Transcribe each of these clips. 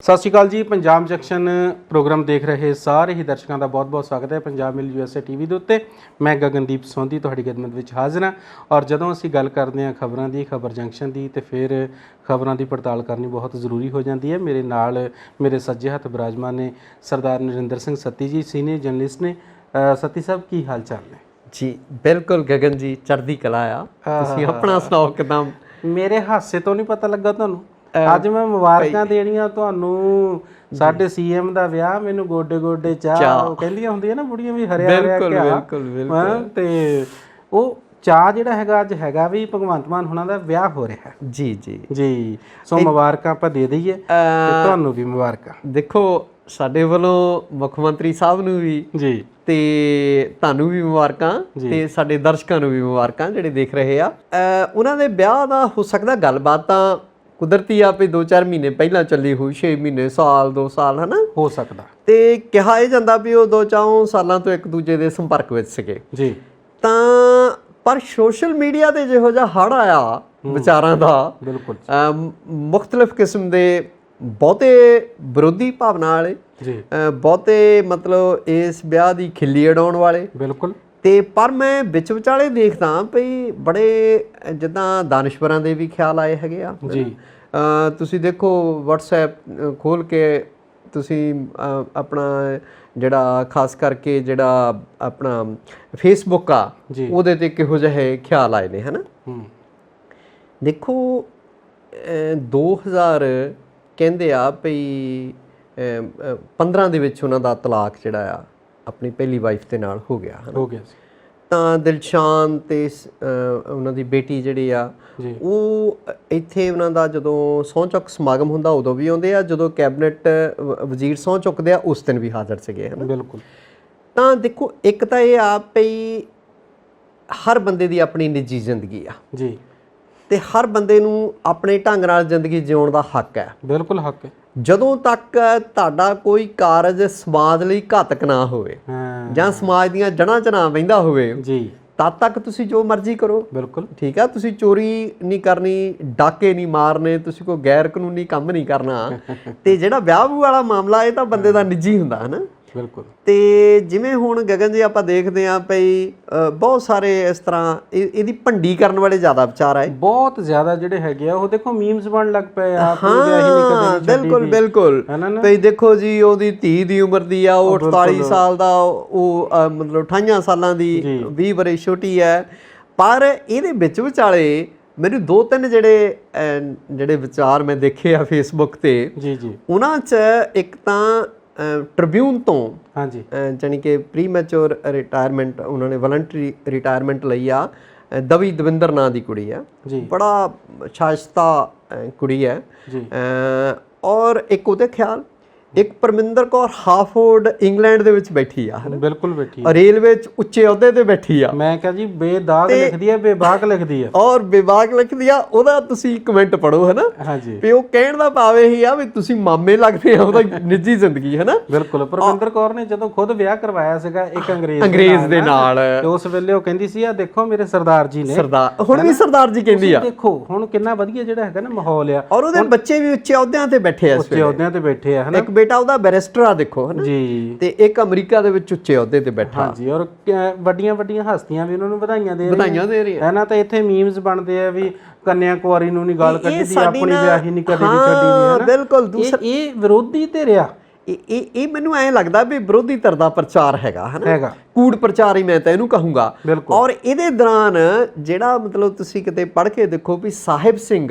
ਸਤਿ ਸ਼੍ਰੀ ਅਕਾਲ ਜੀ। Punjab junction programme ਦੇਖ ਰਹੇ ਸਾਰੇ ਹੀ ਦਰਸ਼ਕਾਂ ਦਾ ਬਹੁਤ-ਬਹੁਤ ਸਵਾਗਤ ਹੈ ਪੰਜਾਬ ਮਿਲ USA TV ਦੇ ਉੱਤੇ। ਮੈਂ ਗਗਨਦੀਪ ਸੋਂਧੀ ਤੁਹਾਡੀ ਖidmat ਵਿੱਚ ਹਾਜ਼ਰ ਹਾਂ ਔਰ ਜਦੋਂ ਅਸੀਂ ਗੱਲ ਕਰਦੇ ਹਾਂ ਖਬਰਾਂ ਦੀ, ਖਬਰ ਜੰਕਸ਼ਨ ਦੀ, ਤੇ ਫਿਰ ਖਬਰਾਂ ਦੀ ਪੜਤਾਲ ਕਰਨੀ ਬਹੁਤ ਜ਼ਰੂਰੀ ਹੋ ਜਾਂਦੀ ਹੈ। ਮੇਰੇ ਨਾਲ ਮੇਰੇ ਸੱਜੇ ਹੱਥ ਬਿਰਾਜਮਾਨ ਨੇ ਸਰਦਾਰ ਨਰਿੰਦਰ ਸਿੰਘ ਸੱਤੀ ਜੀ, ਸੀਨੀਅਰ ਜਰਨਲਿਸਟ ਨੇ। ਸੱਤੀ ਸਾਹਿਬ ਕੀ ਹਾਲ ਚਾਲ ਨੇ? ਜੀ ਬਿਲਕੁਲ ਗਗਨ ਜੀ, ਚੜ੍ਹਦੀ ਕਲਾ ਆ। ਤੁਸੀਂ ਆਪਣਾ ਸੁਣਾਓ ਕਿਦਾਂ? ਮੇਰੇ ਹਾਸੇ ਤੋਂ ਨਹੀਂ ਪਤਾ ਲੱਗਾ ਤੁਹਾਨੂੰ? ਅੱਜ ਮੈਂ ਮੁਬਾਰਕਾਂ ਦੇਣੀਆਂ ਤੁਹਾਨੂੰ। ਸਾਡੇ ਸੀਐਮ ਦਾ ਵਿਆਹ, ਮੈਨੂੰ ਗੋਡੇ ਗੋਡੇ ਚਾਹ ਕਹਿੰਦੀਆਂ ਹੁੰਦੀਆਂ ਨਾ ਬੁੜੀਆਂ ਵੀ, ਹਰਿਆ ਹਰਿਆ ਕਿਆ। ਤੇ ਉਹ ਚਾਹ ਜਿਹੜਾ ਹੈਗਾ ਅੱਜ ਹੈਗਾ ਵੀ ਭਗਵੰਤ ਮਾਨ ਹੁਣਾਂ ਦਾ ਵਿਆਹ ਹੋ ਰਿਹਾ। ਜੀ ਜੀ ਜੀ, ਸੋ ਮੁਬਾਰਕਾਂ ਆਪਾਂ ਦੇ ਦਈਏ ਤੇ ਤੁਹਾਨੂੰ ਵੀ ਮੁਬਾਰਕਾਂ। ਦੇਖੋ ਸਾਡੇ ਵੱਲੋਂ ਮੁੱਖ ਮੰਤਰੀ ਸਾਹਿਬ ਨੂੰ ਵੀ ਜੀ ਤੇ ਤੁਹਾਨੂੰ ਵੀ ਮੁਬਾਰਕਾਂ ਤੇ ਸਾਡੇ ਦਰਸ਼ਕਾਂ ਨੂੰ ਵੀ ਮੁਬਾਰਕਾਂ ਜਿਹੜੇ ਦੇਖ ਰਹੇ ਆ। ਉਹਨਾਂ ਦੇ ਵਿਆਹ ਦਾ ਹੋ ਸਕਦਾ ਗੱਲਬਾਤ ਤਾਂ ਕੁਦਰਤੀ ਆ ਵੀ 2-4 ਮਹੀਨੇ ਪਹਿਲਾਂ ਚੱਲੀ ਹੋਈ, 6 ਮਹੀਨੇ, ਸਾਲ 2 ਸਾਲ, ਹਨਾ ਹੋ ਸਕਦਾ। ਤੇ ਕਿਹਾ ਇਹ ਜਾਂਦਾ ਵੀ ਉਹ 2-4 ਸਾਲਾਂ ਤੋਂ ਇੱਕ ਦੂਜੇ ਦੇ ਸੰਪਰਕ ਵਿੱਚ ਸੀਗੇ ਜੀ। ਤਾਂ ਪਰ ਸੋਸ਼ਲ ਮੀਡੀਆ ਤੇ ਜਿਹੋ ਜਿਹਾ ਹੜ੍ਹ ਆਇਆ ਵਿਚਾਰਾਂ ਦਾ, ਬਿਲਕੁਲ ਮੁਖਤਲਿਫ ਕਿਸਮ ਦੇ ਬਹੁਤੇ ਵਿਰੋਧੀ ਭਾਵਨਾ ਵਾਲੇ, ਬਹੁਤੇ ਮਤਲਬ ਇਸ ਵਿਆਹ ਦੀ ਖਿੱਲੀ ਉਡਾਉਣ ਵਾਲੇ, ਬਿਲਕੁਲ। ਤੇ ਪਰ ਮੈਂ ਵਿੱਚ ਵਿਚਾਲੇ ਦੇਖਦਾ ਭਈ ਬੜੇ ਜਿੱਦਾਂ ਦਾਨਿਸ਼ਵਰਾਂ ਦੇ ਵੀ ਖਿਆਲ ਆਏ ਹੈਗੇ ਆ ਜੀ। ਤੁਸੀਂ ਦੇਖੋ WhatsApp ਖੋਲ੍ਹ ਕੇ ਤੁਸੀਂ ਆਪਣਾ ਜਿਹੜਾ ਖਾਸ ਕਰਕੇ ਜਿਹੜਾ ਆਪਣਾ Facebook ਆ ਉਹਦੇ 'ਤੇ ਕਿਹੋ ਜਿਹੇ ਖਿਆਲ ਆਏ ਨੇ, ਹੈ ਨਾ। ਦੇਖੋ 2000 ਕਹਿੰਦੇ ਆ ਭਈ 15 ਦੇ ਵਿੱਚ ਉਹਨਾਂ ਦਾ ਤਲਾਕ ਜਿਹੜਾ ਆ ਆਪਣੀ ਪਹਿਲੀ ਵਾਈਫ ਦੇ ਨਾਲ ਹੋ ਗਿਆ ਸੀ। ਤਾਂ ਦਿਲਸ਼ਾਨ ਤੇ ਉਹਨਾਂ ਦੀ ਬੇਟੀ ਜਿਹੜੀ ਆ ਉਹ ਇੱਥੇ ਉਹਨਾਂ ਦਾ ਜਦੋਂ ਸਹੁੰ ਚੁੱਕ ਸਮਾਗਮ ਹੁੰਦਾ ਉਦੋਂ ਵੀ ਆਉਂਦੇ ਆ, ਜਦੋਂ ਕੈਬਨਿਟ ਵਜ਼ੀਰ ਸਹੁੰ ਚੁੱਕਦੇ ਆ ਉਸ ਦਿਨ ਵੀ ਹਾਜ਼ਰ ਸੀਗੇ, ਹਨਾ। ਬਿਲਕੁਲ। ਤਾਂ ਦੇਖੋ ਇੱਕ ਤਾਂ ਇਹ ਆ ਭਈ ਹਰ ਬੰਦੇ ਦੀ ਆਪਣੀ ਨਿੱਜੀ ਜ਼ਿੰਦਗੀ ਆ ਜੀ, ਤੇ ਹਰ ਬੰਦੇ ਨੂੰ ਆਪਣੇ ਢੰਗ ਨਾਲ ਜ਼ਿੰਦਗੀ ਜਿਉਣ ਦਾ ਹੱਕ ਹੈ। ਬਿਲਕੁਲ ਹੱਕ ਹੈ। ਜਦੋਂ ਤੱਕ ਤੁਹਾਡਾ ਕੋਈ ਕਾਰਜ ਸਮਾਜ ਲਈ ਘਾਤਕ ਨਾ ਹੋਵੇ ਜਾਂ ਸਮਾਜ ਦੀਆਂ ਜੜ੍ਹਾਂ 'ਚ ਨਾ ਬਹਿੰਦਾ ਹੋਵੇ ਜੀ, ਤਦ ਤੱਕ ਤੁਸੀਂ ਜੋ ਮਰਜ਼ੀ ਕਰੋ। ਬਿਲਕੁਲ ਠੀਕ ਆ। ਤੁਸੀਂ ਚੋਰੀ ਨਹੀਂ ਕਰਨੀ, ਡਾਕੇ ਨਹੀਂ ਮਾਰਨੇ, ਤੁਸੀਂ ਕੋਈ ਗੈਰ ਕਾਨੂੰਨੀ ਕੰਮ ਨਹੀਂ ਕਰਨਾ। ਤੇ ਜਿਹੜਾ ਵਿਆਹ ਵਾਲਾ ਮਾਮਲਾ ਇਹ ਤਾਂ ਬੰਦੇ ਦਾ ਨਿੱਜੀ ਹੁੰਦਾ, ਹੈ ਨਾ। ਬਿਲਕੁਲ। ਤੇ ਜਿਵੇਂ ਹੁਣ ਗਗਨ ਜੀ ਆਪਾਂ ਦੇਖਦੇ ਹਾਂ ਭਈ ਬਹੁਤ ਸਾਰੇ ਇਸ ਤਰ੍ਹਾਂ ਇਹਦੀ ਭੰਡੀ ਕਰਨ ਵਾਲੇ ਜ਼ਿਆਦਾ ਵਿਚਾਰ ਆਏ, ਬਹੁਤ ਜ਼ਿਆਦਾ ਜਿਹੜੇ ਹੈਗੇ ਆ। ਉਹ ਦੇਖੋ ਮੀਮਸ ਬਣ ਲੱਗ ਪਏ ਆ। ਹਾਂ ਬਿਲਕੁਲ ਬਿਲਕੁਲ। ਭਈ ਦੇਖੋ ਜੀ ਉਹਦੀ ਧੀ ਦੀ ਉਮਰ ਦੀ ਆ, ਉਹ 48 ਸਾਲ ਦਾ, ਉਹ ਮਤਲਬ 28 ਸਾਲਾਂ ਦੀ, 20 ਵਰ੍ਹੇ ਛੋਟੀ ਹੈ। ਪਰ ਇਹਦੇ ਵਿੱਚ ਵਿਚਾਲੇ ਮੈਨੂੰ 2-3 ਜਿਹੜੇ ਵਿਚਾਰ ਮੈਂ ਦੇਖੇ ਆ Facebook ਤੇ ਜੀ ਜੀ, ਉਹਨਾਂ 'ਚ ਇੱਕ ਤਾਂ ਟ੍ਰਿਬਿਊਨ ਤੋਂ ਹਾਂਜੀ ਜਾਣੀ ਕਿ ਪ੍ਰੀਮੈਚੁਰ ਰਿਟਾਇਰਮੈਂਟ, ਉਹਨਾਂ ਨੇ ਵਲੰਟਰੀ ਰਿਟਾਇਰਮੈਂਟ ਲਈ ਆ। ਦਵਿੰਦਰ ਨਾਂ ਦੀ ਕੁੜੀ ਆ, ਬੜਾ ਸ਼ਾਇਸਤਾ ਕੁੜੀ ਹੈ। ਔਰ ਇੱਕ ਉਹਦੇ ਖਿਆਲ ਇੱਕ ਪਰਮਿੰਦਰ ਕੌਰ ਹਾਫੋਰਡ ਇੰਗਲੈਂਡ ਦੇ ਵਿੱਚ ਬੈਠੀ ਆ, ਬਿਲਕੁਲ ਬੈਠੀ ਆ, ਰੇਲਵੇ 'ਚ ਉੱਚੇ ਅਹੁਦੇ ਤੇ ਬੈਠੀ ਆ। ਮੈਂ ਕਿਹਾ ਜੀ ਬੇਦਾਗ ਲਿਖਦੀ ਆ, ਬੇਬਾਕ ਲਿਖਦੀ ਆ, ਔਰ ਬੇਬਾਕ ਲਿਖਦੀ ਆ। ਉਹਦਾ ਤੁਸੀਂ ਕਮੈਂਟ ਪੜੋ, ਹੈ ਨਾ। ਹਾਂਜੀ। ਵੀ ਉਹ ਕਹਿਣ ਦਾ ਭਾਵ ਇਹੀ ਆ ਵੀ ਤੁਸੀਂ ਮਾਮੇ ਲੱਗਦੇ ਆ, ਉਹਦਾ ਨਿੱਜੀ ਜ਼ਿੰਦਗੀ, ਹੈ ਨਾ। ਬਿਲਕੁਲ। ਪਰਮਿੰਦਰ ਕੌਰ ਨੇ ਜਦੋਂ ਖੁਦ ਵਿਆਹ ਕਰਵਾਇਆ ਸੀਗਾ ਇੱਕ ਅੰਗਰੇਜ਼ ਦੇ ਨਾਲ, ਉਸ ਵੇਲੇ ਉਹ ਕਹਿੰਦੀ ਸੀ ਆ ਦੇਖੋ ਮੇਰੇ ਸਰਦਾਰ ਜੀ ਨੇ, ਸਰਦਾਰ ਹੁਣ ਵੀ ਸਰਦਾਰ ਜੀ ਕਹਿੰਦੀ ਆ। ਦੇਖੋ ਹੁਣ ਕਿੰਨਾ ਵਧੀਆ ਜਿਹੜਾ ਹੈਗਾ ਨਾ ਮਾਹੌਲ ਆ। ਔਰ ਉਹਦੇ ਬੱਚੇ ਵੀ ਉੱਚੇ ਅਹੁਦਿਆਂ ਤੇ ਬੈਠੇ ਆ, ਉੱਚੇ ਅਹੁਦਿਆਂ ਤੇ ਬੈਠੇ ਆ, ਹੈ ਨਾ। ਬੇਟਾ ਉਹਦਾ ਬੈਰਿਸਟਰ ਆ, ਦੇਖੋ, ਹੈ ਨਾ ਜੀ। ਤੇ ਇੱਕ ਅਮਰੀਕਾ ਦੇ ਵਿੱਚ ਉੱਚੇ ਅਹੁਦੇ ਤੇ ਬੈਠਾ। ਹਾਂਜੀ। ਔਰ ਵੱਡੀਆਂ ਵੱਡੀਆਂ ਹਸਤੀਆਂ ਵੀ ਉਹਨਾਂ ਨੂੰ ਵਧਾਈਆਂ ਦੇ ਰਹੀਆਂ, ਹੈ ਨਾ। ਤੇ ਇੱਥੇ ਮੀਮਸ ਬਣਦੇ ਆ ਵੀ ਕੰਨਿਆ ਕੁਆਰੀ ਨੂੰ ਨਹੀਂ ਗਾਲ ਕੱਢੀ ਦੀ, ਆਪਣੀ ਵਿਆਹੀ ਨਹੀਂ ਕਦੇ ਦੀ ਛੱਡੀ ਦੀ, ਹੈ ਨਾ। ਬਿਲਕੁਲ। ਇਹ ਵਿਰੋਧੀ ਤੇ ਰਿਹਾ। ਇਹ ਮੈਨੂੰ ਐਂ ਲੱਗਦਾ ਵੀ ਵਿਰੋਧੀ ਧਿਰ ਦਾ ਪ੍ਰਚਾਰ ਹੈਗਾ, ਹੈ ਨਾ, ਕੂੜ ਪ੍ਰਚਾਰ ਹੀ ਮੈਂ ਤਾਂ ਇਹਨੂੰ ਕਹੂੰਗਾ। ਔਰ ਇਹਦੇ ਦੌਰਾਨ ਜਿਹੜਾ ਮਤਲਬ ਤੁਸੀਂ ਕਿਤੇ ਪੜ੍ਹ ਕੇ ਦੇਖੋ ਵੀ ਸਾਹਿਬ ਸਿੰਘ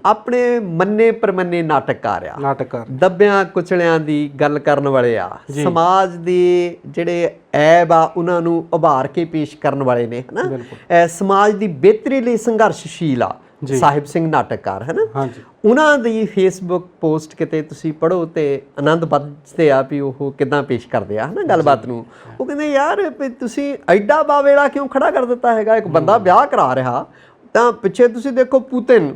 ਆਪਣੇ ਮੰਨੇ ਪ੍ਰਮੰਨੇ ਨਾਟਕਕਾਰ ਆ, ਦੱਬਿਆਂ ਕੁਚਲਿਆਂ ਦੀ ਗੱਲ ਕਰਨ ਵਾਲੇ ਆ, ਸਮਾਜ ਦੇ ਜਿਹੜੇ ਐਬ ਆ ਉਹਨਾਂ ਨੂੰ ਉਭਾਰ ਕੇ ਪੇਸ਼ ਕਰਨ ਵਾਲੇ ਨੇ, ਹੈ ਨਾ। ਸਮਾਜ ਦੀ ਬਿਹਤਰੀ ਲਈ ਸੰਘਰਸ਼ਸ਼ੀਲ ਆ ਸਾਹਿਬ ਸਿੰਘ ਨਾਟਕਕਾਰ, ਹੈ ਨਾ। ਉਹਨਾਂ ਦੀ Facebook ਪੋਸਟ ਕਿਤੇ ਤੁਸੀਂ ਪੜ੍ਹੋ ਤੇ ਆਨੰਦ ਵੱਧਦੇ ਆ ਵੀ ਉਹ ਕਿੱਦਾਂ ਪੇਸ਼ ਕਰਦੇ ਆ, ਹੈ ਨਾ, ਗੱਲਬਾਤ ਨੂੰ। ਉਹ ਕਹਿੰਦੇ ਯਾਰ ਵੀ ਤੁਸੀਂ ਐਡਾ ਬਾਵੇਲਾ ਕਿਉਂ ਖੜਾ ਕਰ ਦਿੱਤਾ ਹੈਗਾ। ਇੱਕ ਬੰਦਾ ਵਿਆਹ ਕਰਾ ਰਿਹਾ, ਤਾਂ ਪਿੱਛੇ ਤੁਸੀਂ ਦੇਖੋ ਪੁਤਿਨ,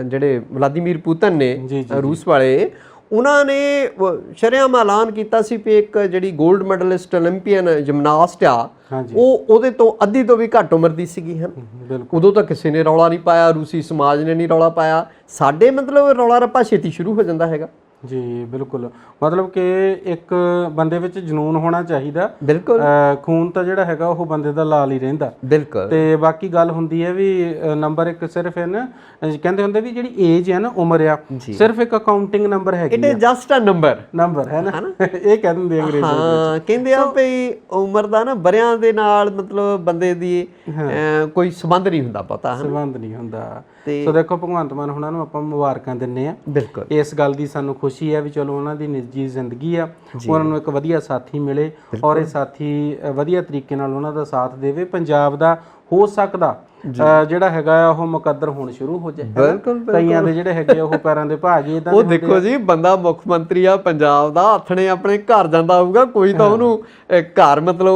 ਜਿਹੜੇ ਵਲਾਦੀਮੀਰ ਪੁਤਿਨ ਨੇ ਰੂਸ ਵਾਲੇ, ਉਹਨਾਂ ਨੇ ਸ਼ਰੇਆਮ ਐਲਾਨ ਕੀਤਾ ਸੀ ਵੀ ਇੱਕ ਜਿਹੜੀ ਗੋਲਡ ਮੈਡਲਿਸਟ ਓਲੰਪੀਅਨ ਜਿਮਨਾਸਟ ਆ ਉਹ ਉਹਦੇ ਤੋਂ ਅੱਧੀ ਤੋਂ ਵੀ ਘੱਟ ਉਮਰ ਦੀ ਸੀਗੀ ਹਨ। ਉਦੋਂ ਤਾਂ ਕਿਸੇ ਨੇ ਰੌਲਾ ਨਹੀਂ ਪਾਇਆ, ਰੂਸੀ ਸਮਾਜ ਨੇ ਨਹੀਂ ਰੌਲਾ ਪਾਇਆ। ਸਾਡੇ ਮਤਲਬ ਰੌਲਾ ਰੱਪਾ ਛੇਤੀ ਸ਼ੁਰੂ ਹੋ ਜਾਂਦਾ ਹੈਗਾ। ਜੀ ਬਿਲਕੁਲ, ਮਤਲਬ ਕਿ ਇੱਕ ਬੰਦੇ ਵਿੱਚ ਜਨੂਨ ਹੋਣਾ ਚਾਹੀਦਾ। ਬਿਲਕੁਲ ਖੂਨ ਤਾਂ ਜਿਹੜਾ ਹੈਗਾ ਉਹ ਬੰਦੇ ਦਾ ਲਾਲ ਹੀ ਰਹਿੰਦਾ। ਬਿਲਕੁਲ ਤੇ ਬਾਕੀ ਗੱਲ ਹੁੰਦੀ ਹੈ ਵੀ ਨੰਬਰ ਇੱਕ ਸਿਰਫ ਹੈ ਨਾ, ਕਹਿੰਦੇ ਹੁੰਦੇ ਵੀ ਜਿਹੜੀ ਏਜ ਹੈ ਨਾ, ਉਮਰ ਆ, ਸਿਰਫ ਇੱਕ ਅਕਾਊਂਟਿੰਗ ਨੰਬਰ ਹੈਗੀ it is just a number ਹੈ ਨਾ ਇਹ ਕਹਿ ਦਿੰਦੇ ਅੰਗਰੇਜ਼ੀ ਵਿੱਚ। ਹਾਂ, ਕਹਿੰਦੇ ਆ ਵੀ ਉਮਰ ਦਾ ਨਾ ਬਰਿਆਂ ਦੇ ਨਾਲ ਮਤਲਬ ਬੰਦੇ ਦੀ ਕੋਈ ਸੰਬੰਧ ਨਹੀਂ ਹੁੰਦਾ, ਪਤਾ ਹੈ ਸੰਬੰਧ ਨਹੀਂ ਹੁੰਦਾ। ਸੋ ਦੇਖੋ ਭਗਵੰਤ ਮਾਨ ਹੁਣਾਂ ਨੂੰ ਆਪਾਂ ਮੁਬਾਰਕਾਂ ਦਿੰਨੇ ਆ ਬਿਲਕੁਲ, ਇਸ ਗੱਲ ਦੀ ਸਾਨੂੰ ਖੁਸ਼ੀ ਹੈ ਵੀ ਚਲੋ ਉਹਨਾਂ ਦੀ ਨਿੱਜੀ ਜ਼ਿੰਦਗੀ ਆ, ਉਹਨਾਂ ਨੂੰ ਇੱਕ ਵਧੀਆ ਸਾਥੀ ਮਿਲੇ ਔਰ ਇਹ ਸਾਥੀ ਵਧੀਆ ਤਰੀਕੇ ਨਾਲ ਉਹਨਾਂ ਦਾ ਸਾਥ ਦੇਵੇ। ਪੰਜਾਬ ਦਾ ਹੋ ਸਕਦਾ ਜਿਹੜਾ ਹੈਗਾ ਆ ਉਹ ਮੁਕੱਦਰ ਹੋਣ ਸ਼ੁਰੂ ਹੋ ਜਾਏ। ਬਿਲਕੁਲ ਕਈਆਂ ਦੇ ਜਿਹੜੇ ਹੈਗੇ ਉਹ ਪੈਰਾਂ ਦੇ ਭਾਗੇ ਇਦਾਂ ਉਹ ਦੇਖੋ ਜੀ, ਬੰਦਾ ਮੁੱਖ ਮੰਤਰੀ ਆ ਪੰਜਾਬ ਦਾ, ਆਥਣੇ ਆਪਣੇ ਘਰ ਜਾਂਦਾ ਹੋਊਗਾ, ਕੋਈ ਤਾਂ ਉਹਨੂੰ ਘਰ ਮਤਲਬ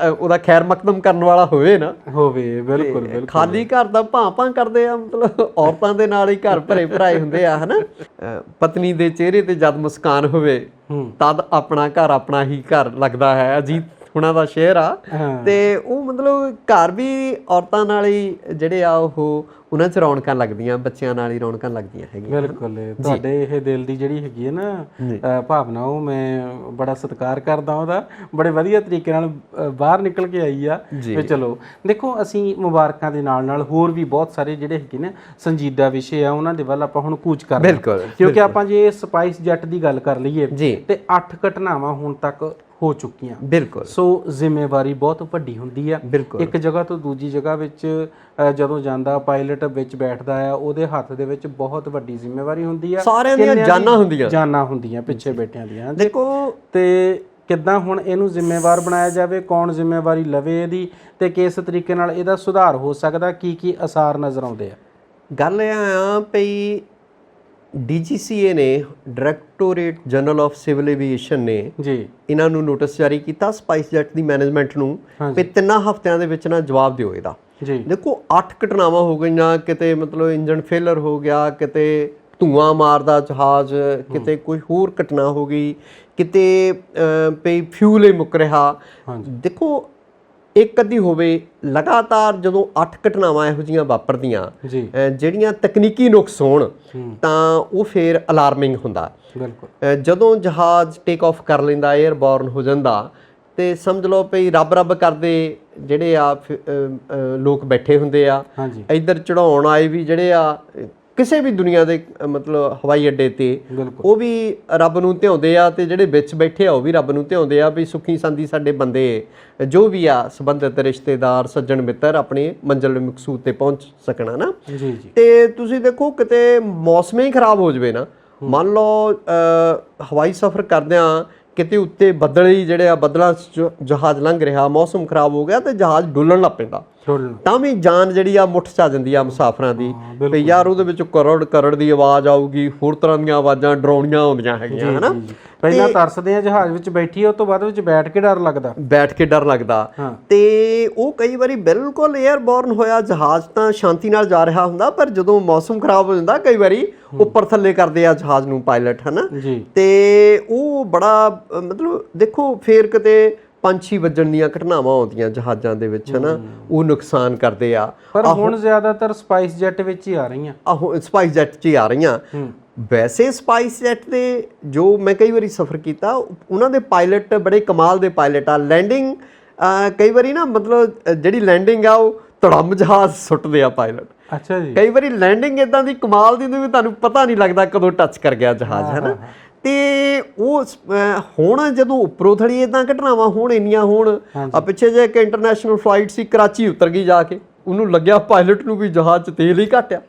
ਉਹਦਾ ਖੈਰ ਮਕਦਮ ਕਰਨ ਵਾਲਾ ਹੋਵੇ ਨਾ ਹੋਵੇ। ਬਿਲਕੁਲ ਬਿਲਕੁਲ, ਖਾਲੀ ਘਰ ਦਾ ਭਾਂ ਕਰਦੇ ਆ, ਮਤਲਬ ਔਰਤਾਂ ਦੇ ਨਾਲ ਹੀ ਘਰ ਭਰੇ ਭਰਾਏ ਹੁੰਦੇ ਆ ਹਨਾ। ਪਤਨੀ ਦੇ ਚਿਹਰੇ ਤੇ ਜਦ ਮੁਸਕਾਨ ਹੋਵੇ ਤਦ ਆਪਣਾ ਘਰ ਆਪਣਾ ਹੀ ਘਰ ਲੱਗਦਾ ਹੈ, ਅਜੀਤ ਉਹਨਾਂ ਦਾ ਸ਼ੇਰ ਆ। ਤੇ ਉਹ ਮਤਲਬ ਘਰ ਵੀ ਔਰਤਾਂ ਨਾਲ ਹੀ ਜਿਹੜੇ ਆ ਉਹ ਉਹਨਾਂ 'ਚ ਰੌਣਕਾਂ ਲੱਗਦੀਆਂ, ਬੱਚਿਆਂ ਨਾਲ ਹੀ ਰੌਣਕਾਂ ਲੱਗਦੀਆਂ ਹੈਗੀਆਂ। ਬਿਲਕੁਲ, ਤੁਹਾਡੇ ਇਹ ਦਿਲ ਦੀ ਜਿਹੜੀ ਹੈਗੀ ਹੈ ਨਾ ਭਾਵਨਾ, ਉਹ ਮੈਂ ਬੜਾ ਸਤਿਕਾਰ ਕਰਦਾ ਉਹਦਾ। ਬੜੇ ਵਧੀਆ ਤਰੀਕੇ ਨਾਲ ਬਾਹਰ ਨਿਕਲ ਕੇ ਆਈ ਆ ਵੀ ਚਲੋ ਦੇਖੋ, ਅਸੀਂ ਮੁਬਾਰਕਾਂ ਦੇ ਨਾਲ ਨਾਲ ਹੋਰ ਵੀ ਬਹੁਤ ਸਾਰੇ ਜਿਹੜੇ ਹੈਗੇ ਨੇ ਸੰਜੀਦਾ ਵਿਸ਼ੇ ਆ ਉਹਨਾਂ ਦੇ ਵੱਲ ਆਪਾਂ ਹੁਣ ਕੂਚ ਕਰਦੇ ਹਾਂ। ਕਿਉਂਕਿ ਆਪਾਂ ਜੇ ਸਪਾਈਸ ਜੈਟ ਦੀ ਗੱਲ ਕਰ ਲਈਏ ਤੇ 8 ਘਟਨਾਵਾਂ ਹੁਣ ਤੱਕ ਹੋ ਚੁੱਕੀਆਂ। ਬਿਲਕੁਲ, ਸੋ ਜ਼ਿੰਮੇਵਾਰੀ ਬਹੁਤ ਵੱਡੀ ਹੁੰਦੀ ਆ। ਇੱਕ ਜਗ੍ਹਾ ਤੋਂ ਦੂਜੀ ਜਗ੍ਹਾ ਵਿੱਚ ਜਦੋਂ ਜਾਂਦਾ ਪਾਇਲਟ ਵਿੱਚ ਬੈਠਦਾ ਆ, ਉਹਦੇ ਹੱਥ ਦੇ ਵਿੱਚ ਬਹੁਤ ਵੱਡੀ ਜ਼ਿੰਮੇਵਾਰੀ ਹੁੰਦੀ ਆ। ਸਾਰਿਆਂ ਦੀਆਂ ਜਾਨਾਂ ਹੁੰਦੀਆਂ ਪਿੱਛੇ ਬੈਠਿਆਂ ਦੀਆਂ। ਦੇਖੋ ਤੇ ਕਿੱਦਾਂ ਹੁਣ ਇਹਨੂੰ ਜ਼ਿੰਮੇਵਾਰ ਬਣਾਇਆ ਜਾਵੇ, ਕੌਣ ਜ਼ਿੰਮੇਵਾਰੀ ਲਵੇ ਇਹਦੀ, ਤੇ ਕਿਸ ਤਰੀਕੇ ਨਾਲ ਇਹਦਾ ਸੁਧਾਰ ਹੋ ਸਕਦਾ, ਕੀ ਅਸਾਰ ਨਜ਼ਰ ਆਉਂਦੇ ਆ? ਗੱਲ ਇਹ ਆ ਪਈ DGCA ਨੇ, directorate general of civil aviation ਨੇ ਜੀ ਇਹਨਾਂ ਨੂੰ ਨੋਟਿਸ ਜਾਰੀ ਕੀਤਾ ਸਪਾਈਸ ਜੈਟ ਦੀ ਮੈਨੇਜਮੈਂਟ ਨੂੰ ਵੀ 3 ਹਫ਼ਤਿਆਂ ਦੇ ਵਿੱਚ ਨਾ ਜਵਾਬ ਦਿਓ ਇਹਦਾ। ਦੇਖੋ 8 ਘਟਨਾਵਾਂ ਹੋ ਗਈਆਂ, ਕਿਤੇ ਮਤਲਬ ਇੰਜਨ ਫੇਲਰ ਹੋ ਗਿਆ, ਕਿਤੇ ਧੂਆਂ ਮਾਰਦਾ ਜਹਾਜ਼, ਕਿਤੇ ਕੋਈ ਹੋਰ ਘਟਨਾ ਹੋ ਗਈ, ਕਿਤੇ ਪਈ ਫਿਊਲ ਹੀ ਮੁੱਕ ਰਿਹਾ। ਦੇਖੋ ਇੱਕ ਅੱਧੀ ਹੋਵੇ, ਲਗਾਤਾਰ ਜਦੋਂ 8 ਘਟਨਾਵਾਂ ਇਹੋ ਜਿਹੀਆਂ ਵਾਪਰਦੀਆਂ ਜਿਹੜੀਆਂ ਤਕਨੀਕੀ ਨੁਕਸ ਹੋਣ ਤਾਂ ਉਹ ਫੇਰ ਅਲਾਰਮਿੰਗ ਹੁੰਦਾ। ਜਦੋਂ ਜਹਾਜ਼ ਟੇਕ ਆਫ ਕਰ ਲੈਂਦਾ, 에ਅਰਬੋਰਨ ਹੋ ਜਾਂਦਾ, ਤੇ ਸਮਝ ਲਓ ਭਈ ਰੱਬ ਕਰਦੇ ਜਿਹੜੇ ਆ ਲੋਕ ਬੈਠੇ ਹੁੰਦੇ ਆ, ਇੱਧਰ ਚੜਾਉਣ ਆਏ ਵੀ ਜਿਹੜੇ ਆ ਕਿਸੇ ਵੀ ਦੁਨੀਆ ਦੇ ਮਤਲਬ ਹਵਾਈ ਅੱਡੇ ਤੇ, ਉਹ ਵੀ ਰੱਬ ਨੂੰ ਧਿਆਉਂਦੇ ਆ, ਤੇ ਜਿਹੜੇ ਵਿੱਚ ਬੈਠੇ ਆ ਉਹ ਵੀ ਰੱਬ ਨੂੰ ਧਿਆਉਂਦੇ ਆ ਵੀ ਸੁੱਖੀ ਸੰਦੀ ਸਾਡੇ ਬੰਦੇ ਜੋ ਵੀ ਆ ਸੰਬੰਧਿਤ ਰਿਸ਼ਤੇਦਾਰ ਸੱਜਣ ਮਿੱਤਰ ਆਪਣੀ ਮੰਜ਼ਿਲ ਮਕਸੂਦ ਤੇ ਪਹੁੰਚ ਸਕਣ ਨਾ। ਤੇ ਤੁਸੀਂ ਦੇਖੋ ਕਿਤੇ ਮੌਸਮ ਹੀ ਖਰਾਬ ਹੋ ਜਾਵੇ ਨਾ, ਮੰਨ ਲਓ ਹਵਾਈ ਸਫ਼ਰ ਕਰਦਿਆਂ ਕਿਤੇ ਉੱਤੇ ਬੱਦਲ ਹੀ ਜਿਹੜੇ ਆ, ਬੱਦਲਾਂ ਜਹਾਜ਼ ਲੰਘ ਰਿਹਾ, ਮੌਸਮ ਖਰਾਬ ਹੋ ਗਿਆ ਤੇ ਜਹਾਜ਼ ਡੁੱਲਣ ਲੱਗ ਪੈਂਦਾ, ਤਾਂ ਵੀ ਜਾਨ ਜਿਹੜੀ ਆ ਮੁੱਠ 'ਚ ਆ ਜਾਂਦੀ ਆ ਮੁਸਾਫਰਾਂ ਦੀ ਵੀ ਯਾਰ ਉਹਦੇ ਵਿੱਚ ਕਰੜ ਦੀ ਆਵਾਜ਼ ਆਊਗੀ, ਹੋਰ ਤਰ੍ਹਾਂ ਦੀਆਂ ਆਵਾਜ਼ਾਂ ਡਰਾਉਣੀਆਂ ਆਉਂਦੀਆਂ ਹੈਗੀਆਂ ਹਨਾ। ਪਹਿਲਾਂ ਤਰਸਦੇ ਆ ਜਹਾਜ਼ ਵਿੱਚ ਬੈਠੀ, ਉਸ ਤੋਂ ਬਾਅਦ ਵਿੱਚ ਬੈਠ ਕੇ ਡਰ ਲੱਗਦਾ। ਤੇ ਉਹ ਕਈ ਵਾਰੀ ਬਿਲਕੁਲ 에ਅਰਬੋਰਨ ਹੋਇਆ ਜਹਾਜ਼ ਤਾਂ ਸ਼ਾਂਤੀ ਨਾਲ ਜਾ ਰਿਹਾ ਹੁੰਦਾ, ਪਰ ਜਦੋਂ ਮੌਸਮ ਖਰਾਬ ਹੋ ਜਾਂਦਾ ਕਈ ਵਾਰੀ ਉੱਪਰ ਥੱਲੇ ਕਰਦੇ ਆ ਜਹਾਜ਼ ਨੂੰ ਪਾਇਲਟ ਹਨਾ। ਤੇ ਉਹ ਬੜਾ ਮਤਲਬ ਦੇਖੋ ਫੇਰ ਕਿਤੇ ਪੰਛੀ ਵੱਜਣ ਦੀਆਂ ਘਟਨਾਵਾਂ ਆਉਂਦੀਆਂ ਜਹਾਜ਼ਾਂ ਦੇ ਵਿੱਚ ਹਨਾ, ਉਹ ਨੁਕਸਾਨ ਕਰਦੇ ਆ। ਪਰ ਹੁਣ ਜ਼ਿਆਦਾਤਰ ਸਪਾਈਸ ਜੈਟ ਵਿੱਚ ਹੀ ਆ ਰਹੀਆਂ। ਸਪਾਈਸ ਜੈਟ 'ਚ ਹੀ ਆ ਰਹੀਆਂ। ਵੈਸੇ ਸਪਾਈਸ ਜੈਟ ਦੇ ਜੋ ਮੈਂ ਕਈ ਵਾਰੀ ਸਫ਼ਰ ਕੀਤਾ, ਉਹਨਾਂ ਦੇ ਪਾਇਲਟ ਬੜੇ ਕਮਾਲ ਦੇ ਪਾਇਲਟ ਆ। ਲੈਂਡਿੰਗ ਕਈ ਵਾਰੀ ਨਾ ਮਤਲਬ ਜਿਹੜੀ ਲੈਂਡਿੰਗ ਆ ਉਹ ਧੜਮ ਜਹਾਜ਼ ਸੁੱਟਦੇ ਆ ਪਾਇਲਟ। ਅੱਛਾ ਜੀ। ਕਈ ਵਾਰੀ ਲੈਂਡਿੰਗ ਇਦਾਂ ਦੀ ਕਮਾਲ ਦੀ ਹੁੰਦੀ ਵੀ ਤੁਹਾਨੂੰ ਪਤਾ ਨਹੀਂ ਲੱਗਦਾ ਕਦੋਂ ਟੱਚ ਕਰ ਗਿਆ ਜਹਾਜ਼ ਹੈ ਨਾ। ਤੇ ਉਹ ਹੁਣ ਜਦੋਂ ਉੱਪਰੋਂ ਥੜੀ ਇਦਾਂ ਘਟਨਾਵਾਂ ਹੋਣ ਇੰਨੀਆਂ ਹੋਣ, ਪਿੱਛੇ ਜੇ ਇੱਕ ਇੰਟਰਨੈਸ਼ਨਲ ਫਲਾਈਟ ਸੀ, ਕਰਾਚੀ ਉਤਰ ਗਈ ਜਾ ਕੇ, ਉਹਨੂੰ ਲੱਗਿਆ ਪਾਇਲਟ ਨੂੰ ਵੀ ਜਹਾਜ਼ 'ਚ ਤੇਲ ਹੀ ਘੱਟ ਆ।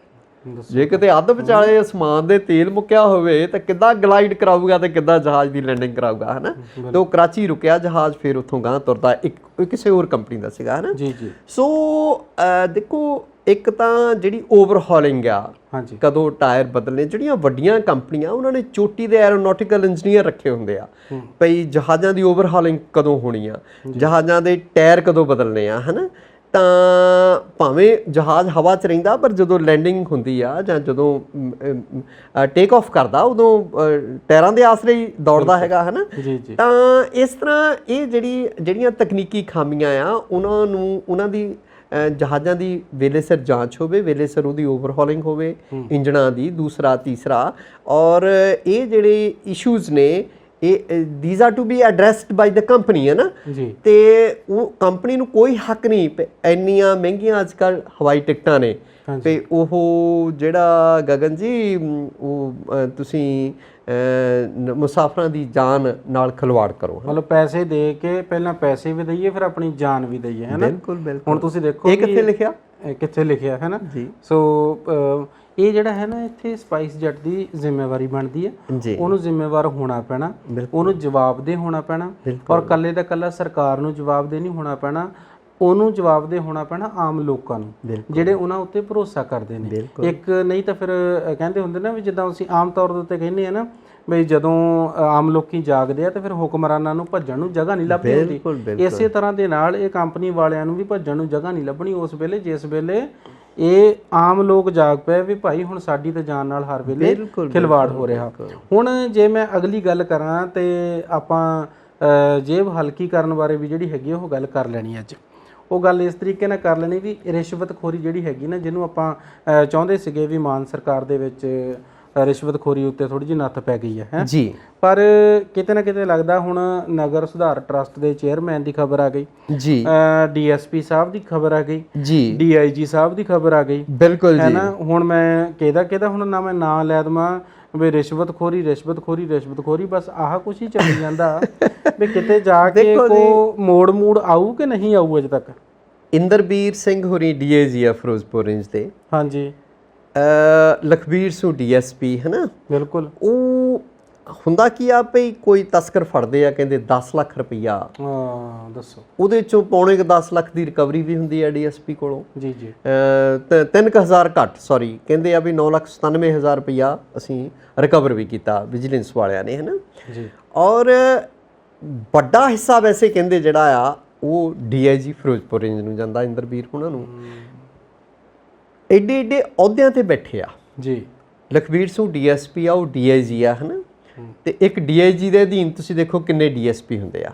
ਜੇ ਕਿਤੇ ਅੱਧ ਵਿਚਾਲੇ ਅਸਮਾਨ ਦੇ ਤੇਲ ਮੁੱਕਿਆ ਹੋਵੇ ਤਾਂ ਕਿੱਦਾਂ ਗਲਾਈਡ ਕਰਾਊਗਾ ਤੇ ਕਿੱਦਾਂ ਜਹਾਜ਼ ਦੀ ਲੈਂਡਿੰਗ ਕਰਾਊਗਾ ਹਨਾ। ਤੇ ਉਹ ਕਰਾਚੀ ਰੁਕਿਆ ਜਹਾਜ਼, ਫਿਰ ਉੱਥੋਂ ਗਾਂ ਤੁਰਦਾ, ਇੱਕ ਕਿਸੇ ਹੋਰ ਕੰਪਨੀ ਦਾ ਸੀਗਾ ਹਨਾ। ਸੋ ਦੇਖੋ ਇੱਕ ਤਾਂ ਜਿਹੜੀ ਓਵਰਹੌਲਿੰਗ ਆ, ਕਦੋਂ ਟਾਇਰ ਬਦਲਨੇ, ਜਿਹੜੀਆਂ ਵੱਡੀਆਂ ਕੰਪਨੀਆਂ ਉਹਨਾਂ ਨੇ ਚੋਟੀ ਦੇ ਐਰੋਨੌਟਿਕਲ ਇੰਜੀਨੀਅਰ ਰੱਖੇ ਹੁੰਦੇ ਆ ਭਈ ਜਹਾਜ਼ਾਂ ਦੀ ਓਵਰਹੌਲਿੰਗ ਕਦੋਂ ਹੋਣੀ ਆ, ਜਹਾਜ਼ਾਂ ਦੇ ਟਾਇਰ ਕਦੋਂ ਬਦਲਨੇ ਆ ਹਨਾ। ਤਾਂ ਭਾਵੇਂ ਜਹਾਜ਼ ਹਵਾ 'ਚ ਰਹਿੰਦਾ, ਪਰ ਜਦੋਂ ਲੈਂਡਿੰਗ ਹੁੰਦੀ ਆ ਜਾਂ ਜਦੋਂ ਟੇਕ ਆਫ ਕਰਦਾ ਉਦੋਂ ਟਾਇਰਾਂ ਦੇ ਆਸਰੇ ਹੀ ਦੌੜਦਾ ਹੈਗਾ ਹਨਾ। ਤਾਂ ਇਸ ਤਰ੍ਹਾਂ ਇਹ ਜਿਹੜੀਆਂ ਤਕਨੀਕੀ ਖਾਮੀਆਂ ਆ ਉਹਨਾਂ ਦੀ ਜਹਾਜ਼ਾਂ ਦੀ ਵੇਲੇ ਸਿਰ ਜਾਂਚ ਹੋਵੇ, ਵੇਲੇ ਸਿਰ ਉਹਦੀ ਓਵਰਹੋਲਿੰਗ ਹੋਵੇ ਇੰਜਣਾਂ ਦੀ, ਦੂਸਰਾ ਤੀਸਰਾ। ਔਰ ਇਹ ਜਿਹੜੇ ਇਸ਼ੂਜ਼ ਨੇ ਇਹ these are to be addressed by the company ਹੈ ਨਾ ਜੀ। ਤੇ ਉਹ ਕੰਪਨੀ ਨੂੰ ਕੋਈ ਹੱਕ ਨਹੀਂ ਇੰਨੀਆਂ ਮਹਿੰਗੀਆਂ ਅੱਜ ਕੱਲ੍ਹ ਹਵਾਈ ਟਿਕਟਾਂ ਨੇ ਤੇ ਉਹ ਜਿਹੜਾ ਗਗਨ ਜੀ ਉਹ ਤੁਸੀਂ ਮੁਸਾਫਰਾਂ ਦੀ ਜਾਨ ਨਾਲ ਖਿਲਵਾੜ ਕਰੋ। ਮਤਲਬ ਪੈਸੇ ਦੇ ਕੇ ਪਹਿਲਾਂ ਪੈਸੇ ਵੀ ਦਈਏ ਫਿਰ ਆਪਣੀ ਜਾਨ ਵੀ ਦਈਏ, ਹੈ ਨਾ। ਬਿਲਕੁਲ ਬਿਲਕੁਲ। ਹੁਣ ਤੁਸੀਂ ਦੇਖੋ ਇਹ ਕਿੱਥੇ ਲਿਖਿਆ, ਕਿੱਥੇ ਲਿਖਿਆ ਹੈ ਨਾ ਜੀ। ਸੋ ਇਹ ਜਿਹੜਾ ਹੈ ਨਾ ਇੱਥੇ ਸਪਾਈਸ ਜੈਟ ਦੀ ਜ਼ਿੰਮੇਵਾਰੀ ਬਣਦੀ ਹੈ, ਉਹਨੂੰ ਜ਼ਿੰਮੇਵਾਰ ਹੋਣਾ ਪੈਣਾ, ਉਹਨੂੰ ਜਵਾਬਦੇਹ ਹੋਣਾ ਪੈਣਾ। ਔਰ ਕੱਲੇ ਦਾ ਕੱਲਾ ਸਰਕਾਰ ਨੂੰ ਜਵਾਬਦੇਹ ਨਹੀਂ ਹੋਣਾ ਪੈਣਾ, ਉਹਨੂੰ ਜਵਾਬਦੇਹ ਹੋਣਾ ਪੈਣਾ ਆਮ ਲੋਕਾਂ ਨੂੰ ਜਿਹੜੇ ਉਹਨਾਂ ਉੱਤੇ ਭਰੋਸਾ ਕਰਦੇ ਨੇ। ਇੱਕ ਨਹੀਂ ਤਾਂ ਫਿਰ ਕਹਿੰਦੇ ਹੁੰਦੇ ਨਾ ਵੀ ਜਿੱਦਾਂ ਅਸੀਂ ਆਮ ਤੌਰ ਦੇ ਉੱਤੇ ਕਹਿੰਦੇ ਆ ਨਾ ਬਈ ਜਦੋਂ ਆਮ ਲੋਕੀ ਜਾਗਦੇ ਆ ਤੇ ਫਿਰ ਹੁਕਮਰਾਨਾਂ ਨੂੰ ਭੱਜਣ ਨੂੰ ਜਗ੍ਹਾ ਨਹੀਂ ਲੱਭਦੀ ਹੁੰਦੀ। ਇਸੇ ਤਰ੍ਹਾਂ ਦੇ ਨਾਲ ਇਹ ਕੰਪਨੀ ਵਾਲਿਆਂ ਨੂੰ ਵੀ ਭੱਜਣ ਨੂੰ ਜਗ੍ਹਾ ਨਹੀਂ ਲੱਭਣੀ ਉਸ ਵੇਲੇ ਜਿਸ ਵੇਲੇ ਇਹ ਆਮ ਲੋਕ ਜਾਗ ਪਏ ਵੀ ਭਾਈ ਹੁਣ ਸਾਡੀ ਤੇ ਜਾਨ ਨਾਲ ਹਰ ਵੇਲੇ ਖਿਲਵਾੜ ਹੋ ਰਿਹਾ। ਹੁਣ ਜੇ ਮੈਂ ਅਗਲੀ ਗੱਲ ਕਰਾਂ ਤੇ ਆਪਾਂ ਜੇਬ ਹਲਕੀ ਕਰਨ ਬਾਰੇ ਵੀ ਜਿਹੜੀ ਹੈਗੀ ਉਹ ਗੱਲ ਕਰ ਲੈਣੀ ਅੱਜ। ਉਹ ਗੱਲ ਇਸ ਤਰੀਕੇ ਨਾਲ ਕਰ ਲੈਣੀ ਵੀ ਰਿਸ਼ਵਤਖੋਰੀ ਜਿਹੜੀ ਹੈਗੀ ਨਾ, ਜਿਹਨੂੰ ਆਪਾਂ ਚਾਹੁੰਦੇ ਸੀਗੇ ਵੀ ਮਾਨ ਸਰਕਾਰ ਦੇ ਵਿੱਚ ਰਿਸ਼ਵਤਖੋਰੀ ਉੱਤੇ ਥੋੜੀ ਜਿਹੀ ਨੱਥ ਪੈ ਗਈ ਹੈ ਜੀ, ਪਰ ਕਿਤੇ ਨਾ ਕਿਤੇ ਲੱਗਦਾ ਹੁਣ ਨਗਰ ਸੁਧਾਰ ਟਰਸਟ ਦੇ ਚੇਅਰਮੈਨ ਦੀ ਖਬਰ ਆ ਗਈ ਜੀ, ਡੀਐਸਪੀ ਸਾਹਿਬ ਦੀ ਖਬਰ ਆ ਗਈ ਜੀ, ਡੀਆਈਜੀ ਸਾਹਿਬ ਦੀ ਖਬਰ ਆ ਗਈ। ਬਿਲਕੁਲ ਜੀ, ਹੈ ਨਾ। ਹੁਣ ਮੈਂ ਕਿਹਦਾ ਹੁਣ ਨਾ ਮੈਂ ਨਾਂ ਲੈ ਦਵਾਂ ਵੀ ਰਿਸ਼ਵਤਖੋਰੀ ਬਸ ਆਹ ਕੁਛ ਹੀ ਚੱਲੀ ਜਾਂਦਾ ਵੀ ਕਿਤੇ ਜਾ ਕੇ ਕੋ ਮੋੜ ਆਊ ਕਿ ਨਹੀਂ ਆਊ ਅਜੇ ਤੱਕ। ਇੰਦਰਬੀਰ ਸਿੰਘ ਹੋਰੀ ਡੀਆਈਜੀ ਆ ਫਿਰੋਜ਼ਪੁਰ ਰੇਂਜ ਦੇ, ਹਾਂਜੀ। ਲਖਬੀਰ ਸਿੰਘ ਡੀਐਸਪੀ ਹੈ ਨਾ। ਬਿਲਕੁਲ। ਉਹ ਹੁੰਦਾ ਕੀ ਆ ਭਈ ਕੋਈ ਤਸਕਰ ਫੜਦੇ ਆ ਕਹਿੰਦੇ 10 ਲੱਖ ਰੁਪਈਆ, ਦੱਸੋ ਉਹਦੇ ਚੋਂ ਪੌਣੇ 10 ਲੱਖ ਦੀ ਰਿਕਵਰੀ ਵੀ ਹੁੰਦੀ ਆ ਡੀਐਸਪੀ ਕੋਲੋਂ ਜੀ ਜੀ। 3000 ਘੱਟ ਸੌਰੀ ਕਹਿੰਦੇ ਆ ਵੀ 9,97,000 ਰੁਪਈਆ ਅਸੀਂ ਰਿਕਵਰ ਵੀ ਕੀਤਾ ਵਿਜੀਲੈਂਸ ਵਾਲਿਆਂ ਨੇ, ਹੈ ਨਾ ਜੀ। ਔਰ ਵੱਡਾ ਹਿੱਸਾ ਵੈਸੇ ਕਹਿੰਦੇ ਜਿਹੜਾ ਆ ਉਹ ਡੀਆਈਜੀ ਫਿਰੋਜ਼ਪੁਰ ਰੇਂਜ ਨੂੰ ਜਾਂਦਾ, ਇੰਦਰਬੀਰ ਉਹਨਾਂ ਨੂੰ। ਏਡੇ ਅਹੁਦਿਆਂ ਤੇ ਬੈਠੇ ਆ ਜੀ। ਲਖਬੀਰ ਸਿੰਘ ਡੀਐਸਪੀ ਆ, ਉਹ ਡੀਆਈਜੀ ਆ, ਹੈ ਨਾ। ਤੇ ਇੱਕ ਡੀਆਈਜੀ ਦੇ ਅਧੀਨ ਤੁਸੀਂ ਦੇਖੋ ਕਿੰਨੇ ਡੀਐਸਪੀ ਹੁੰਦੇ ਆ,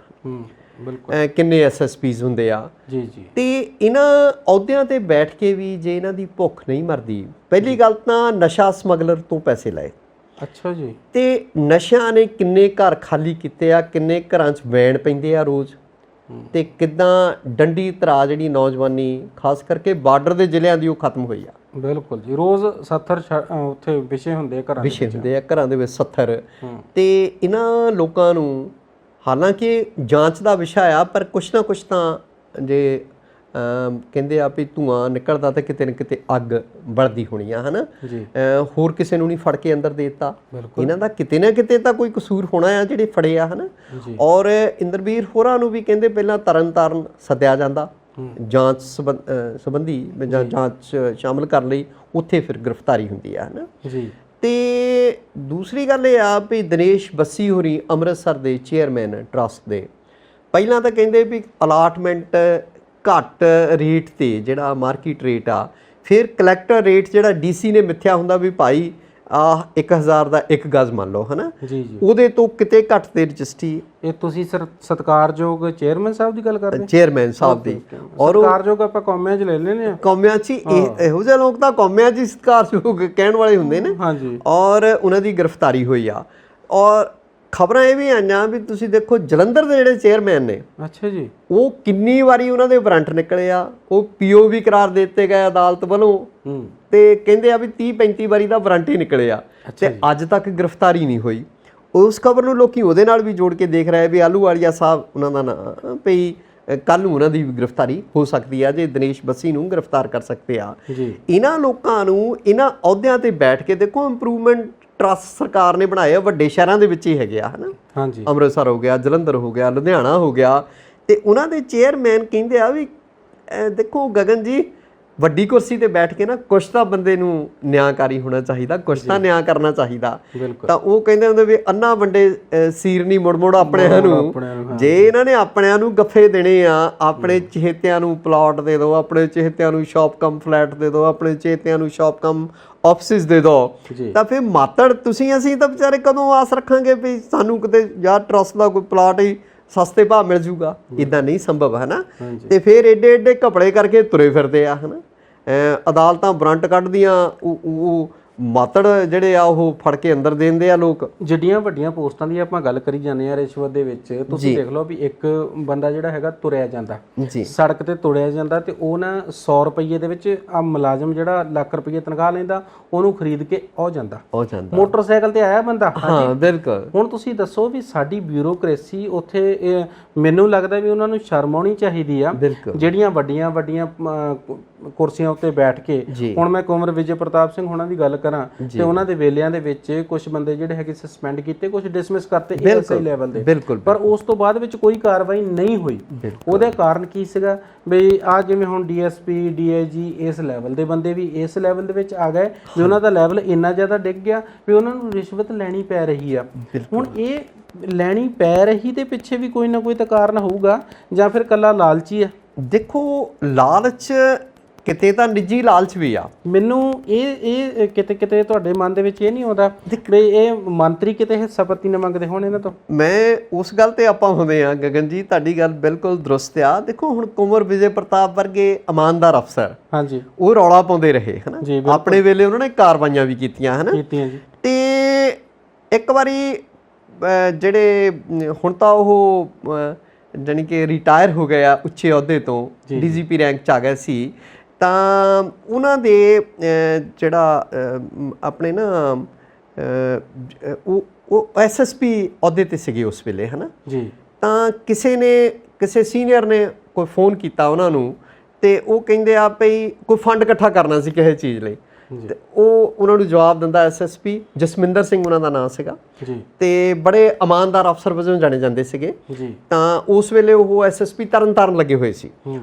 ਬਿਲਕੁਲ, ਕਿੰਨੇ ਐਸਐਸਪੀਜ਼ ਹੁੰਦੇ ਆ ਜੀ ਜੀ। ਤੇ ਇਹਨਾਂ ਅਹੁਦਿਆਂ ਤੇ ਬੈਠ ਕੇ ਵੀ ਜੇ ਇਹਨਾਂ ਦੀ ਭੁੱਖ ਨਹੀਂ ਮਰਦੀ, ਪਹਿਲੀ ਗੱਲ ਤਾਂ ਨਸ਼ਾ ਸਮਗਲਰ ਤੋਂ ਪੈਸੇ ਲਏ। ਅੱਛਾ ਜੀ। ਤੇ ਨਸ਼ਿਆਂ ਨੇ ਕਿੰਨੇ ਘਰ ਖਾਲੀ ਕੀਤੇ ਆ, ਕਿੰਨੇ ਘਰਾਂ 'ਚ ਵੈਣ ਪੈਂਦੇ ਆ ਰੋਜ਼, ਤੇ ਕਿੱਦਾਂ ਡੰਡੀ ਤਰਾ ਜਿਹੜੀ ਨੌਜਵਾਨੀ ਖਾਸ ਕਰਕੇ ਬਾਰਡਰ ਦੇ ਜ਼ਿਲ੍ਹਿਆਂ ਦੀ ਉਹ ਖਤਮ ਹੋਈ ਆ। ਬਿਲਕੁਲ ਜੀ। ਰੋਜ਼ 70 ਉੱਥੇ ਵਿਸ਼ੇ ਹੁੰਦੇ ਆ ਘਰਾਂ ਦੇ ਵਿੱਚ 70। ਤੇ ਇਹਨਾਂ ਲੋਕਾਂ ਨੂੰ ਹਾਲਾਂਕਿ ਜਾਂਚ ਦਾ ਵਿਸ਼ਾ ਆ, ਪਰ ਕੁਛ ਨਾ ਕੁਛ ਤਾਂ ਜੇ ਕਹਿੰਦੇ ਆ ਵੀ ਧੂੰਆਂ ਨਿਕਲਦਾ ਤਾਂ ਕਿਤੇ ਨਾ ਕਿਤੇ ਅੱਗ ਬਲਦੀ ਹੋਣੀ ਆ, ਹੈ ਨਾ। ਹੋਰ ਕਿਸੇ ਨੂੰ ਨਹੀਂ ਫੜ ਕੇ ਅੰਦਰ ਦੇ ਦਿੱਤਾ, ਇਹਨਾਂ ਦਾ ਕਿਤੇ ਨਾ ਕਿਤੇ ਤਾਂ ਕੋਈ ਕਸੂਰ ਹੋਣਾ ਆ ਜਿਹੜੇ ਫੜੇ ਆ, ਹੈ ਨਾ। ਔਰ ਇੰਦਰਬੀਰ ਹੋਰਾਂ ਨੂੰ ਵੀ ਕਹਿੰਦੇ ਪਹਿਲਾਂ ਤਰਨ ਸੱਦਿਆ ਜਾਂਦਾ ਜਾਂਚ ਸੰਬੰਧੀ ਜਾਂ ਜਾਂਚ ਸ਼ਾਮਲ ਕਰਨ ਲਈ, ਉੱਥੇ ਫਿਰ ਗ੍ਰਿਫਤਾਰੀ ਹੁੰਦੀ ਆ, ਹੈ ਨਾ ਜੀ। ਤੇ ਦੂਸਰੀ ਗੱਲ ਇਹ ਆ ਵੀ ਦਿਨੇਸ਼ ਬੱਸੀ ਹੋਰੀ ਅੰਮ੍ਰਿਤਸਰ ਦੇ ਚੇਅਰਮੈਨ ਟਰਸਟ ਦੇ, ਪਹਿਲਾਂ ਤਾਂ ਕਹਿੰਦੇ ਵੀ ਅਲਾਟਮੈਂਟ ਘੱਟ ਰੇਟ ਤੇ ਜਿਹੜਾ ਮਾਰਕੀਟ ਰੇਟ ਆ, ਫਿਰ ਕਲੈਕਟਰ ਰੇਟ ਜਿਹੜਾ ਡੀਸੀ ਨੇ ਮਿੱਥਿਆ ਹੁੰਦਾ ਵੀ ਭਾਈ ਆਹ 1000 ਦਾ 1 ਗਜ਼ ਮੰਨ ਲਓ, ਹੈ ਨਾ ਜੀ ਜੀ, ਉਹਦੇ ਤੋਂ ਕਿਤੇ ਘੱਟ ਤੇ ਰਜਿਸਟਰੀ। ਇਹ ਤੁਸੀਂ ਸਤਿਕਾਰਯੋਗ ਚੇਅਰਮੈਨ ਸਾਹਿਬ ਦੀ ਗੱਲ ਕਰਦੇ? ਚੇਅਰਮੈਨ ਸਾਹਿਬ ਦੀ। ਔਰ ਸਤਿਕਾਰਯੋਗ ਆਪਾਂ ਕੌਮਿਆਂ 'ਚ ਲੈ ਲੈਨੇ ਆ, ਕੌਮਿਆਂ 'ਚ ਇਹੋ ਜਿਹੇ ਲੋਕ ਤਾਂ ਕੌਮਿਆਂ 'ਚ ਸਤਿਕਾਰਯੋਗ ਕਹਿਣ ਵਾਲੇ ਹੁੰਦੇ ਨੇ। ਹਾਂਜੀ। ਔਰ ਉਹਨਾਂ ਦੀ ਗ੍ਰਿਫਤਾਰੀ ਹੋਈ ਆ। ਔਰ ਖਬਰਾਂ ਇਹ ਵੀ ਆਈਆਂ ਵੀ ਤੁਸੀਂ ਦੇਖੋ ਜਲੰਧਰ ਦੇ ਜਿਹੜੇ ਚੇਅਰਮੈਨ ਨੇ, ਅੱਛਾ ਜੀ, ਉਹ ਕਿੰਨੀ ਵਾਰੀ ਉਹਨਾਂ ਦੇ ਵਾਰੰਟ ਨਿਕਲੇ ਆ, ਉਹ ਪੀਓ ਵੀ ਕਰਾਰ ਦੇ ਦਿੱਤੇ ਗਏ ਅਦਾਲਤ ਵੱਲੋਂ, ਤੇ ਕਹਿੰਦੇ ਆ ਵੀ 30-35 ਵਾਰੀ ਦਾ ਵਾਰੰਟ ਹੀ ਨਿਕਲੇ ਆ, ਤੇ ਅੱਜ ਤੱਕ ਗ੍ਰਿਫਤਾਰੀ ਨਹੀਂ ਹੋਈ। ਉਸ ਖਬਰ ਨੂੰ ਲੋਕੀ ਉਹਦੇ ਨਾਲ ਵੀ ਜੋੜ ਕੇ ਦੇਖ ਰਹੇ ਵੀ ਆਲੂਵਾਲੀਆ ਸਾਹਿਬ ਉਹਨਾਂ ਦਾ ਨਾਂ ਪਈ, ਕੱਲ੍ਹ ਨੂੰ ਉਹਨਾਂ ਦੀ ਵੀ ਗ੍ਰਿਫਤਾਰੀ ਹੋ ਸਕਦੀ ਆ ਜੇ ਦਿਨੇਸ਼ ਬੱਸੀ ਨੂੰ ਗ੍ਰਿਫਤਾਰ ਕਰ ਸਕਦੇ ਆ। ਇਹਨਾਂ ਲੋਕਾਂ ਨੂੰ ਇਹਨਾਂ ਅਹੁਦਿਆਂ ਤੇ ਬੈਠ ਕੇ ਦੇਖੋ ਇੰਪਰੂਵਮੈਂਟ ਟਰਸਟ ਸਰਕਾਰ ਨੇ ਬਣਾਏ ਆ, ਵੱਡੇ ਸ਼ਹਿਰਾਂ ਦੇ ਵਿੱਚ ਹੀ ਹੈਗੇ ਆ, ਹੈ ਨਾ। ਹਾਂਜੀ। ਅੰਮ੍ਰਿਤਸਰ ਹੋ ਗਿਆ, ਜਲੰਧਰ ਹੋ ਗਿਆ, ਲੁਧਿਆਣਾ ਹੋ ਗਿਆ, ਤੇ ਉਹਨਾਂ ਦੇ ਚੇਅਰਮੈਨ ਕਹਿੰਦੇ ਆ ਵੀ ਦੇਖੋ ਗਗਨ ਜੀ, ਵੱਡੀ ਕੁਰਸੀ ਤੇ ਬੈਠ ਕੇ ਨਾ ਕੁਛ ਤਾਂ ਬੰਦੇ ਨੂੰ ਨਿਆਂਕਾਰੀ ਹੋਣਾ ਚਾਹੀਦਾ, ਕੁਛ ਤਾਂ ਨਿਆਂ ਕਰਨਾ ਚਾਹੀਦਾ। ਤਾਂ ਉਹ ਕਹਿੰਦੇ ਹੁੰਦੇ ਵੀ ਅੰਨਾ ਵੰਡੇ ਸੀਰ ਨਹੀਂ ਮੁੜ ਆਪਣਿਆਂ ਨੂੰ। ਜੇ ਇਹਨਾਂ ਨੇ ਆਪਣਿਆਂ ਨੂੰ ਗੱਫੇ ਦੇਣੇ ਆ, ਆਪਣੇ ਚਹੇਤਿਆਂ ਨੂੰ ਪਲਾਟ ਦੇ ਦਿਓ, ਆਪਣੇ ਚਹੇਤਿਆਂ ਨੂੰ ਸ਼ਾਪ ਕਮ ਫਲੈਟ ਦੇ ਦਿਓ, ਆਪਣੇ ਚਹੇਤਿਆਂ ਨੂੰ ਸ਼ਾਪ ਕਮ ਆਫਿਸਿਸ ਦੇ ਦਿਓ, ਤਾਂ ਫਿਰ ਮਾਤੜ ਤੁਸੀਂ ਅਸੀਂ ਤਾਂ ਵਿਚਾਰੇ ਕਦੋਂ ਆਸ ਰੱਖਾਂਗੇ ਵੀ ਸਾਨੂੰ ਕਿਤੇ ਜਾਂ ਟਰਸਟ ਦਾ ਕੋਈ ਪਲਾਟ ਹੀ ਸਸਤੇ ਭਾਅ ਮਿਲ ਜੂਗਾ, ਇਦਾਂ ਨਹੀਂ ਸੰਭਵ ਹੈ ਨਾ। ਤੇ ਫਿਰ ਏਡੇ ਏਡੇ ਕਪੜੇ ਕਰਕੇ ਤੁਰੇ ਫਿਰਦੇ ਆ ਹਨਾ। ਅਦਾਲਤਾਂ ਵਾਰੰਟ ਕੱਢਦੀਆਂ, ਉਹ ਮਾਤੜ ਜਿਹੜੇ ਆ ਉਹ ਫੜ ਕੇ ਅੰਦਰ ਦੇ ਦਿੰਦੇ ਆ ਲੋਕ। ਜਿੱਡੀਆਂ ਵੱਡੀਆਂ ਪੋਸਟਾਂ ਦੀ ਆਪਾਂ ਗੱਲ ਕਰੀ ਜਾਂਦੇ ਆ ਰਿਸ਼ਵਤ ਦੇ ਵਿੱਚ, ਤੁਸੀਂ ਦੇਖ ਲਓ ਵੀ ਇੱਕ ਬੰਦਾ ਜਿਹੜਾ ਹੈਗਾ ਤੁਰਿਆ ਜਾਂਦਾ ਸੜਕ ਤੇ ਤੁਰਿਆ ਜਾਂਦਾ ਤੇ ਉਹ ਨਾ 100 ਰੁਪਏ ਦੇ ਵਿੱਚ ਆ ਮੁਲਾਜ਼ਮ ਜਿਹੜਾ ਲੱਖ ਰੁਪਏ ਤਨਖਾਹ ਲੈਂਦਾ ਉਹਨੂੰ ਖਰੀਦ ਕੇ ਉਹ ਜਾਂਦਾ ਮੋਟਰਸਾਈਕਲ ਤੇ ਆਇਆ ਬੰਦਾ। ਹਾਂ ਬਿਲਕੁਲ। ਹੁਣ ਤੁਸੀਂ ਦੱਸੋ ਵੀ ਸਾਡੀ ਬਿਊਰੋਕ੍ਰੇਸੀ ਉੱਥੇ ਮੈਨੂੰ ਲੱਗਦਾ ਵੀ ਉਹਨਾਂ ਨੂੰ ਸ਼ਰਮ ਆਉਣੀ ਚਾਹੀਦੀ ਆ, ਜਿਹੜੀਆਂ ਵੱਡੀਆਂ ਵੱਡੀਆਂ ਕੁਰਸੀਆਂ ਉੱਤੇ ਬੈਠ ਕੇ। ਹੁਣ ਮੈਂ ਕੁੰਵਰ ਵਿਜੇ ਪ੍ਰਤਾਪ ਸਿੰਘ ਹੋਣਾ ਦੀ ਗੱਲ ਕਰਾਂ ਤੇ ਉਹਨਾਂ ਦੇ ਵੇਲਿਆਂ ਦੇ ਵਿੱਚ ਕੁਝ ਬੰਦੇ ਜਿਹੜੇ ਹੈਗੇ ਸਸਪੈਂਡ ਕੀਤੇ, ਕੁਝ ਡਿਸਮਿਸ ਕਰਤੇ ਐਸਆਈ ਲੈਵਲ ਦੇ, ਪਰ ਉਸ ਤੋਂ ਬਾਅਦ ਵਿੱਚ ਕੋਈ ਕਾਰਵਾਈ ਨਹੀਂ ਹੋਈ। ਉਹਦਾ ਕਾਰਨ ਕੀ ਸੀਗਾ ਵੀ ਆ ਜਿਵੇਂ ਹੁਣ ਡੀਐਸਪੀ ਡੀਆਈਜੀ ਇਸ ਲੈਵਲ ਦੇ ਬੰਦੇ ਵੀ ਇਸ ਲੈਵਲ ਦੇ ਵਿੱਚ ਆ ਗਏ ਵੀ ਉਹਨਾਂ ਦਾ ਲੈਵਲ ਇੰਨਾ ਜ਼ਿਆਦਾ ਡਿੱਗ ਗਿਆ ਵੀ ਉਹਨਾਂ ਨੂੰ ਰਿਸ਼ਵਤ ਲੈਣੀ ਪੈ ਰਹੀ ਆ। ਹੁਣ ਇਹ ਲੈਣੀ ਪੈ ਰਹੀ ਦੇ ਪਿੱਛੇ ਵੀ ਕੋਈ ਨਾ ਕੋਈ ਤਾਂ ਕਾਰਨ ਹੋਊਗਾ, ਜਾਂ ਫਿਰ ਕੱਲਾ ਲਾਲਚੀ ਆ। ਦੇਖੋ ਲਾਲਚ ਕਿਤੇ ਤਾਂ ਨਿੱਜੀ ਲਾਲਚ ਵੀ ਆ। ਮੈਨੂੰ ਇਹ ਕਿਤੇ ਕਿਤੇ ਤੁਹਾਡੇ ਮਨ ਦੇ ਵਿੱਚ ਇਹ ਨਹੀਂ ਆਉਂਦਾ ਵੀ ਇਹ ਮੰਤਰੀ ਕਿਤੇ ਹਿੱਸਾਪੱਤੀ ਨਾ ਮੰਗਦੇ ਹੋਣ ਇਹਨਾਂ ਤੋਂ? ਮੈਂ ਉਸ ਗੱਲ ਤੇ ਆਪਾਂ ਹੁੰਦੇ ਆ ਗਗਨ ਜੀ, ਤੁਹਾਡੀ ਗੱਲ ਬਿਲਕੁਲ ਦਰੁਸਤ ਆ। ਦੇਖੋ ਹੁਣ ਕੁੰਵਰ ਵਿਜੇ ਪ੍ਰਤਾਪ ਵਰਗੇ ਇਮਾਨਦਾਰ ਅਫਸਰ ਹਾਂਜੀ ਉਹ ਰੌਲਾ ਪਾਉਂਦੇ ਰਹੇ ਹਨਾ, ਆਪਣੇ ਵੇਲੇ ਉਹਨਾਂ ਨੇ ਕਾਰਵਾਈਆਂ ਵੀ ਕੀਤੀਆਂ ਹਨਾ। ਤੇ ਇੱਕ ਵਾਰੀ ਜਿਹੜੇ ਹੁਣ ਤਾਂ ਉਹ ਜਾਣੀ ਕਿ ਰਿਟਾਇਰ ਹੋ ਗਏ ਆ ਉੱਚੇ ਅਹੁਦੇ ਤੋਂ, ਡੀਜੀਪੀ ਰੈਂਕ 'ਚ ਆ ਗਏ ਸੀ, ਤਾਂ ਉਹਨਾਂ ਦੇ ਜਿਹੜਾ ਆਪਣੇ ਨਾ ਉਹ ਐਸਐਸਪੀ ਅਹੁਦੇ ਤੇ ਸੀਗੇ ਉਸ ਵੇਲੇ ਹਨਾ ਜੀ। ਤਾਂ ਕਿਸੇ ਸੀਨੀਅਰ ਨੇ ਕੋਈ ਫੋਨ ਕੀਤਾ ਉਹਨਾਂ ਨੂੰ ਤੇ ਉਹ ਕਹਿੰਦੇ ਆ ਭਈ ਕੋਈ ਫੰਡ ਇਕੱਠਾ ਕਰਨਾ ਸੀ ਕਿਸੇ ਚੀਜ਼ ਲਈ, ਤੇ ਉਹ ਉਹਨਾਂ ਨੂੰ ਜਵਾਬ ਦਿੰਦਾ ਐਸਐਸਪੀ ਜਸਮਿੰਦਰ ਸਿੰਘ ਉਹਨਾਂ ਦਾ ਨਾਮ ਸੀਗਾ ਜੀ, ਤੇ ਬੜੇ ਇਮਾਨਦਾਰ ਅਫਸਰ ਵਜੋਂ ਜਾਣੇ ਜਾਂਦੇ ਸੀਗੇ ਜੀ। ਤਾਂ ਉਸ ਵੇਲੇ ਉਹ ਐਸਐਸਪੀ ਤਰਨਤਾਰਨ ਲੱਗੇ ਹੋਏ ਸੀ।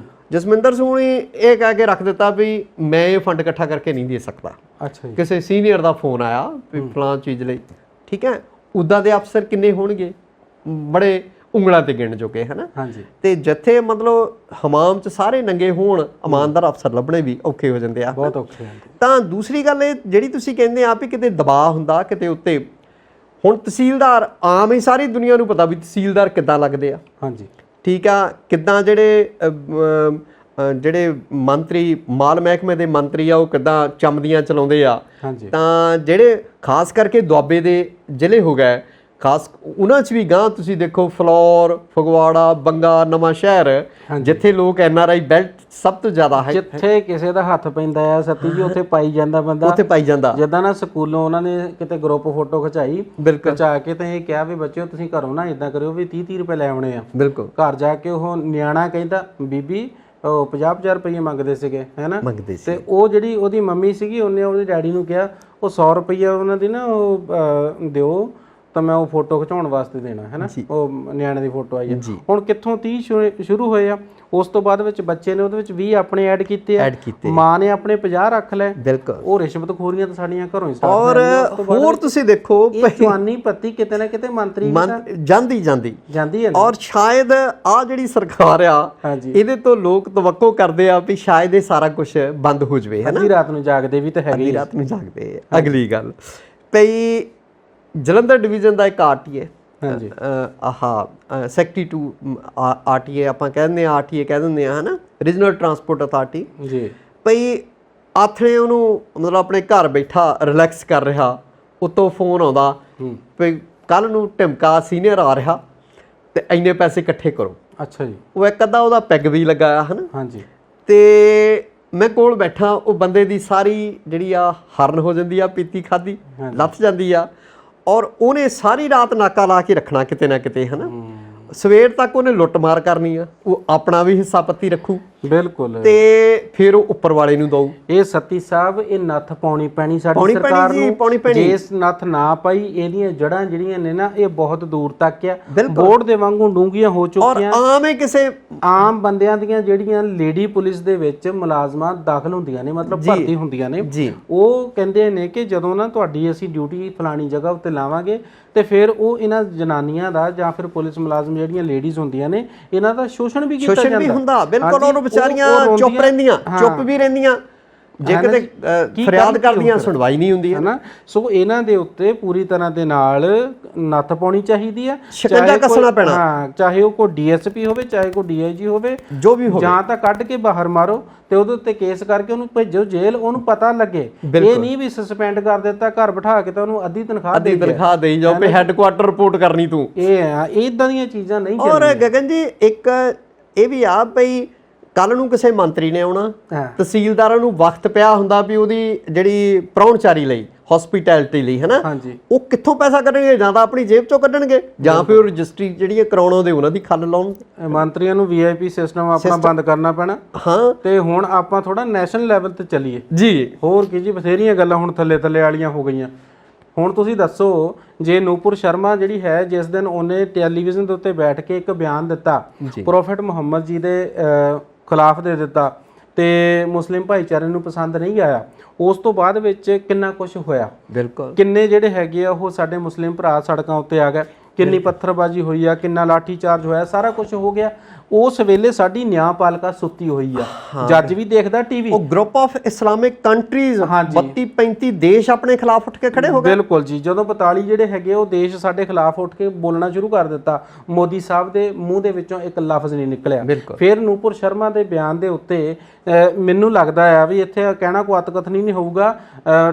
ਜਸਮਿੰਦਰ ਸਿੰਘ ਨੇ ਇਹ ਕਹਿ ਕੇ ਰੱਖ ਦਿੱਤਾ ਵੀ ਮੈਂ ਇਹ ਫੰਡ ਇਕੱਠਾ ਕਰਕੇ ਨਹੀਂ ਦੇ ਸਕਦਾ। ਅੱਛਾ ਜੀ। ਕਿਸੇ ਸੀਨੀਅਰ ਦਾ ਫੋਨ ਆਇਆ ਵੀ ਫਲਾਂ ਚੀਜ਼ ਲਈ, ਠੀਕ ਹੈ। ਉੱਦਾਂ ਦੇ ਅਫਸਰ ਕਿੰਨੇ ਹੋਣਗੇ, ਬੜੇ ਉਂਗਲਾਂ ਤੇ ਗਿਣ ਚੁੱਕੇ ਹਨਾ। ਤੇ ਜਿੱਥੇ ਮਤਲਬ ਹਮਾਮ 'ਚ ਸਾਰੇ ਨੰਗੇ ਹੋਣ, ਇਮਾਨਦਾਰ ਅਫਸਰ ਲੱਭਣੇ ਵੀ ਔਖੇ ਹੋ ਜਾਂਦੇ ਆ, ਬਹੁਤ ਔਖੇ। ਤਾਂ ਦੂਸਰੀ ਗੱਲ ਇਹ ਜਿਹੜੀ ਤੁਸੀਂ ਕਹਿੰਦੇ ਆ ਵੀ ਕਿਤੇ ਦਬਾਅ ਹੁੰਦਾ ਕਿਤੇ ਉੱਤੇ। ਹੁਣ ਤਹਿਸੀਲਦਾਰ ਆਮ ਹੀ ਸਾਰੀ ਦੁਨੀਆ ਨੂੰ ਪਤਾ ਵੀ ਤਹਿਸੀਲਦਾਰ ਕਿੱਦਾਂ ਲੱਗਦੇ ਆ, ਹਾਂਜੀ ਠੀਕ ਆ। ਕਿੱਦਾਂ ਜਿਹੜੇ ਮੰਤਰੀ ਮਾਲ ਮਹਿਕਮੇ ਦੇ ਮੰਤਰੀ ਆ ਉਹ ਕਿੱਦਾਂ ਚਮਦੀਆਂ ਚਲਾਉਂਦੇ ਆ। ਤਾਂ ਜਿਹੜੇ ਖਾਸ ਕਰਕੇ ਦੁਆਬੇ ਦੇ ਜ਼ਿਲ੍ਹੇ ਹੋ ਗਏ, ਖਾਸ ਉਹਨਾਂ 'ਚ ਵੀ ਗਾਂ ਤੁਸੀਂ ਦੇਖੋ ਫਲੌਰ, ਫਗਵਾੜਾ, ਬੰਗਾ, ਨਵਾਂ ਸ਼ਹਿਰ, ਜਿੱਥੇ ਲੋਕ ਐਨਆਰਆਈ ਬੈਲਟ ਸਭ ਤੋਂ ਜ਼ਿਆਦਾ ਹੈ। ਜਿੱਥੇ ਕਿਸੇ ਦਾ ਹੱਥ ਪੈਂਦਾ ਆ ਸੱਤੀ ਜੀ ਉੱਥੇ ਪਾਈ ਜਾਂਦਾ ਬੰਦਾ, ਉੱਥੇ ਪਾਈ ਜਾਂਦਾ। ਜਿੱਦਾਂ ਨਾ ਸਕੂਲੋਂ ਉਹਨਾਂ ਨੇ ਕਿਤੇ ਗਰੁੱਪ ਫੋਟੋ ਖਿਚਾਈ, ਖਿਚਾ ਕੇ ਤੇ ਇਹ ਕਿਹਾ ਵੀ ਬੱਚਿਓ ਤੁਸੀਂ ਘਰੋਂ ਨਾ ਇਦਾਂ ਕਰਿਓ ਵੀ 30-30 ਰੁਪਏ ਲੈ ਆਉਣੇ ਆ। ਬਿਲਕੁਲ। ਘਰ ਜਾ ਕੇ ਉਹ ਨਿਆਣਾ ਕਹਿੰਦਾ ਬੀਬੀ ਉਹ 50-50 ਰੁਪਏ ਮੰਗਦੇ ਸੀਗੇ ਹੈਨਾ, ਤੇ ਉਹ ਜਿਹੜੀ ਉਹਦੀ ਮੰਮੀ ਸੀਗੀ ਉਹਨੇ ਉਹਦੇ ਡੈਡੀ ਨੂੰ ਕਿਹਾ ਉਹ 100 ਰੁਪਈਆ ਉਹਨਾਂ ਦੀ ਨਾ ਉਹ ਦਿਓ ਤਾਂ ਮੈਂ ਉਹ ਫੋਟੋ ਖਿਚਾਉਣ ਵਾਸਤੇ ਦੇਣਾ ਹੈ ਨਾ, ਉਹ ਨਿਆਣੇ ਦੀ ਫੋਟੋ ਆਈ ਹੈ। ਹੁਣ ਕਿੱਥੋਂ 30 ਸ਼ੁਰੂ ਹੋਏ ਆ, ਉਸ ਤੋਂ ਬਾਅਦ ਵਿੱਚ ਬੱਚੇ ਨੇ ਉਹਦੇ ਵਿੱਚ 20 ਆਪਣੇ ਐਡ ਕੀਤੇ ਆ, ਮਾਂ ਨੇ ਆਪਣੇ 50 ਰੱਖ ਲਏ। ਬਿਲਕੁਲ। ਉਹ ਰਿਸ਼ਵਤਖੋਰੀਆਂ ਤਾਂ ਸਾਡੀਆਂ ਘਰੋਂ ਹੀ ਔਰ ਹੋਰ ਤੁਸੀਂ ਦੇਖੋ ਜਵਾਨੀ ਪੱਤੀ ਕਿਤੇ ਨਾ ਕਿਤੇ ਮੰਤਰੀ ਜਾਂਦੀ ਹੈ। ਔਰ ਸ਼ਾਇਦ ਆ ਜਿਹੜੀ ਸਰਕਾਰ ਆ ਇਹਦੇ ਤੋਂ ਲੋਕ ਤਵੱਕੋ ਕਰਦੇ ਆ ਵੀ ਸ਼ਾਇਦ ਇਹ ਸਾਰਾ ਕੁਝ ਬੰਦ ਹੋ ਜਵੇ ਹੈ ਨਾ। ਅੱਧੀ ਰਾਤ ਨੂੰ ਜਾਗਦੇ ਵੀ ਤਾਂ ਹੈਗੇ, ਅੱਧੀ ਰਾਤ ਨੂੰ ਜਾਗਦੇ। ਅਗਲੀ ਗੱਲ ਪਈ ਜਲੰਧਰ ਡਿਵੀਜ਼ਨ ਦਾ ਇੱਕ ਆਰਟੀਏ, ਹਾਂਜੀ ਆਹ ਸੈਕਟਰੀ 2 ਆਰਟੀਏ ਆਪਾਂ ਕਹਿੰਦੇ ਆ, ਆਰਟੀਏ ਕਹਿ ਦਿੰਦੇ ਆ ਹਨਾ, ਰੀਜਨਲ ਟਰਾਂਸਪੋਰਟ ਅਥਾਰਟੀ ਜੀ। ਭਈ ਆਥਣੇ ਉਹਨੂੰ ਮਤਲਬ ਆਪਣੇ ਘਰ ਬੈਠਾ ਰਿਲੈਕਸ ਕਰ ਰਿਹਾ, ਉੱਤੋਂ ਫੋਨ ਆਉਂਦਾ ਵੀ ਕੱਲ ਨੂੰ ਢਿਮਕਾ ਸੀਨੀਅਰ ਆ ਰਿਹਾ ਤੇ ਇੰਨੇ ਪੈਸੇ ਇਕੱਠੇ ਕਰੋ। ਅੱਛਾ ਜੀ। ਉਹ ਇੱਕ ਅੱਧਾ ਉਹਦਾ ਪੈਗ ਵੀ ਲਗਾਇਆ ਹਨਾ, ਹਾਂਜੀ। ਤੇ ਮੈਂ ਕੋਲ ਬੈਠਾ, ਉਹ ਬੰਦੇ ਦੀ ਸਾਰੀ ਜਿਹੜੀ ਆ ਹਰਨ ਹੋ ਜਾਂਦੀ ਆ, ਪੀਤੀ ਖਾਧੀ ਲੱਥ ਜਾਂਦੀ ਆ, ਔਰ ਉਹਨੇ ਸਾਰੀ ਰਾਤ ਨਾਕਾ ਲਾ ਕੇ ਰੱਖਣਾ ਕਿਤੇ ਨਾ ਕਿਤੇ ਹਨਾ। ਸਵੇਰ ਤੱਕ ਉਹਨੇ ਲੁੱਟ ਮਾਰ ਕਰਨੀ ਆ, ਉਹ ਆਪਣਾ ਵੀ ਹਿੱਸਾ ਪੱਤੀ ਰੱਖੂ। ਬਿਲਕੁਲ। ਤੇ ਫਿਰ ਉਹ ਉੱਪਰ ਵਾਲੇ ਨੂੰ ਦਊ। ਇਹ ਸੱਤੀ ਸਾਹਿਬ ਇਹ ਨੱਥ ਪਾਉਣੀ ਪੈਣੀ ਸਾਡੀ ਸਰਕਾਰ ਨੂੰ। ਜੇ ਇਸ ਨੱਥ ਨਾ ਪਾਈ ਇਹਦੀਆਂ ਜੜ੍ਹਾਂ ਜਿਹੜੀਆਂ ਨੇ ਨਾ ਇਹ ਬਹੁਤ ਦੂਰ ਤੱਕ ਆ, ਬੋਰਡ ਦੇ ਵਾਂਗੂ ਡੂੰਘੀਆਂ ਹੋ ਚੁੱਕੀਆਂ। ਆਮ ਕਿਸੇ ਆਮ ਬੰਦਿਆਂ ਦੀਆਂ ਜਿਹੜੀਆਂ ਲੇਡੀ ਪੁਲਿਸ ਦੇ ਵਿੱਚ ਮੁਲਾਜ਼ਮਾਂ ਦਾਖਲ ਹੁੰਦੀਆਂ ਨੇ, ਮਤਲਬ ਭਰਤੀ ਹੁੰਦੀਆਂ ਨੇ, ਉਹ ਕਹਿੰਦੇ ਨੇ ਕਿ ਜਦੋਂ ਨਾ ਤੁਹਾਡੀ ਅਸੀਂ ਡਿਊਟੀ ਫਲਾਣੀ ਜਗ੍ਹਾ ਉੱਤੇ ਲਾਵਾਂਗੇ ਤੇ ਫਿਰ ਉਹ ਇਹਨਾਂ ਜਨਾਨੀਆਂ ਦਾ ਜਾਂ ਫਿਰ ਪੁਲਿਸ ਮੁਲਾਜ਼ਮ ਜਿਹੜੀਆਂ ਲੇਡੀਜ਼ ਹੁੰਦੀਆਂ ਨੇ ਇਹਨਾਂ ਦਾ ਸ਼ੋਸ਼ਣ ਵੀ ਕੀਤਾ ਜਾਂਦਾ। ਬਿਲਕੁਲ। ਉਹਨੂੰ ਵਿਚਾਰੀਆਂ ਚੁੱਪ ਰਹਿੰਦੀਆਂ, ਚੁੱਪ ਵੀ ਰਹਿੰਦੀਆਂ ਜੇ ਕਿਤੇ ਫਰਿਆਦ ਕਰਦੀਆਂ ਸੁਣਵਾਈ ਨਹੀਂ ਹੁੰਦੀ ਹੈ ਨਾ। ਸੋ ਇਹਨਾਂ ਦੇ ਉੱਤੇ ਪੂਰੀ ਤਰ੍ਹਾਂ ਦੇ ਨਾਲ ਨੱਥ ਪਾਉਣੀ ਚਾਹੀਦੀ ਆ, ਸ਼ਿਕੰਜਾ ਕੱਸਣਾ ਪੈਣਾ। ਹਾਂ, ਚਾਹੇ ਉਹ ਕੋਈ ਡੀਐਸਪੀ ਹੋਵੇ, ਚਾਹੇ ਕੋਈ ਡੀਆਈਜੀ ਹੋਵੇ, ਜੋ ਵੀ ਹੋਵੇ, ਜਾਂ ਤਾਂ ਕੱਢ ਕੇ ਬਾਹਰ ਮਾਰੋ ਤੇ ਉਹਦੇ ਉੱਤੇ ਕੇਸ ਕਰਕੇ ਉਹਨੂੰ ਭੇਜੋ ਜੇਲ੍ਹ, ਉਹਨੂੰ ਪਤਾ ਲੱਗੇ। ਇਹ ਨਹੀਂ ਵੀ ਸਸਪੈਂਡ ਕਰ ਦਿੱਤਾ, ਘਰ ਬਿਠਾ ਕੇ ਤਾਂ ਉਹਨੂੰ ਅੱਧੀ ਤਨਖਾਹ ਦੇਈ ਜਾਓ ਵੀ ਹੈੱਡਕੁਆਟਰ ਰਿਪੋਰਟ ਕਰਨੀ ਤੂੰ। ਇਦਾਂ ਦੀਆਂ ਚੀਜ਼ਾਂ ਨਹੀਂ। ਔਰ ਗਗਨ ਜੀ ਇੱਕ ਇਹ ਵੀ ਆ ਭਈ ਕੱਲ ਨੂੰ ਕਿਸੇ ਮੰਤਰੀ ਨੇ ਆਉਣਾ, ਤਹਿਸੀਲਦਾਰਾਂ ਨੂੰ ਵਕਤ ਪਿਆ ਹੁੰਦਾ ਵੀ ਉਹਦੀ ਜਿਹੜੀ ਪ੍ਰਾਹੁਣਚਾਰੀ ਲਈ, ਹਸਪੀਟੈਲਿਟੀ ਲਈ, ਹੈ ਨਾ, ਉਹ ਕਿੱਥੋਂ ਪੈਸਾ ਕੱਢਣਗੇ? ਜਾਂ ਤਾਂ ਆਪਣੀ ਜੇਬ ਚੋਂ ਕੱਢਣਗੇ, ਜਾਂ ਫਿਰ ਰਜਿਸਟਰੀ ਜਿਹੜੀ ਕਰਾਉਣੋਂ ਦੇ ਉਹਨਾਂ ਦੀ ਖੱਲ ਲਾਉਣ। ਮੰਤਰੀਆਂ ਨੂੰ ਵੀਆਈਪੀ ਸਿਸਟਮ ਆਪਣਾ ਬੰਦ ਕਰਨਾ ਪੈਣਾ। ਹਾਂ, ਤੇ ਹੁਣ ਆਪਾਂ ਥੋੜਾ ਨੈਸ਼ਨਲ ਲੈਵਲ ਤੇ ਚੱਲੀਏ ਜੀ। ਹੋਰ ਕੀ ਜੀ, ਬਥੇਰੀਆਂ ਗੱਲਾਂ ਹੁਣ ਥੱਲੇ ਵਾਲੀਆਂ ਹੋ ਗਈਆਂ। ਹੁਣ ਤੁਸੀਂ ਦੱਸੋ, ਜੇ ਨੂਪੁਰ ਸ਼ਰਮਾ ਜਿਹੜੀ ਹੈ, ਜਿਸ ਦਿਨ ਉਹਨੇ ਟੈਲੀਵਿਜ਼ਨ ਦੇ ਉੱਤੇ ਬੈਠ ਕੇ ਇੱਕ ਬਿਆਨ ਦਿੱਤਾ ਪ੍ਰੋਫੈਟ ਮੁਹੰਮਦ ਜੀ ਦੇ ਖਿਲਾਫ ਦੇ ਦਿੱਤਾ ਤੇ ਮੁਸਲਿਮ ਭਾਈਚਾਰੇ ਨੂੰ ਪਸੰਦ ਨਹੀਂ ਆਇਆ, ਉਸ ਤੋਂ ਬਾਅਦ ਵਿੱਚ ਕਿੰਨਾ ਕੁਝ ਹੋਇਆ। ਬਿਲਕੁਲ, ਕਿੰਨੇ ਜਿਹੜੇ ਹੈਗੇ ਆ ਉਹ ਸਾਡੇ ਮੁਸਲਿਮ ਭਰਾ ਸੜਕਾਂ ਉੱਤੇ ਆ ਗਏ, ਕਿੰਨੀ ਪੱਥਰਬਾਜ਼ੀ ਹੋਈ ਆ, ਕਿੰਨਾ ਲਾਠੀ ਚਾਰਜ ਹੋਇਆ, ਸਾਰਾ ਕੁਝ ਹੋ ਗਿਆ। ਉਸ ਵੇਲੇ ਸਾਡੀ ਨਿਆਂਪਾਲਿਕਾ ਸੁੱਤੀ ਹੋਈ ਆ, ਜੱਜ ਵੀ ਦੇਖਦਾ ਟੀਵੀ। ਉਹ ਗਰੁੱਪ ਆਫ ਇਸਲਾਮਿਕ ਕੰਟਰੀਜ਼ 32-35 ਦੇਸ਼ ਆਪਣੇ ਖਿਲਾਫ ਉੱਠ ਕੇ ਖੜੇ ਹੋ ਗਏ। ਬਿਲਕੁਲ ਜੀ, ਜਦੋਂ 42 ਜਿਹੜੇ ਹੈਗੇ ਉਹ ਦੇਸ਼ ਸਾਡੇ ਖਿਲਾਫ ਉੱਠ ਕੇ ਬੋਲਣਾ ਸ਼ੁਰੂ ਕਰ ਦਿੱਤਾ, ਮੋਦੀ ਸਾਹਿਬ ਦੇ ਮੂੰਹ ਦੇ ਵਿੱਚੋਂ ਇੱਕ ਲਫ਼ਜ਼ ਨਹੀਂ ਨਿਕਲਿਆ। ਫਿਰ ਨੂਪੁਰ ਸ਼ਰਮਾ ਦੇ ਬਿਆਨ ਦੇ ਉੱਤੇ ਮੈਨੂੰ ਲੱਗਦਾ ਆ ਵੀ ਇੱਥੇ ਕਹਿਣਾ ਕੋਈ ਅਤਕਥਨੀ ਨਹੀਂ ਹੋਊਗਾ,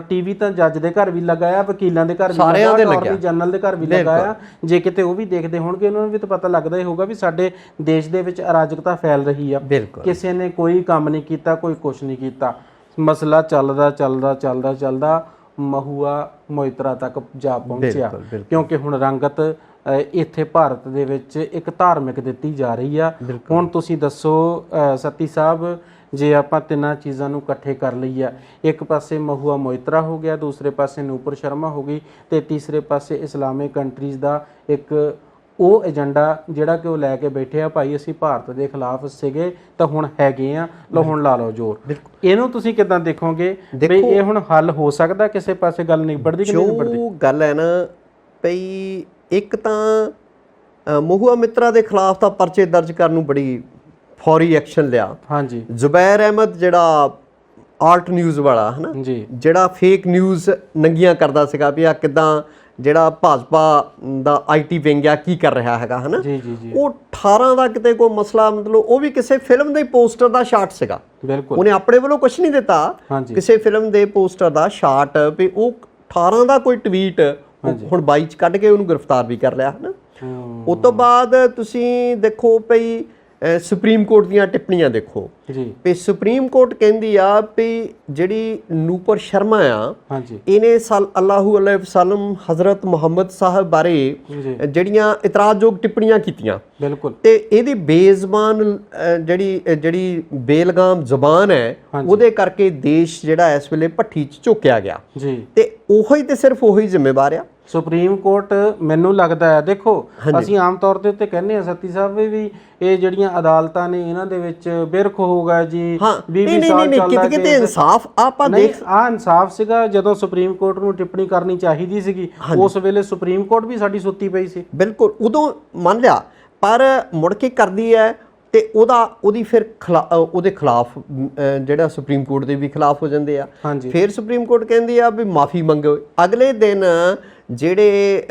ਟੀਵੀ ਤਾਂ ਜੱਜ ਦੇ ਘਰ ਵੀ ਲਗਾਇਆ, ਵਕੀਲਾਂ ਦੇ ਘਰ ਵੀ ਲਗਾਇਆ, ਅਟਾਰਨੀ ਜਨਰਲ ਦੇ ਘਰ ਵੀ ਲਗਾਇਆ। ਜੇ ਕਿਤੇ ਉਹ ਵੀ ਦੇਖਦੇ ਹੋਣਗੇ, ਉਹਨਾਂ ਨੂੰ ਵੀ ਤਾਂ ਪਤਾ ਲੱਗਦਾ ਹੀ ਹੋਊਗਾ ਵੀ ਸਾਡੇ ਦੇਸ਼ ਦੇ ਵਿੱਚ ਅਰਾਜਕਤਾ ਫੈਲ ਰਹੀ ਆ। ਕਿਸੇ ਨੇ ਕੋਈ ਕੰਮ ਨਹੀਂ ਕੀਤਾ, ਕੋਈ ਕੁਛ ਨਹੀਂ ਕੀਤਾ। ਮਸਲਾ ਚੱਲਦਾ ਮਹੂਆ ਮੋਇਤਰਾ ਤੱਕ ਜਾ ਪਹੁੰਚਿਆ, ਕਿਉਂਕਿ ਹੁਣ ਰੰਗਤ ਇੱਥੇ ਭਾਰਤ ਦੇ ਵਿੱਚ ਇੱਕ ਧਾਰਮਿਕ ਦਿੱਤੀ ਜਾ ਰਹੀ ਆ। ਹੁਣ ਤੁਸੀਂ ਦੱਸੋ ਸੱਤੀ ਸਾਹਿਬ, ਜੇ ਆਪਾਂ ਤਿੰਨਾਂ ਚੀਜ਼ਾਂ ਨੂੰ ਇਕੱਠੇ ਕਰ ਲਈਏ, ਇੱਕ ਪਾਸੇ ਮਹੂਆ ਮੋਇਤਰਾ ਹੋ ਗਿਆ, ਦੂਸਰੇ ਪਾਸੇ ਨੂਪੁਰ ਸ਼ਰਮਾ ਹੋ ਗਈ, ਤੇ ਤੀਸਰੇ ਪਾਸੇ ਇਸਲਾਮਿਕ ਕੰਟਰੀਜ਼ ਦਾ ਇੱਕ ਉਹ ਏਜੰਡਾ ਜਿਹੜਾ ਕਿ ਉਹ ਲੈ ਕੇ ਬੈਠੇ ਆ, ਭਾਈ ਅਸੀਂ ਭਾਰਤ ਦੇ ਖਿਲਾਫ ਸੀਗੇ ਤਾਂ ਹੁਣ ਹੈਗੇ ਆ, ਲਓ ਹੁਣ ਲਾ ਲਓ ਜ਼ੋਰ। ਇਹਨੂੰ ਤੁਸੀਂ ਕਿੱਦਾਂ ਦੇਖੋਗੇ ਵੀ ਇਹ ਹੁਣ ਹੱਲ ਹੋ ਸਕਦਾ? ਕਿਸੇ ਪਾਸੇ ਗੱਲ ਨਿਬੜਦੀ ਕਿ ਨਹੀਂ ਨਿਬੜਦੀ? ਜੋ ਗੱਲ ਹੈ ਨਾ ਭਈ, ਇੱਕ ਤਾਂ ਮਹੂਆ ਮਿੱਤਰਾ ਦੇ ਖਿਲਾਫ ਤਾਂ ਪਰਚੇ ਦਰਜ ਕਰਨ ਨੂੰ ਬੜੀ ਫੌਰੀ ਐਕਸ਼ਨ ਲਿਆ। ਹਾਂਜੀ, ਜ਼ੁਬੈਰ ਅਹਿਮਦ ਜਿਹੜਾ ਆਲਟ ਨਿਊਜ਼ ਵਾਲਾ ਹੈ ਨਾ, ਜਿਹੜਾ ਫੇਕ ਨਿਊਜ਼ ਨੰਗੀਆਂ ਕਰਦਾ ਸੀਗਾ ਵੀ ਆ ਕਿੱਦਾਂ ਜਿਹੜਾ ਭਾਜਪਾ ਦਾ ਆਈਟੀ ਵਿੰਗ ਆ ਕੀ ਕਰ ਰਿਹਾ ਹੈਗਾ, ਹੈ ਨਾ, ਉਹ 18 ਦਾ ਕਿਤੇ ਕੋਈ ਮਸਲਾ, ਮਤਲਬ ਉਹ ਵੀ ਕਿਸੇ ਫਿਲਮ ਦੇ ਪੋਸਟਰ ਦਾ ਸ਼ਾਟ ਸੀਗਾ। ਉਹਨੇ ਆਪਣੇ ਵੱਲੋਂ ਕੁਝ ਨਹੀਂ ਦਿੱਤਾ, ਕਿਸੇ ਫਿਲਮ ਦੇ ਪੋਸਟਰ ਦਾ ਸ਼ਾਟ, ਵੀ ਉਹ 18 ਦਾ ਕੋਈ ਟਵੀਟ ਹੁਣ 22 ਚ ਕੱਢ ਕੇ ਉਹਨੂੰ ਗ੍ਰਿਫਤਾਰ ਵੀ ਕਰ ਲਿਆ, ਹੈ ਨਾ। ਉਸ ਤੋਂ ਬਾਅਦ ਤੁਸੀਂ ਦੇਖੋ ਭਈ ਸੁਪਰੀਮ ਕੋਰਟ ਦੀਆਂ ਟਿੱਪਣੀਆਂ ਦੇਖੋ ਵੀ ਸੁਪਰੀਮ ਕੋਰਟ ਕਹਿੰਦੀ ਆ ਵੀ ਜਿਹੜੀ ਨੂਪੁਰ ਸ਼ਰਮਾ ਆ, ਇਹਨੇ ਅੱਲਾਹੂ ਅਲੈਹਿ ਵਸੱਲਮ ਹਜ਼ਰਤ ਮੁਹੰਮਦ ਸਾਹਿਬ ਬਾਰੇ ਜਿਹੜੀਆਂ ਇਤਰਾਜ਼ਯੋਗ ਟਿੱਪਣੀਆਂ ਕੀਤੀਆਂ, ਤੇ ਇਹਦੀ ਬੇਜ਼ਬਾਨ ਜਿਹੜੀ ਬੇਲਗਾਮ ਜ਼ੁਬਾਨ ਹੈ, ਉਹਦੇ ਕਰਕੇ ਦੇਸ਼ ਜਿਹੜਾ ਇਸ ਵੇਲੇ ਭੱਠੀ 'ਚ ਝੋਕਿਆ ਗਿਆ, ਤੇ ਉਹੀ ਤੇ ਸਿਰਫ ਉਹੀ ਜ਼ਿੰਮੇਵਾਰ ਆ ਸੁਪਰੀਮ ਕੋਰਟ। ਮੈਨੂੰ ਲੱਗਦਾ ਹੈ, ਦੇਖੋ ਅਸੀਂ ਆਮ ਤੌਰ ਦੇ ਉੱਤੇ ਕਹਿੰਦੇ ਆ ਸੱਤੀ ਸਾਹਿਬ ਵੀ ਇਹ ਜਿਹੜੀਆਂ ਅਦਾਲਤਾਂ ਨੇ ਇਹਨਾਂ ਦੇ ਵਿੱਚ ਬਿਰਖ ਹੋਊਗਾ ਜੀ, 20 ਸਾਲ ਚੱਲਦਾ, ਕਿਤੇ ਇਨਸਾਫ ਆਪਾਂ ਦੇਖ ਆ ਇਨਸਾਫ ਸੀਗਾ ਜਦੋਂ ਸੁਪਰੀਮ ਕੋਰਟ ਨੂੰ ਟਿੱਪਣੀ ਕਰਨੀ ਚਾਹੀਦੀ ਸੀਗੀ, ਉਸ ਵੇਲੇ ਸੁਪਰੀਮ ਕੋਰਟ ਵੀ ਸਾਡੀ ਸੁੱਤੀ ਪਈ ਸੀ। ਬਿਲਕੁਲ, ਉਦੋਂ ਮੰਨ ਲਿਆ, ਪਰ ਮੁੜ ਕੇ ਕਰਦੀ ਹੈ ਤੇ ਉਹਦੀ ਫਿਰ ਉਹਦੇ ਖਿਲਾਫ ਜਿਹੜਾ ਸੁਪਰੀਮ ਕੋਰਟ ਦੇ ਵੀ ਖਿਲਾਫ ਹੋ ਜਾਂਦੇ ਆ। ਫਿਰ ਸੁਪਰੀਮ ਕੋਰਟ ਕਹਿੰਦੀ ਆ ਵੀ ਮਾਫੀ ਮੰਗੋ। ਅਗਲੇ ਦਿਨ ਜਿਹੜੇ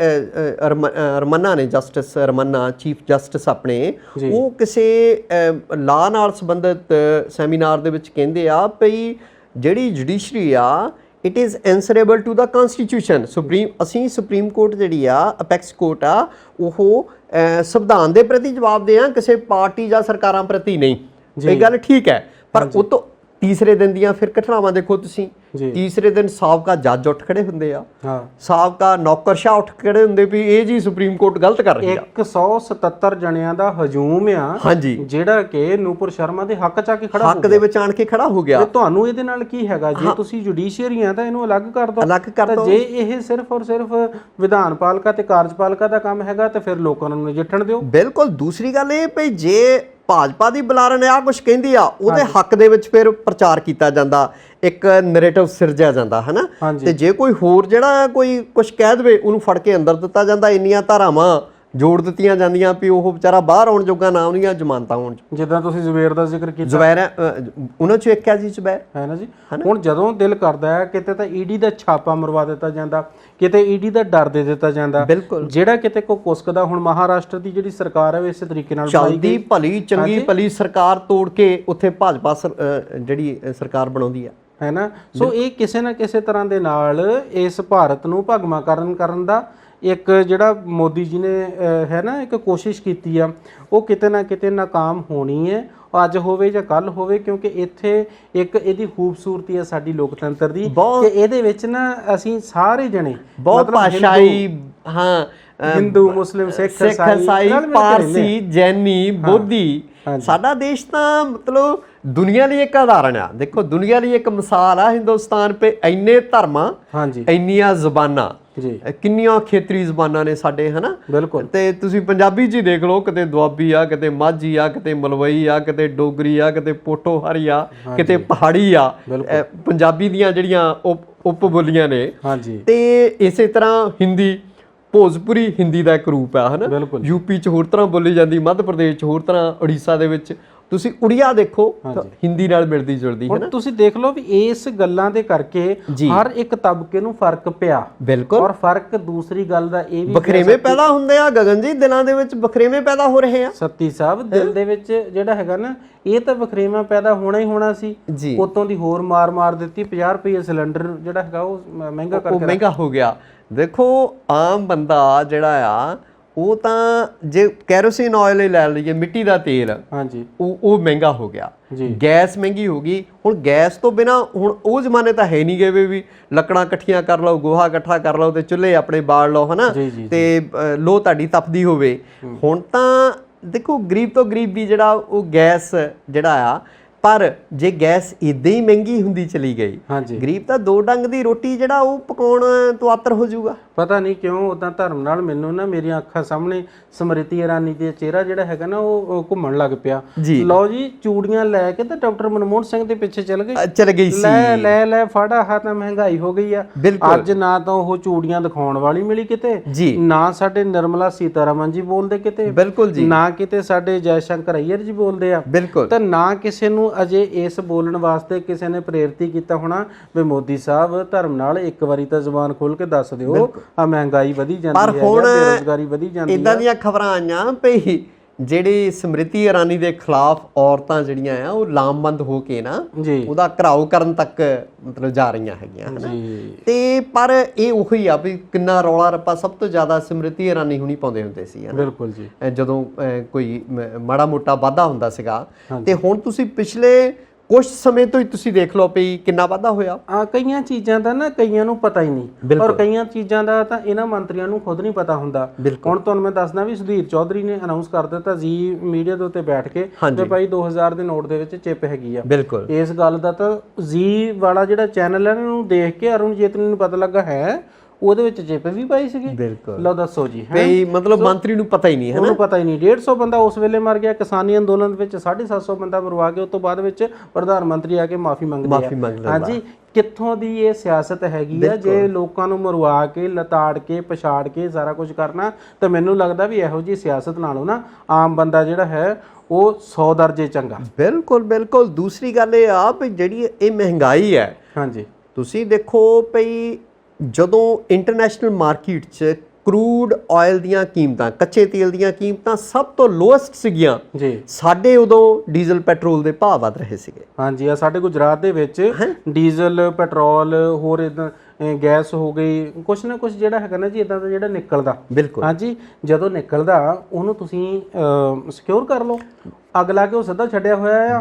ਰਮੰਨਾ ਨੇ, ਜਸਟਿਸ ਰਮੰਨਾ, ਚੀਫ ਜਸਟਿਸ ਆਪਣੇ, ਉਹ ਕਿਸੇ ਲਾਅ ਨਾਲ ਸੰਬੰਧਿਤ ਸੈਮੀਨਾਰ ਦੇ ਵਿੱਚ ਕਹਿੰਦੇ ਆ ਵੀ ਜਿਹੜੀ ਜੁਡੀਸ਼ਰੀ ਆ, it is answerable to the constitution. ਅਸੀਂ ਸੁਪਰੀਮ ਕੋਰਟ ਜਿਹੜੀ ਆ, ਅਪੈਕਸ ਕੋਰਟ ਆ, ਉਹ ਸੰਵਿਧਾਨ ਦੇ ਪ੍ਰਤੀ ਜਵਾਬਦੇਹ ਆ, ਕਿਸੇ ਪਾਰਟੀ ਜਾਂ ਸਰਕਾਰਾਂ ਪ੍ਰਤੀ ਨਹੀਂ। ਇਹ ਗੱਲ ਠੀਕ ਹੈ, ਪਰ ਉਹ ਤੋਂ ਤੀਸਰੇ ਦਿਨ ਦੀਆਂ ਫਿਰ ਘਟਨਾਵਾਂ ਦੇਖੋ ਤੁਸੀਂ। ਤੀਸਰੇ ਦਿਨ ਸਾਬਕਾ ਜੱਜ ਉੱਠ ਖੜੇ ਹੁੰਦੇ ਆ, ਸਾਬਕਾ ਨੌਕਰਸ਼ਾਹ ਉੱਠ ਖੜੇ ਹੁੰਦੇ ਵੀ ਇਹ ਜੀ ਸੁਪਰੀਮ ਕੋਰਟ ਗਲਤ ਕਰ ਰਹੀ ਆ। 177 ਜਣਿਆਂ ਦਾ ਹਜੂਮ ਆ, ਜਿਹੜਾ ਕਿ ਨੂਪੁਰ ਸ਼ਰਮਾ ਦੇ ਹੱਕ 'ਚ ਆ ਕੇ ਖੜਾ, ਹੱਕ ਦੇ ਵਿੱਚ ਆਣ ਕੇ ਖੜਾ ਹੋ ਗਿਆ। ਤੁਹਾਨੂੰ ਇਹਦੇ ਨਾਲ ਕੀ ਹੈਗਾ? ਜੇ ਤੁਸੀਂ ਜੁਡੀਸ਼ੀਅਰੀ ਆ ਤਾਂ ਇਹਨੂੰ ਅਲੱਗ ਕਰ ਦਿਓ। ਜੇ ਇਹ ਸਿਰਫ ਔਰ ਸਿਰਫ ਵਿਧਾਨ ਪਾਲਿਕਾ ਤੇ ਕਾਰਜਪਾਲਿਕਾ ਦਾ ਕੰਮ ਹੈਗਾ ਤਾਂ ਫਿਰ ਲੋਕਾਂ ਨੂੰ ਨਜਿੱਠਣ ਦਿਓ। ਬਿਲਕੁਲ। ਦੂਸਰੀ ਗੱਲ ਇਹ ਵੀ ਜੇ ਭਾਜਪਾ ਦੀ ਬੁਲਾਰੇ ਨੇ ਆ ਕੁਝ ਕਹਿੰਦੀ ਆ, ਉਹਦੇ ਹੱਕ ਦੇ ਵਿੱਚ ਫਿਰ ਪ੍ਰਚਾਰ ਕੀਤਾ ਜਾਂਦਾ, ਇੱਕ ਨੈਰੇਟਿਵ ਸਿਰਜਿਆ ਜਾਂਦਾ, ਹੈ ਨਾ। ਤੇ ਜੇ ਕੋਈ ਹੋਰ ਜਿਹੜਾ ਕੋਈ ਕੁਝ ਕਹਿ ਦੇਵੇ, ਉਹਨੂੰ ਫੜ ਕੇ ਅੰਦਰ ਦਿੱਤਾ ਜਾਂਦਾ। ਇੰਨੀਆਂ ਧਾਰਾਵਾਂ ਜੋੜ ਦਿੱਤੀਆਂ ਜਾਂਦੀਆਂ ਵੀ ਉਹ ਵਿਚਾਰਾ ਬਾਹਰ ਆਉਣ ਜੋਗਾ ਨਾ ਉਹਦੀਆਂ ਜ਼ਮਾਨਤਾਂ ਹੋਣ। ਜਿੱਦਾਂ ਤੁਸੀਂ ਜ਼ੁਬੈਰ ਦਾ ਜ਼ਿਕਰ ਕੀਤਾ, ਜ਼ੁਬੈਰ ਉਹਨਾਂ ਚੋਂ ਇੱਕ ਹੈ ਜੀ ਜ਼ੁਬੈਰ, ਹੈ ਨਾ ਜੀ। ਹੁਣ ਜਦੋਂ ਦਿਲ ਕਰਦਾ ਹੈ ਕਿਤੇ ਤਾਂ ਈਡੀ ਦਾ ਛਾਪਾ ਮਰਵਾ ਦਿੱਤਾ ਜਾਂਦਾ, ਕਿਤੇ ਈਡੀ ਦਾ ਡਰ ਦੇ ਦਿੱਤਾ ਜਾਂਦਾ। ਬਿਲਕੁਲ, ਜਿਹੜਾ ਕਿਤੇ ਕੋ ਕੁਸਕਦਾ। ਹੁਣ ਮਹਾਰਾਸ਼ਟਰ ਦੀ ਜਿਹੜੀ ਸਰਕਾਰ ਹੈ ਇਸੇ ਤਰੀਕੇ ਨਾਲ ਚਲਦੀ ਭਲੀ ਚੰਗੀ ਭਲੀ ਸਰਕਾਰ ਤੋੜ ਕੇ ਉੱਥੇ ਭਾਜਪਾ ਜਿਹੜੀ ਸਰਕਾਰ ਬਣਾਉਂਦੀ ਹੈ ਨਾ। ਸੋ ਇਹ ਕਿਸੇ ਨਾ ਕਿਸੇ ਤਰ੍ਹਾਂ ਦੇ ਨਾਲ ਇਸ ਭਾਰਤ ਨੂੰ ਭਗਵਾ ਕਰਨ ਦਾ ਇੱਕ ਜਿਹੜਾ ਮੋਦੀ ਜੀ ਨੇ ਹੈ ਨਾ ਇੱਕ ਕੋਸ਼ਿਸ਼ ਕੀਤੀ ਆ, ਉਹ ਕਿਤੇ ਨਾ ਕਿਤੇ ਨਾਕਾਮ ਹੋਣੀ ਹੈ, ਅੱਜ ਹੋਵੇ ਜਾਂ ਕੱਲ ਹੋਵੇ। ਕਿਉਂਕਿ ਇੱਥੇ ਇੱਕ ਇਹਦੀ ਖੂਬਸੂਰਤੀ ਹੈ ਸਾਡੀ ਲੋਕਤੰਤਰ ਦੀ ਕਿ ਇਹਦੇ ਵਿੱਚ ਨਾ ਅਸੀਂ ਸਾਰੇ ਜਣੇ ਬਹੁਤ ਭਾਸ਼ਾਈ, ਹਾਂ, ਹਿੰਦੂ, ਮੁਸਲਿਮ, ਸਿੱਖ, ਈਸਾਈ, ਪਾਰਸੀ, ਜੈਨੀ, ਬੋਧੀ, ਸਾਡਾ ਦੇਸ਼ ਤਾਂ ਮਤਲਬ ਦੁਨੀਆ ਲਈ ਇੱਕ ਉਦਾਹਰਣ ਆ। ਦੇਖੋ ਦੁਨੀਆ ਲਈ ਇੱਕ ਮਿਸਾਲ ਆ ਹਿੰਦੁਸਤਾਨ ਪੇ ਇੰਨੇ ਧਰਮਾਂ, ਇੰਨੀਆਂ ਜ਼ਬਾਨਾਂ, ਕਿੰਨੀਆਂ ਖੇਤਰੀ ਜ਼ਬਾਨਾਂ ਨੇ ਸਾਡੇ, ਹਨਾ। ਬਿਲਕੁਲ। ਤੇ ਤੁਸੀਂ ਪੰਜਾਬੀ 'ਚ ਹੀ ਦੇਖ ਲਓ, ਕਿਤੇ ਦੁਆਬੀ ਆ, ਕਿਤੇ ਮਾਝੀ ਆ, ਕਿਤੇ ਮਲਵਈ ਆ, ਕਿਤੇ ਡੋਗਰੀ ਆ, ਕਿਤੇ ਪੋਠੋਹਾਰੀ ਆ, ਕਿਤੇ ਪਹਾੜੀ ਆ। ਪੰਜਾਬੀ ਦੀਆਂ ਜਿਹੜੀਆਂ ਉਪ ਬੋਲੀਆਂ ਨੇ, ਤੇ ਇਸੇ ਤਰ੍ਹਾਂ ਹਿੰਦੀ, ਭੋਜਪੁਰੀ ਹਿੰਦੀ ਦਾ ਇੱਕ ਰੂਪ ਆ, ਹਨਾ। ਯੂਪੀ 'ਚ ਹੋਰ ਤਰ੍ਹਾਂ ਬੋਲੀ ਜਾਂਦੀ, ਮੱਧ ਪ੍ਰਦੇਸ਼ 'ਚ ਹੋਰ ਤਰ੍ਹਾਂ, ਉੜੀਸਾ ਦੇ ਵਿੱਚ ਤੁਸੀਂ ਉੜੀਆ ਦੇਖੋ, ਹਿੰਦੀ ਨਾਲ ਮਿਲਦੀ ਜੁਲਦੀ ਹੈ ਨਾ। ਤੁਸੀਂ ਦੇਖ ਲਓ ਵੀ ਇਸ ਗੱਲਾਂ ਦੇ ਕਰਕੇ ਹਰ ਇੱਕ ਤਬਕੇ ਨੂੰ ਫਰਕ ਪਿਆ। ਬਿਲਕੁਲ। ਔਰ ਫਰਕ ਦੂਸਰੀ ਗੱਲ ਦਾ ਇਹ ਵੀ ਬਖਰੇਵੇਂ ਪੈਦਾ ਹੁੰਦੇ ਆ ਗਗਨ ਜੀ, ਦਿਲਾਂ ਦੇ ਵਿੱਚ ਬਖਰੇਵੇਂ ਪੈਦਾ ਹੋ ਰਹੇ ਆ। ਸੱਤੀ ਸਾਹਿਬ, ਦਿਲ ਦੇ ਵਿੱਚ ਜਿਹੜਾ ਹੈਗਾ ਨਾ, ਇਹ ਤਾਂ ਬਖਰੇਵਾਂ ਪੈਦਾ ਹੋਣਾ ਹੀ ਹੋਣਾ ਸੀ। ਉਤੋਂ ਦੀ ਹੋਰ ਮਾਰ ਦਿੱਤੀ, 50 ਰੁਪਏ ਸਿਲੰਡਰ ਜਿਹੜਾ ਹੈਗਾ ਉਹ ਮਹਿੰਗਾ ਕਰਕੇ ਮਹਿੰਗਾ ਹੋ ਗਿਆ। ਦੇਖੋ ਆਮ ਬੰਦਾ ਜਿਹੜਾ ਆ ਉਹ ਤਾਂ ਜੇ ਕੈਰੋਸਿਨ ਆਇਲ ਹੀ ਲੈ ਲਈਏ, ਮਿੱਟੀ ਦਾ ਤੇਲ, ਉਹ ਮਹਿੰਗਾ ਹੋ ਗਿਆ, ਗੈਸ ਮਹਿੰਗੀ ਹੋ ਗਈ। ਹੁਣ ਗੈਸ ਤੋਂ ਬਿਨਾ ਹੁਣ ਉਹ ਜ਼ਮਾਨੇ ਤਾਂ ਹੈ ਨਹੀਂ ਗਏ ਵੀ ਲੱਕੜਾਂ ਇਕੱਠੀਆਂ ਕਰ ਲਓ, ਗੋਹਾ ਇਕੱਠਾ ਕਰ ਲਓ ਤੇ ਚੁੱਲ੍ਹੇ ਆਪਣੇ ਬਾਲ ਲਓ, ਹਨਾ, ਤੇ ਲੋ ਤੁਹਾਡੀ ਤਪਦੀ ਹੋਵੇ। ਹੁਣ ਤਾਂ ਦੇਖੋ ਗਰੀਬ ਤੋਂ ਗਰੀਬ ਵੀ ਜਿਹੜਾ ਉਹ ਗੈਸ ਜਿਹੜਾ ਆ, ਪਰ ਜੇ ਗੈਸ ਇੱਦਾਂ ਹੀ ਮਹਿੰਗੀ ਹੁੰਦੀ ਚਲੀ ਗਈ, ਗਰੀਬ ਤਾਂ 2 ਡੰਗ ਦੀ ਰੋਟੀ ਜਿਹੜਾ ਉਹ ਪਕਾਉਣ ਤੋਂ ਆਤਰ ਹੋ ਜਾਊਗਾ। ਪਤਾ ਨਹੀਂ ਕਿਉਂ ਉਦਾਂ ਧਰਮ ਨਾਲ ਮੈਨੂੰ ਨਾ ਮੇਰੀਆਂ ਅੱਖਾਂ ਸਾਹਮਣੇ ਸਮ੍ਰਿਤੀ ਇਰਾਨੀ ਦਾ ਚਿਹਰਾ ਜਿਹੜਾ ਹੈਗਾ ਨਾ ਉਹ ਘੁੰਮਣ ਲੱਗ ਪਿਆ। ਲਓ ਜੀ, ਚੂੜੀਆਂ ਲੈ ਕੇ ਤਾਂ ਡਾਕਟਰ ਮਨਮੋਹਨ ਸਿੰਘ ਦੇ ਪਿੱਛੇ ਚਲ ਗਈ ਸੀ। ਲੈ ਫੜਾ ਹਾ, ਤਾਂ ਮਹਿੰਗਾਈ ਹੋ ਗਈ ਆ। ਅੱਜ ਨਾ ਤਾਂ ਉਹ ਚੂੜੀਆਂ ਦਿਖਾਉਣ ਵਾਲੀ ਮਿਲੀ ਕਿਤੇ, ਨਾ ਸਾਡੇ ਨਿਰਮਲਾ ਸੀਤਾਰਮਨ ਜੀ ਬੋਲਦੇ ਕਿਤੇ, ਨਾ ਕਿਤੇ ਸਾਡੇ ਜੈ ਸ਼ੰਕਰ ਅਈਅਰ ਜੀ ਬੋਲਦੇ ਆ, ਤਾਂ ਨਾ ਕਿਸੇ ਨੂੰ ਅਜੇ ਇਸ ਬੋਲਣ ਵਾਸਤੇ ਕਿਸੇ ਨੇ ਪ੍ਰੇਰਿਤ ਕੀਤਾ ਹੋਣਾ ਵੀ ਮੋਦੀ ਸਾਹਿਬ ਧਰਮ ਨਾਲ ਇੱਕ ਵਾਰੀ ਤਾਂ ਜ਼ੁਬਾਨ ਖੋਲ ਕੇ ਦੱਸ ਦਿਓ ਆ ਮਹਿੰਗਾਈ ਵਧੀ ਜਾਂਦੀ ਹੈ, ਬੇਰੁਜ਼ਗਾਰੀ ਵਧੀ ਜਾਂਦੀ ਹੈ। ਇਦਾਂ ਦੀਆਂ ਖਬਰਾਂ ਆਈਆਂ ਪਈ ਜਿਹੜੀ ਸਮ੍ਰਿਤੀ ਇਰਾਨੀ ਦੇ ਖਿਲਾਫ ਔਰਤਾਂ ਜਿਹੜੀਆਂ ਆ ਉਹ ਲਾਮਬੰਦ ਹੋ ਕੇ ਨਾ ਉਹਦਾ ਘਰਾਓ ਕਰਨ ਤੱਕ ਮਤਲਬ ਜਾ ਰਹੀਆਂ ਹੈਗੀਆਂ, ਹਨਾ। ਤੇ ਪਰ ਇਹ ਉਹੀ ਆ ਵੀ ਕਿੰਨਾ ਰੌਲਾ ਰੱਪਾ ਸਭ ਤੋਂ ਜ਼ਿਆਦਾ ਸਮ੍ਰਿਤੀ ਇਰਾਨੀ ਹੁਣੀ ਪਾਉਂਦੇ ਹੁੰਦੇ ਸੀ, ਬਿਲਕੁਲ ਜੀ, ਜਦੋਂ ਕੋਈ ਮਾੜਾ ਮੋਟਾ ਵਾਧਾ ਹੁੰਦਾ ਸੀਗਾ। ਤੇ ਹੁਣ ਤੁਸੀਂ ਪਿਛਲੇ ਕੁਝ ਸਮੇਂ ਤੋਂ ਹੀ ਤੁਸੀਂ ਦੇਖ ਲਓ ਵੀ ਕਿੰਨਾ ਵਾਧਾ ਹੋਇਆ। ਕਈਆਂ ਚੀਜ਼ਾਂ ਦਾ ਨਾ ਕਈਆਂ ਨੂੰ ਪਤਾ ਹੀ ਨਹੀਂ, ਔਰ ਕਈਆਂ ਚੀਜ਼ਾਂ ਦਾ ਤਾਂ ਇਹਨਾਂ ਮੰਤਰੀਆਂ ਨੂੰ ਖੁਦ ਨਹੀਂ ਪਤਾ ਹੁੰਦਾ। ਹੁਣ ਤੁਹਾਨੂੰ ਮੈਂ ਦੱਸਦਾ ਵੀ ਸੁਧੀਰ ਚੌਧਰੀ ਨੇ ਅਨਾਉਂਸ ਕਰ ਦਿੱਤਾ ਜੀ ਮੀਡੀਆ ਦੇ ਉੱਤੇ ਬੈਠ ਕੇ ਕਿ ਭਾਈ 2000 ਦੇ ਨੋਟ ਦੇ ਵਿੱਚ ਚਿੱਪ ਹੈਗੀ ਆ। ਇਸ ਗੱਲ ਦਾ ਤਾਂ ਜੀ ਵਾਲਾ ਜਿਹੜਾ ਚੈਨਲ ਹੈ ਇਹਨੂੰ ਦੇਖ ਕੇ ਅਰੁਣ ਜੇਤਲੀ ਨੂੰ ਪਤਾ ਲੱਗਾ ਹੈ ਉਹਦੇ ਵਿੱਚ ਚਿੱਪ ਵੀ ਪਾਈ ਸੀਗੀ। ਲਓ ਦੱਸੋ ਜੀ, ਮਤਲਬ ਮੰਤਰੀ ਨੂੰ ਪਤਾ ਹੀ ਨਹੀਂ, ਉਹਨੂੰ ਪਤਾ ਹੀ ਨਹੀਂ। 150 ਬੰਦਾ ਉਸ ਵੇਲੇ ਮਰ ਗਿਆ ਕਿਸਾਨੀ ਅੰਦੋਲਨ ਵਿੱਚ, 750 ਬੰਦਾ ਮਰਵਾ ਕੇ ਉਸ ਤੋਂ ਬਾਅਦ ਵਿੱਚ ਪ੍ਰਧਾਨ ਮੰਤਰੀ ਆ ਕੇ ਮਾਫੀ ਮੰਗਦੇ ਆ। ਹਾਂਜੀ, ਕਿੱਥੋਂ ਦੀ ਇਹ ਸਿਆਸਤ ਹੈਗੀ ਆ? ਜੇ ਲੋਕਾਂ ਨੂੰ ਮਰਵਾ ਕੇ, ਲਤਾੜ ਕੇ, ਪਛਾੜ ਕੇ ਸਾਰਾ ਕੁਝ ਕਰਨਾ, ਤਾਂ ਮੈਨੂੰ ਲੱਗਦਾ ਵੀ ਇਹੋ ਜਿਹੀ ਸਿਆਸਤ ਨਾਲੋਂ ਨਾ ਆਮ ਬੰਦਾ ਜਿਹੜਾ ਹੈ ਉਹ 100 ਦਰਜੇ ਚੰਗਾ। ਬਿਲਕੁਲ। ਦੂਸਰੀ ਗੱਲ ਇਹ ਆ ਵੀ ਜਿਹੜੀ ਇਹ ਮਹਿੰਗਾਈ ਹੈ, ਤੁਸੀਂ ਦੇਖੋ ਭਈ ਜਦੋਂ ਇੰਟਰਨੈਸ਼ਨਲ ਮਾਰਕੀਟ 'ਚ ਕਰੂਡ ਆਇਲ ਦੀਆਂ ਕੀਮਤਾਂ, ਕੱਚੇ ਤੇਲ ਦੀਆਂ ਕੀਮਤਾਂ ਸਭ ਤੋਂ ਲੋਐਸਟ ਸੀਗੀਆਂ, ਸਾਡੇ ਉਦੋਂ ਡੀਜ਼ਲ ਪੈਟਰੋਲ ਦੇ ਭਾਅ ਵੱਧ ਰਹੇ ਸੀਗੇ। ਹਾਂਜੀ, ਆ ਸਾਡੇ ਗੁਜਰਾਤ ਦੇ ਵਿੱਚ ਡੀਜ਼ਲ, ਪੈਟਰੋਲ, ਹੋਰ ਇਦਾਂ ਗੈਸ ਹੋ ਗਈ, ਕੁਛ ਨਾ ਕੁਛ ਜਿਹੜਾ ਹੈਗਾ ਨਾ ਜੀ ਇਦਾਂ ਦਾ ਜਿਹੜਾ ਨਿਕਲਦਾ। ਹਾਂਜੀ, ਜਦੋਂ ਨਿਕਲਦਾ ਉਹਨੂੰ ਤੁਸੀਂ ਸਿਕਿਉਰ ਕਰ ਲਓ। ਅੱਗ ਲਾ ਕੇ ਉਹ ਸਿੱਧਾ ਛੱਡਿਆ ਹੋਇਆ ਆ।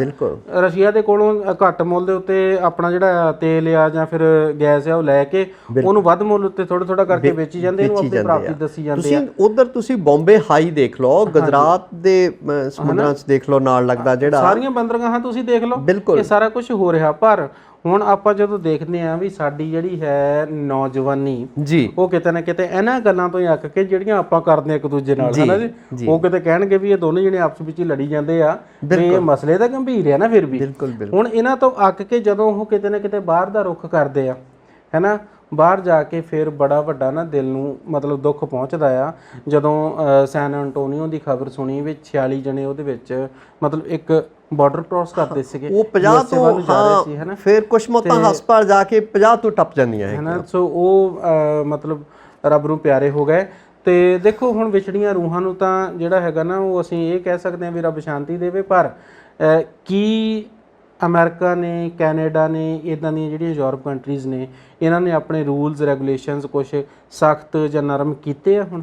ਰਸ਼ੀਆ ਦੇ ਕੋਲੋਂ ਘੱਟ ਮੁੱਲ ਦੇ ਉੱਤੇ ਆਪਣਾ ਜਿਹੜਾ ਤੇਲ ਆ ਜਾਂ ਫਿਰ ਗੈਸ ਆ ਉਹ ਲੈ ਕੇ ਉਹਨੂੰ ਵੱਧ ਮੁੱਲ ਉੱਤੇ ਥੋੜਾ ਕਰਕੇ ਵੇਚੀ ਜਾਂਦੇ, ਇਹਨੂੰ ਆਪਣੀ ਪ੍ਰਾਪਤੀ ਦੱਸੀ ਜਾਂਦੇ ਆ। ਉਧਰ ਤੁਸੀਂ ਬੰਬੇ ਹਾਈ ਦੇਖ ਲਓ, ਗੁਜਰਾਤ ਦੇ ਸਮੁੰਦਰਾਂ 'ਚ ਦੇਖ ਲਓ, ਨਾਲ ਲੱਗਦਾ ਜਿਹੜਾ ਸਾਰੀਆਂ ਬੰਦਰਗਾਹਾਂ ਤੁਸੀਂ ਦੇਖ ਲਓ, ਇਹ ਸਾਰਾ ਕੁਝ ਹੋ ਰਿਹਾ। ਪਰ ਹੁਣ ਆਪਾਂ ਜਦੋਂ ਦੇਖਦੇ ਆ ਵੀ ਸਾਡੀ ਜਿਹੜੀ ਹੈ ਨੌਜਵਾਨੀ ਉਹ ਕਿਤੇ ਨਾ ਕਿਤੇ ਇਹਨਾਂ ਗੱਲਾਂ ਤੋਂ ਹੀ ਅੱਕ ਕੇ ਜਿਹੜੀਆਂ ਆਪਾਂ ਕਰਦੇ ਆ ਇੱਕ ਦੂਜੇ ਨਾਲ, ਹਨਾ ਜੀ, ਉਹ ਕਿਤੇ ਕਹਿਣਗੇ ਵੀ ਇਹ ਦੋਨੇ ਜਿਹੜੇ ਆਪਸ ਵਿੱਚ ਹੀ ਲੜੀ ਜਾਂਦੇ ਆ ਵੀ ਇਹ ਮਸਲੇ ਤਾਂ ਗੰਭੀਰ ਆ ਨਾ। ਫਿਰ ਵੀ ਹੁਣ ਇਹਨਾਂ ਤੋਂ ਅੱਕ ਕੇ ਜਦੋਂ ਉਹ ਕਿਤੇ ਨਾ ਕਿਤੇ ਬਾਹਰ ਦਾ ਰੁੱਖ ਕਰਦੇ ਆ, ਹੈਨਾ, ਬਾਹਰ ਜਾ ਕੇ ਫਿਰ ਬੜਾ ਵੱਡਾ ਨਾ ਦਿਲ ਨੂੰ ਮਤਲਬ ਦੁੱਖ ਪਹੁੰਚਦਾ ਆ ਜਦੋਂ ਸੈਨ ਐਂਟੋਨੀਓ ਦੀ ਖਬਰ ਸੁਣੀ ਵੀ 46 ਜਣੇ ਉਹਦੇ ਵਿੱਚ ਮਤਲਬ ਇੱਕ ਬਾਰਡਰ ਕ੍ਰਾਸ ਕਰਦੇ ਸੀਗੇ, ਉਹ 50 ਤੋਂ ਹਾਂ, ਫਿਰ ਕੁਝ ਮੌਤਾਂ ਹਸਪਤਾਲ ਜਾ ਕੇ 50 ਤੋਂ ਟੱਪ ਜਾਂਦੀਆਂ ਹੈ ਨਾ। ਸੋ ਉਹ ਮਤਲਬ ਰੱਬ ਨੂੰ ਪਿਆਰੇ ਹੋ ਗਏ। ਤੇ ਦੇਖੋ ਹੁਣ ਵਿਛੜੀਆਂ ਰੂਹਾਂ ਨੂੰ ਤਾਂ ਜਿਹੜਾ ਹੈਗਾ ਨਾ ਉਹ ਅਸੀਂ ਇਹ ਕਹਿ ਸਕਦੇ ਹਾਂ ਵੀ ਰੱਬ ਸ਼ਾਂਤੀ ਦੇਵੇ, ਪਰ ਕੀ ਅਮਰੀਕਾ ਨੇ, ਕੈਨੇਡਾ ਨੇ, ਇੱਦਾਂ ਦੀਆਂ ਜਿਹੜੀਆਂ ਯੂਰਪ ਕੰਟਰੀਜ਼ ਨੇ, ਇਹਨਾਂ ਨੇ ਆਪਣੇ ਰੂਲਸ ਰੈਗੂਲੇਸ਼ਨਸ ਕੁਛ ਸਖਤ ਜਾਂ ਨਰਮ ਕੀਤੇ ਆ ਹੁਣ?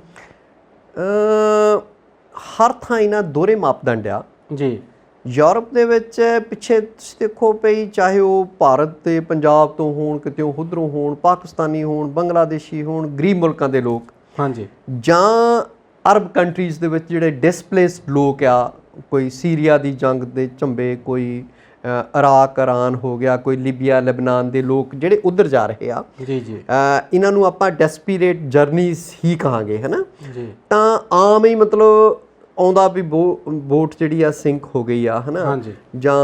ਹਰ ਥਾਂ ਇਹਨਾਂ ਦੋਹਰੇ ਮਾਪਦੰਡ ਆ ਜੀ। ਯੂਰਪ ਦੇ ਵਿੱਚ ਪਿੱਛੇ ਤੁਸੀਂ ਦੇਖੋ ਪਈ, ਚਾਹੇ ਉਹ ਭਾਰਤ ਤੇ ਪੰਜਾਬ ਤੋਂ ਹੋਣ, ਕਿਤੇ ਉੱਧਰੋਂ ਹੋਣ, ਪਾਕਿਸਤਾਨੀ ਹੋਣ, ਬੰਗਲਾਦੇਸ਼ੀ ਹੋਣ, ਗਰੀਬ ਮੁਲਕਾਂ ਦੇ ਲੋਕ, ਹਾਂਜੀ, ਜਾਂ ਅਰਬ ਕੰਟਰੀਜ਼ ਦੇ ਵਿੱਚ ਜਿਹੜੇ ਡਿਸਪਲੇਸਡ ਲੋਕ ਆ, ਕੋਈ ਸੀਰੀਆ ਦੀ ਜੰਗ ਦੇ ਝੰਬੇ, ਕੋਈ ਇਰਾਕ ਇਰਾਨ ਹੋ ਗਿਆ, ਕੋਈ ਲੀਬੀਆ ਲੈਬਨਾਨ ਦੇ ਲੋਕ ਜਿਹੜੇ ਉੱਧਰ ਜਾ ਰਹੇ ਆ, ਜੀ ਜੀ, ਇਹਨਾਂ ਨੂੰ ਆਪਾਂ ਡੈਸਪੀਰੇਟ ਜਰਨੀਜ਼ ਹੀ ਕਹਾਂਗੇ, ਹੈ ਨਾ ਜੀ। ਤਾਂ ਆਮ ਹੀ ਮਤਲਬ ਆਉਂਦਾ ਵੀ ਬੋਟ ਜਿਹੜੀ ਆ ਸਿੰਕ ਹੋ ਗਈ ਆ, ਹੈ ਨਾ, ਹਾਂਜੀ, ਜਾਂ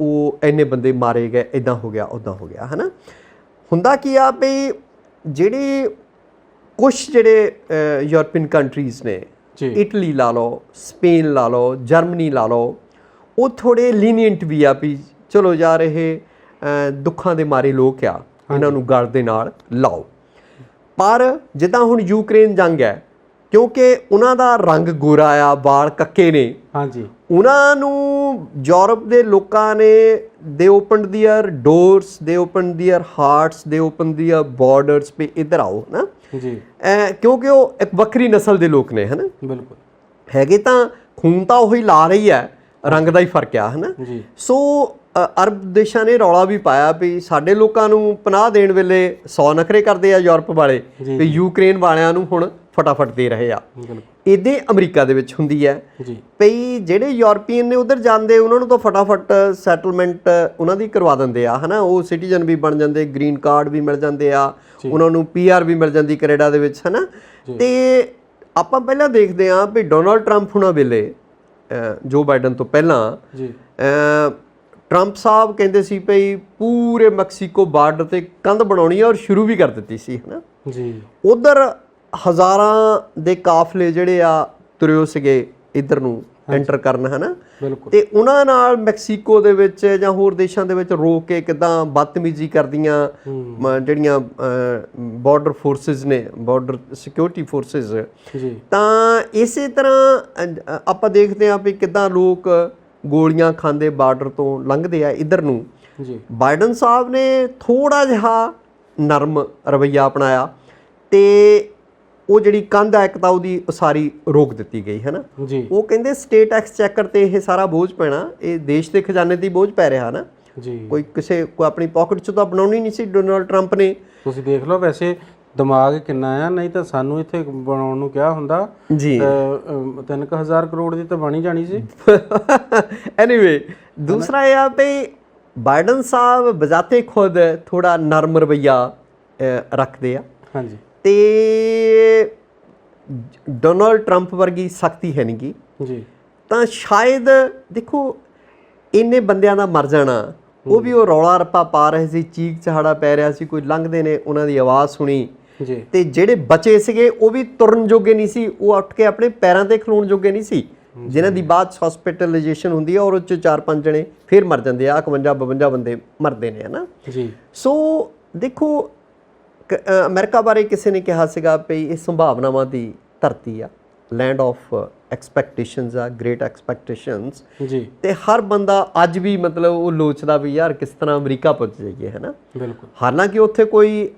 ਉਹ ਇੰਨੇ ਬੰਦੇ ਮਾਰੇ ਗਏ, ਇੱਦਾਂ ਹੋ ਗਿਆ, ਉੱਦਾਂ ਹੋ ਗਿਆ, ਹੈ ਨਾ। ਹੁੰਦਾ ਕੀ ਆ ਵੀ ਜਿਹੜੇ ਕੁਛ ਜਿਹੜੇ ਯੂਰਪੀਅਨ ਕੰਟਰੀਜ਼ ਨੇ, ਇਟਲੀ ਲਾ ਲਓ, ਸਪੇਨ ਲਾ ਲਓ, ਜਰਮਨੀ ਲਾ ਲਓ, ਉਹ ਥੋੜ੍ਹੇ ਲੀਨੀਅੰਟ ਵੀ ਆ ਵੀ ਚਲੋ ਯਾਰ ਇਹ ਦੁੱਖਾਂ ਦੇ ਮਾਰੇ ਲੋਕ ਆ, ਇਹਨਾਂ ਨੂੰ ਗਲ ਦੇ ਨਾਲ ਲਾਓ। ਪਰ ਜਿੱਦਾਂ ਹੁਣ ਯੂਕਰੇਨ ਜੰਗ ਹੈ, ਕਿਉਂਕਿ ਉਹਨਾਂ ਦਾ ਰੰਗ ਗੋਰਾ ਆ, ਵਾਲ ਕੱਕੇ ਨੇ, ਹਾਂਜੀ, ਉਹਨਾਂ ਨੂੰ ਯੂਰਪ ਦੇ ਲੋਕਾਂ ਨੇ ਦੇ ਓਪਨਡ ਦੀਅਰ ਡੋਰਸ, ਦੇ ਓਪਨਡ ਦੀਅਰ ਹਾਰਟਸ, ਦੇ ਓਪਨ ਦੀਅਰ ਬਾਰਡਰਸ ਵੀ ਇੱਧਰ ਆਓ ਨਾ ਜੀ, ਕਿਉਂਕਿ ਉਹ ਇੱਕ ਵੱਖਰੀ ਨਸਲ ਦੇ ਲੋਕ ਨੇ, ਹੈ ਨਾ। ਬਿਲਕੁਲ ਹੈਗੇ ਤਾਂ ਖੂਨ ਤਾਂ ਉਹੀ ਲਾ ਰਹੀ ਹੈ, ਰੰਗ ਦਾ ਹੀ ਫਰਕ ਆ, ਹੈ ਨਾ। ਸੋ ਅਰਬ ਦੇਸ਼ਾਂ ਨੇ ਰੌਲਾ ਵੀ ਪਾਇਆ ਵੀ ਸਾਡੇ ਲੋਕਾਂ ਨੂੰ ਪਨਾਹ ਦੇਣ ਵੇਲੇ 100 ਨਖਰੇ ਕਰਦੇ ਆ ਯੂਰਪ ਵਾਲੇ, ਵੀ ਯੂਕਰੇਨ ਵਾਲਿਆਂ ਨੂੰ ਹੁਣ ਫਟਾਫਟ ਦੇ ਰਹੇ ਆ। ਇੱਦਾਂ ਅਮਰੀਕਾ ਦੇ ਵਿੱਚ ਹੁੰਦੀ ਹੈ ਭਈ ਜਿਹੜੇ ਯੂਰਪੀਅਨ ਨੇ ਉੱਧਰ ਜਾਂਦੇ, ਉਹਨਾਂ ਨੂੰ ਤਾਂ ਫਟਾਫਟ ਸੈਟਲਮੈਂਟ ਉਹਨਾਂ ਦੀ ਕਰਵਾ ਦਿੰਦੇ ਆ, ਹੈ ਨਾ। ਉਹ ਸਿਟੀਜ਼ਨ ਵੀ ਬਣ ਜਾਂਦੇ, ਗ੍ਰੀਨ ਕਾਰਡ ਵੀ ਮਿਲ ਜਾਂਦੇ ਆ, ਉਹਨਾਂ ਨੂੰ PR ਵੀ ਮਿਲ ਜਾਂਦੀ ਕੈਨੇਡਾ ਦੇ ਵਿੱਚ, ਹੈ ਨਾ। ਤੇ ਆਪਾਂ ਪਹਿਲਾਂ ਦੇਖਦੇ ਹਾਂ ਵੀ ਡੋਨਾਲਡ ਟਰੰਪ ਹੁਣਾਂ ਵੇਲੇ, ਜੋ ਬਾਈਡਨ ਤੋਂ ਪਹਿਲਾਂ, ਟਰੰਪ ਸਾਹਿਬ ਕਹਿੰਦੇ ਸੀ ਭਈ ਪੂਰੇ ਮੈਕਸੀਕੋ ਬਾਰਡਰ ਤੇ ਕੰਧ ਬਣਾਉਣੀ ਆ, ਔਰ ਸ਼ੁਰੂ ਵੀ ਕਰ ਦਿੱਤੀ ਸੀ, ਹੈ ਨਾ ਜੀ। ਉੱਧਰ ਹਜ਼ਾਰਾਂ ਦੇ ਕਾਫਲੇ ਜਿਹੜੇ ਆ ਤੁਰਿਓ ਸੀਗੇ ਇੱਧਰ ਨੂੰ ਐਂਟਰ ਕਰਨ, ਹੈ ਨਾ। ਤੇ ਉਹਨਾਂ ਨਾਲ ਮੈਕਸੀਕੋ ਦੇ ਵਿੱਚ ਜਾਂ ਹੋਰ ਦੇਸ਼ਾਂ ਦੇ ਵਿੱਚ ਰੋਕ ਕੇ ਕਿੱਦਾਂ ਬਦਤਮੀਜ਼ੀ ਕਰਦੀਆਂ ਜਿਹੜੀਆਂ ਬਾਰਡਰ ਫੋਰਸਿਸ ਨੇ, ਬਾਰਡਰ ਸਿਕਿਉਰਿਟੀ ਫੋਰਸਿਸ। ਤਾਂ ਇਸੇ ਤਰ੍ਹਾਂ ਆਪਾਂ ਦੇਖਦੇ ਹਾਂ ਵੀ ਕਿੱਦਾਂ ਲੋਕ ਗੋਲੀਆਂ ਖਾਂਦੇ ਬਾਰਡਰ ਤੋਂ ਲੰਘਦੇ ਆ ਇੱਧਰ ਨੂੰ। ਬਾਈਡਨ ਸਾਹਿਬ ਨੇ ਥੋੜ੍ਹਾ ਜਿਹਾ ਨਰਮ ਰਵੱਈਆ ਅਪਣਾਇਆ ਤੇ ਉਹ ਜਿਹੜੀ ਕੰਧ ਆ ਇੱਕ ਤਾਂ ਉਹਦੀ ਉਸਾਰੀ ਰੋਕ ਦਿੱਤੀ ਗਈ, ਹੈ ਨਾ। ਉਹ ਕਹਿੰਦੇ ਸਟੇਟ ਐਕਸਚੈਕਰ ਤੇ ਇਹ ਸਾਰਾ ਬੋਝ ਪੈਣਾ, ਇਹ ਦੇਸ਼ ਦੇ ਖਜ਼ਾਨੇ ਤੇ ਬੋਝ ਪੈ ਰਿਹਾ ਨਾ ਜੀ। ਕੋਈ ਆਪਣੀ ਪਾਕਟ ਚੋਂ ਤਾਂ ਬਣਾਉਣੀ ਨਹੀਂ ਸੀ ਡੋਨਾਲਡ ਟਰੰਪ ਨੇ। ਤੁਸੀਂ ਦੇਖ ਲਓ ਵੈਸੇ ਦਿਮਾਗ ਕਿੰਨਾ ਆ, ਨਹੀਂ ਤਾਂ ਸਾਨੂੰ ਇੱਥੇ ਬਣਾਉਣ ਨੂੰ ਕਿਹਾ ਹੁੰਦਾ ਜੀ 3000 ਕਰੋੜ ਦੀ ਤਾਂ ਬਣੀ ਜਾਣੀ ਸੀ। ਐਨੀਵੇ, ਦੂਸਰਾ ਇਹ ਆ ਵੀ ਬਾਈਡਨ ਸਾਹਿਬ ਬਜ਼ਾਤੇ ਖੁਦ ਥੋੜਾ ਨਰਮ ਰਵੱਈਆ ਰੱਖਦੇ ਆ, ਹਾਂਜੀ। ਤੇ ਡੋਨਾਲਡ ਟਰੰਪ ਵਰਗੀ ਸਖਤੀ ਹੈ ਨਹੀਂ ਗੀ ਜੀ। ਤਾਂ ਸ਼ਾਇਦ ਦੇਖੋ ਇੰਨੇ ਬੰਦਿਆਂ ਦਾ ਮਰ ਜਾਣਾ, ਉਹ ਵੀ ਉਹ ਰੌਲਾ ਰੱਪਾ ਪਾ ਰਹੇ ਸੀ, ਚੀਕ ਚਹਾੜਾ ਪੈ ਰਿਹਾ ਸੀ, ਕੋਈ ਲੰਘਦੇ ਨੇ ਉਹਨਾਂ ਦੀ ਆਵਾਜ਼ ਸੁਣੀ ਤੇ ਜਿਹੜੇ ਬਚੇ ਸੀਗੇ ਉਹ ਵੀ ਤੁਰਨ ਜੋਗੇ ਨਹੀਂ ਸੀ, ਉਹ ਉੱਠ ਕੇ ਆਪਣੇ ਪੈਰਾਂ ਤੇ ਖਲੋਣ ਜੋਗੇ ਨਹੀਂ ਸੀ, ਜਿਨ੍ਹਾਂ ਦੀ ਬਾਅਦ ਹਸਪੀਟਲਾਈਜੇਸ਼ਨ ਹੁੰਦੀ ਹੈ ਔਰ ਉਹ 'ਚ 4-5 ਜਣੇ ਫਿਰ ਮਰ ਜਾਂਦੇ ਆ, 51-52 ਬੰਦੇ ਮਰਦੇ ਨੇ, ਹੈ ਨਾ ਜੀ। ਸੋ ਦੇਖੋ ਅਮਰੀਕਾ ਬਾਰੇ ਕਿਸੇ ਨੇ ਕਿਹਾ ਸੀਗਾ ਵੀ ਇਹ ਸੰਭਾਵਨਾਵਾਂ ਦੀ ਧਰਤੀ ਆ, ਲੈਂਡ ਆਫ ਐਕਸਪੈਕਟੇਸ਼ਨਸ ਆ, ਗ੍ਰੇਟ ਐਕਸਪੈਕਟੇਸ਼ਨਸ ਜੀ। ਤੇ ਹਰ ਬੰਦਾ ਅੱਜ ਵੀ ਮਤਲਬ ਉਹ ਲੋਚਦਾ ਵੀ ਯਾਰ ਕਿਸ ਤਰ੍ਹਾਂ ਅਮਰੀਕਾ ਪਹੁੰਚ ਜਾਈਏ, ਹੈ ਨਾ। ਬਿਲਕੁਲ। ਹਾਲਾਂਕਿ ਉੱਥੇ ਕੋਈ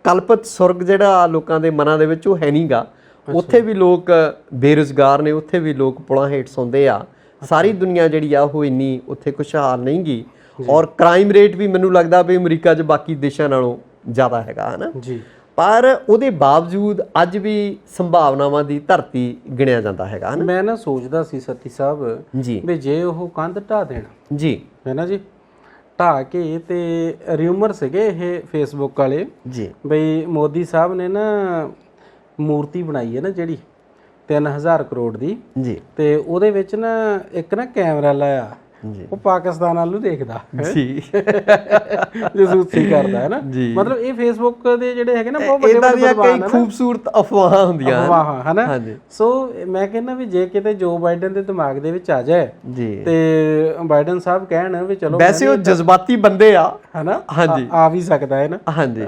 ਕਲਪਤ ਸੁਰਗ ਜਿਹੜਾ ਲੋਕਾਂ ਦੇ ਮਨਾਂ ਦੇ ਵਿੱਚ ਉਹ ਹੈ ਨਹੀਂ ਗਾ, ਉੱਥੇ ਵੀ ਲੋਕ ਬੇਰੁਜ਼ਗਾਰ ਨੇ, ਉੱਥੇ ਵੀ ਲੋਕ ਪੁਲਾਂ ਹੇਠ ਸੌਂਦੇ ਆ। ਸਾਰੀ ਦੁਨੀਆ ਜਿਹੜੀ ਆ ਉਹ ਇੰਨੀ ਉੱਥੇ ਖੁਸ਼ਹਾਲ ਨਹੀਂ ਗੀ, ਔਰ ਕ੍ਰਾਈਮ ਰੇਟ ਵੀ ਮੈਨੂੰ ਲੱਗਦਾ ਵੀ ਅਮਰੀਕਾ 'ਚ ਬਾਕੀ ਦੇਸ਼ਾਂ ਨਾਲੋਂ ਜ਼ਿਆਦਾ ਹੈਗਾ, ਹੈ ਨਾ ਜੀ। ਪਰ ਉਹਦੇ ਬਾਵਜੂਦ ਅੱਜ ਵੀ ਸੰਭਾਵਨਾਵਾਂ ਦੀ ਧਰਤੀ ਗਿਣਿਆ ਜਾਂਦਾ ਹੈਗਾ, ਹੈ ਨਾ। ਮੈਂ ਨਾ ਸੋਚਦਾ ਸੀ ਸਤੀ ਸਾਹਿਬ ਜੀ ਵੀ ਜੇ ਉਹ ਕੰਧ ਢਾਹ ਦੇਣ ਜੀ, ਹੈ ਨਾ ਜੀ, ਢਾਹ ਕੇ ਤੇ ਰਿਊਮਰ ਸੀਗੇ ਇਹ ਫੇਸਬੁੱਕ ਵਾਲੇ ਜੀ ਬਈ ਮੋਦੀ ਸਾਹਿਬ ਨੇ ਨਾ ਮੂਰਤੀ ਬਣਾਈ ਹੈ ਨਾ ਜਿਹੜੀ 3000 ਕਰੋੜ ਦੀ ਜੀ, ਤੇ ਉਹਦੇ ਵਿੱਚ ਨਾ ਇੱਕ ਨਾ ਕੈਮਰਾ ਲਾਇਆ ਉਹ ਪਾਕਿਸਤਾਨ ਵੱਲ ਨੂੰ ਦੇਖਦਾ ਜੀ ਜਸੂਸੀ ਕਰਦਾ ਹੈ ਨਾ। ਜੀ। ਮਤਲਬ ਇਹ ਫੇਸਬੁੱਕ ਦੇ ਜਿਹੜੇ ਹੈਗੇ ਨਾ ਬਹੁਤ ਵੱਡੇ ਇਦਾਂ ਦੀਆਂ ਵੱਡੇ ਕਈ ਖੂਬਸੂਰਤ ਅਫਵਾਹਾਂ ਹੁੰਦੀਆਂ ਅਫਵਾਹਾਂ ਹੈ ਨਾ। ਹਾਂਜੀ। ਸੋ ਮੈਂ ਕਹਿੰਦਾ ਵੀ ਜੇ ਕਿਤੇ ਜੋ ਬਾਈਡਨ ਦੇ ਦਿਮਾਗ ਦੇ ਵਿੱਚ ਆ ਜਾਏ ਜੀ ਤੇ ਬਾਈਡਨ ਸਾਹਿਬ ਕਹਿਣ ਵੀ ਚਲੋ ਵੈਸੇ ਉਹ ਜਜ਼ਬਾਤੀ ਬੰਦੇ ਆ ਹਨਾ, ਹਾਂਜੀ ਆ ਵੀ ਸਕਦਾ ਹੈ ਨਾ। ਹਾਂਜੀ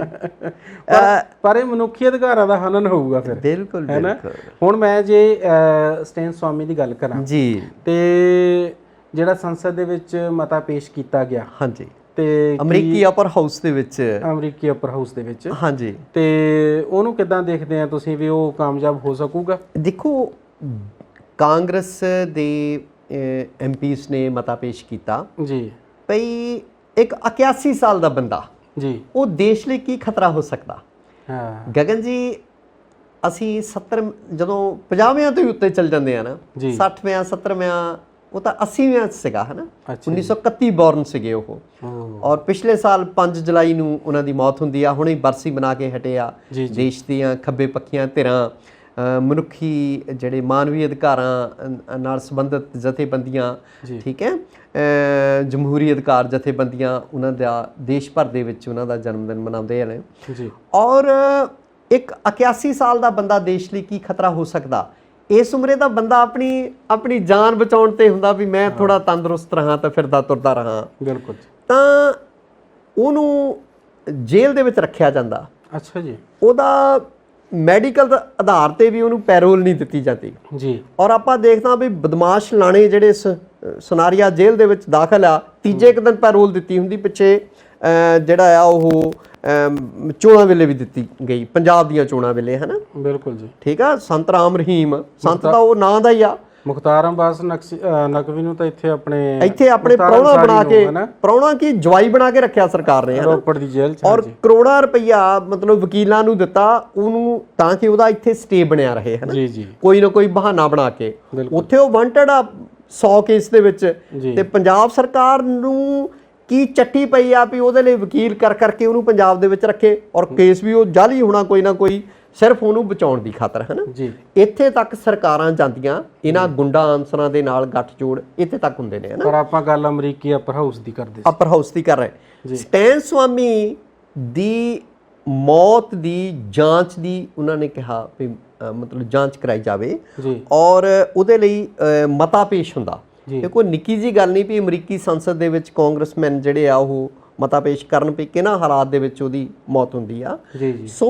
ਪਰ ਇਹ ਮਨੁੱਖੀ ਅਧਿਕਾਰਾਂ ਦਾ ਹਨਨ ਹੋਊਗਾ ਫਿਰ, ਬਿਲਕੁਲ ਹੈ ਨਾ। ਬਿਲਕੁਲ ਹੁਣ ਮੈਂ ਜੇ ਸਟੈਨ ਸਵਾਮੀ ਦੀ ਗੱਲ ਕਰਾਂ ਜੀ ਤੇ ਜਿਹੜਾ ਸੰਸਦ ਦੇ ਵਿੱਚ ਮਤਾ ਪੇਸ਼ ਕੀਤਾ ਗਿਆ ਹਾਂਜੀ ਤੇ ਅਮਰੀਕੀ ਅਪਰ ਹਾਊਸ ਦੇ ਵਿੱਚ ਅਮਰੀਕੀ ਅਪਰ ਹਾਊਸ ਦੇ ਵਿੱਚ, ਹਾਂਜੀ ਤੇ ਉਹਨੂੰ ਕਿੱਦਾਂ ਦੇਖਦੇ ਆ ਤੁਸੀਂ ਵੀ ਉਹ ਕਾਮਯਾਬ ਹੋ ਸਕੂਗਾ? ਦੇਖੋ ਕਾਂਗਰਸ ਦੇ ਐਮਪੀਸ ਨੇ ਮਤਾ ਪੇਸ਼ ਕੀਤਾ ਜੀ ਭਈ ਇੱਕ 81 ਸਾਲ ਦਾ ਬੰਦਾ ਜੀ ਉਹ ਦੇਸ਼ ਲਈ ਕੀ ਖਤਰਾ ਹੋ ਸਕਦਾ। ਹਾਂ ਗਗਨ ਜੀ ਅਸੀਂ 70 ਜਦੋਂ 50ਵਿਆਂ ਤੋਂ ਹੀ ਉੱਤੇ ਚੱਲ ਜਾਂਦੇ ਆ ਨਾ, 60ਵਿਆਂ 70ਵਿਆਂ ਉਹ ਤਾਂ 80ਵਿਆਂ 'ਚ ਸੀਗਾ ਹੈ ਨਾ, 1931 ਬੌਰਨ ਸੀਗੇ ਉਹ। ਔਰ ਪਿਛਲੇ ਸਾਲ 5 ਜੁਲਾਈ ਨੂੰ ਉਹਨਾਂ ਦੀ ਮੌਤ ਹੁੰਦੀ ਆ। ਹੁਣੇ ਬਰਸੀ ਬਣਾ ਕੇ ਹਟੇ ਆ। ਦੇਸ਼ ਦੀਆਂ ਖੱਬੇ ਪੱਖੀਆਂ ਧਿਰਾਂ, ਮਨੁੱਖੀ ਜਿਹੜੇ ਮਾਨਵੀ ਅਧਿਕਾਰਾਂ ਨਾਲ ਸੰਬੰਧਿਤ ਜਥੇਬੰਦੀਆਂ, ਠੀਕ ਹੈ, ਜਮਹੂਰੀ ਅਧਿਕਾਰ ਜਥੇਬੰਦੀਆਂ, ਉਹਨਾਂ ਦਾ ਦੇਸ਼ ਭਰ ਦੇ ਵਿੱਚ ਉਹਨਾਂ ਦਾ ਜਨਮ ਦਿਨ ਮਨਾਉਂਦੇ ਨੇ। ਔਰ ਇੱਕ 81 ਸਾਲ ਦਾ ਬੰਦਾ ਦੇਸ਼ ਲਈ ਕੀ ਖਤਰਾ ਹੋ ਸਕਦਾ। ਇਸ ਉਮਰੇ ਦਾ ਬੰਦਾ ਆਪਣੀ ਜਾਨ ਬਚਾਉਣ ਤੇ ਹੁੰਦਾ ਵੀ ਮੈਂ ਥੋੜਾ ਤੰਦਰੁਸਤ ਰਹਾਂ ਤਾਂ ਫਿਰਦਾ ਤੁਰਦਾ ਰਹਾਂ। ਬਿਲਕੁਲ। ਤਾਂ ਉਹਨੂੰ ਜੇਲ੍ਹ ਦੇ ਵਿੱਚ ਰੱਖਿਆ ਜਾਂਦਾ। ਅੱਛਾ ਜੀ। ਉਹਦਾ ਮੈਡੀਕਲ ਆਧਾਰ ਤੇ ਵੀ ਉਹਨੂੰ ਪੈਰੋਲ ਨਹੀਂ ਦਿੱਤੀ ਜਾਂਦੀ ਜੀ। ਔਰ ਆਪਾਂ ਦੇਖਦੇ ਹਾਂ ਵੀ ਬਦਮਾਸ਼ ਲਾਣੇ ਜਿਹੜੇ ਸੁਨਾਰੀਆ ਜੇਲ੍ਹ ਦੇ ਵਿੱਚ ਦਾਖਲ ਆ, ਤੀਜੇ ਇੱਕ ਦਿਨ ਪੈਰੋਲ ਦਿੱਤੀ ਹੁੰਦੀ। ਪਿੱਛੇ ਜਿਹੜਾ ਆ ਉਹ ਚੋਣਾਂ ਵੇਲੇ ਵੀ ਦਿੱਤੀ ਗਈ, ਪੰਜਾਬ ਦੀਆਂ ਚੋਣਾਂ ਵੇਲੇ, ਹੈ ਨਾ। ਬਿਲਕੁਲ ਜੀ। ਠੀਕ ਆ। ਸੰਤ ਰਾਮ ਰਹੀਮ, ਸੰਤ ਦਾ ਉਹ ਨਾਂ ਦਾ ਹੀ ਆ। ਮੁਖਤਾਰ ਅੰਬਾਸ ਨਕਵੀ ਨੂੰ ਤਾਂ ਇੱਥੇ ਆਪਣੇ ਪ੍ਰਾਹੁਣਾ ਬਣਾ ਕੇ, ਪ੍ਰਾਹੁਣਾ ਕੀ ਜਵਾਈ ਬਣਾ ਕੇ ਰੱਖਿਆ ਸਰਕਾਰ ਨੇ ਰੋਪੜ ਦੀ ਜੇਲ੍ਹ 'ਚ। ਔਰ ਕਰੋੜਾਂ ਰੁਪਈਆ ਮਤਲਬ ਵਕੀਲਾਂ ਨੂੰ ਦਿੱਤਾ ਉਹਨੂੰ ਤਾਂ ਕਿ ਉਹਦਾ ਇੱਥੇ ਸਟੇ ਬਣਿਆ ਰਹੇ, ਹੈ ਨਾ। ਜੀ ਜੀ। ਕੋਈ ਨਾ ਕੋਈ ਬਹਾਨਾ ਬਣਾ ਕੇ। ਉੱਥੇ ਉਹ ਵਾਂਟਡ ਆ 100 ਕੇਸ ਦੇ ਵਿੱਚ, ਤੇ ਪੰਜਾਬ ਸਰਕਾਰ ਨੂੰ ਕੀ ਚੱਟੀ ਪਈ ਆ ਵੀ ਉਹਦੇ ਲਈ ਵਕੀਲ ਕਰਕੇ ਉਹਨੂੰ ਪੰਜਾਬ ਦੇ ਵਿੱਚ ਰੱਖੇ ਔਰ ਕੇਸ ਵੀ ਉਹ ਜਾਲੀ ਹੋਣਾ ਕੋਈ ਨਾ ਕੋਈ, ਸਿਰਫ ਉਹਨੂੰ ਬਚਾਉਣ ਦੀ ਖਾਤਰ, ਹੈ ਨਾ। ਇੱਥੇ ਤੱਕ ਸਰਕਾਰਾਂ ਜਾਂਦੀਆਂ ਇਹਨਾਂ ਗੁੰਡਾ ਆਨਸਰਾਂ ਦੇ ਨਾਲ ਗੱਠਜੋੜ ਇੱਥੇ ਤੱਕ ਹੁੰਦੇ ਨੇ, ਹੈ ਨਾ। ਪਰ ਆਪਾਂ ਗੱਲ ਅਮਰੀਕੀ ਅਪਰ ਹਾਊਸ ਦੀ ਕਰਦੇ ਸੀ। ਅਪਰ ਹਾਊਸ ਦੀ ਕਰ ਰਹੇ। ਸਟੈਨ ਸਵਾਮੀ ਦੀ ਮੌਤ ਦੀ ਜਾਂਚ ਦੀ ਉਹਨਾਂ ਨੇ ਕਿਹਾ ਵੀ ਮਤਲਬ ਜਾਂਚ ਕਰਾਈ ਜਾਵੇ ਔਰ ਉਹਦੇ ਲਈ ਮਤਾ ਪੇਸ਼ ਹੁੰਦਾ। ਇਹ ਕੋਈ ਨਿੱਕੀ ਜੀ ਗੱਲ ਨਹੀਂ ਵੀ ਅਮਰੀਕੀ ਸੰਸਦ ਦੇ ਵਿੱਚ ਕਾਂਗਰਸਮੈਨ ਜਿਹੜੇ ਆ ਉਹ ਮਤਾ ਪੇਸ਼ ਕਰਨ ਵੀ ਕਿਹਨਾਂ ਹਾਲਾਤ ਦੇ ਵਿੱਚ ਉਹਦੀ ਮੌਤ ਹੁੰਦੀ ਆ। ਸੋ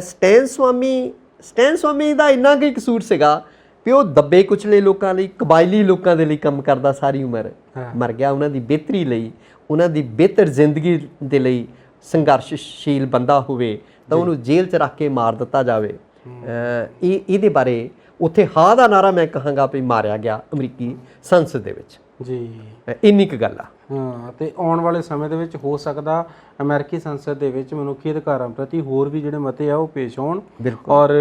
ਸਟੈਨ ਸਵਾਮੀ ਦਾ ਇੰਨਾ ਕੁ ਕਸੂਰ ਸੀਗਾ ਵੀ ਉਹ ਦੱਬੇ ਕੁਚਲੇ ਲੋਕਾਂ ਲਈ, ਕਬਾਇਲੀ ਲੋਕਾਂ ਦੇ ਲਈ ਕੰਮ ਕਰਦਾ ਸਾਰੀ ਉਮਰ, ਮਰ ਗਿਆ ਉਹਨਾਂ ਦੀ ਬਿਹਤਰੀ ਲਈ, ਉਹਨਾਂ ਦੀ ਬਿਹਤਰ ਜ਼ਿੰਦਗੀ ਦੇ ਲਈ ਸੰਘਰਸ਼ਸ਼ੀਲ ਬੰਦਾ ਹੋਵੇ ਤਾਂ ਉਹਨੂੰ ਜੇਲ੍ਹ 'ਚ ਰੱਖ ਕੇ ਮਾਰ ਦਿੱਤਾ ਜਾਵੇ। ਇਹਦੇ ਬਾਰੇ ਉੱਥੇ ਹਾਂ ਦਾ ਨਾਰਾ ਮੈਂ ਕਹਾਂਗਾ ਵੀ ਮਾਰਿਆ ਗਿਆ ਅਮਰੀਕੀ ਸੰਸਦ ਦੇ ਵਿੱਚ ਜੀ। ਇੰਨੀ ਕੁ ਗੱਲ ਆ। ਹਾਂ, ਤੇ ਆਉਣ ਵਾਲੇ ਸਮੇਂ ਦੇ ਵਿੱਚ ਹੋ ਸਕਦਾ ਅਮਰੀਕੀ ਸੰਸਦ ਦੇ ਵਿੱਚ ਮਨੁੱਖੀ ਅਧਿਕਾਰਾਂ ਪ੍ਰਤੀ ਹੋਰ ਵੀ ਜਿਹੜੇ ਮਤੇ ਆ ਉਹ ਪੇਸ਼ ਹੋਣ। ਔਰ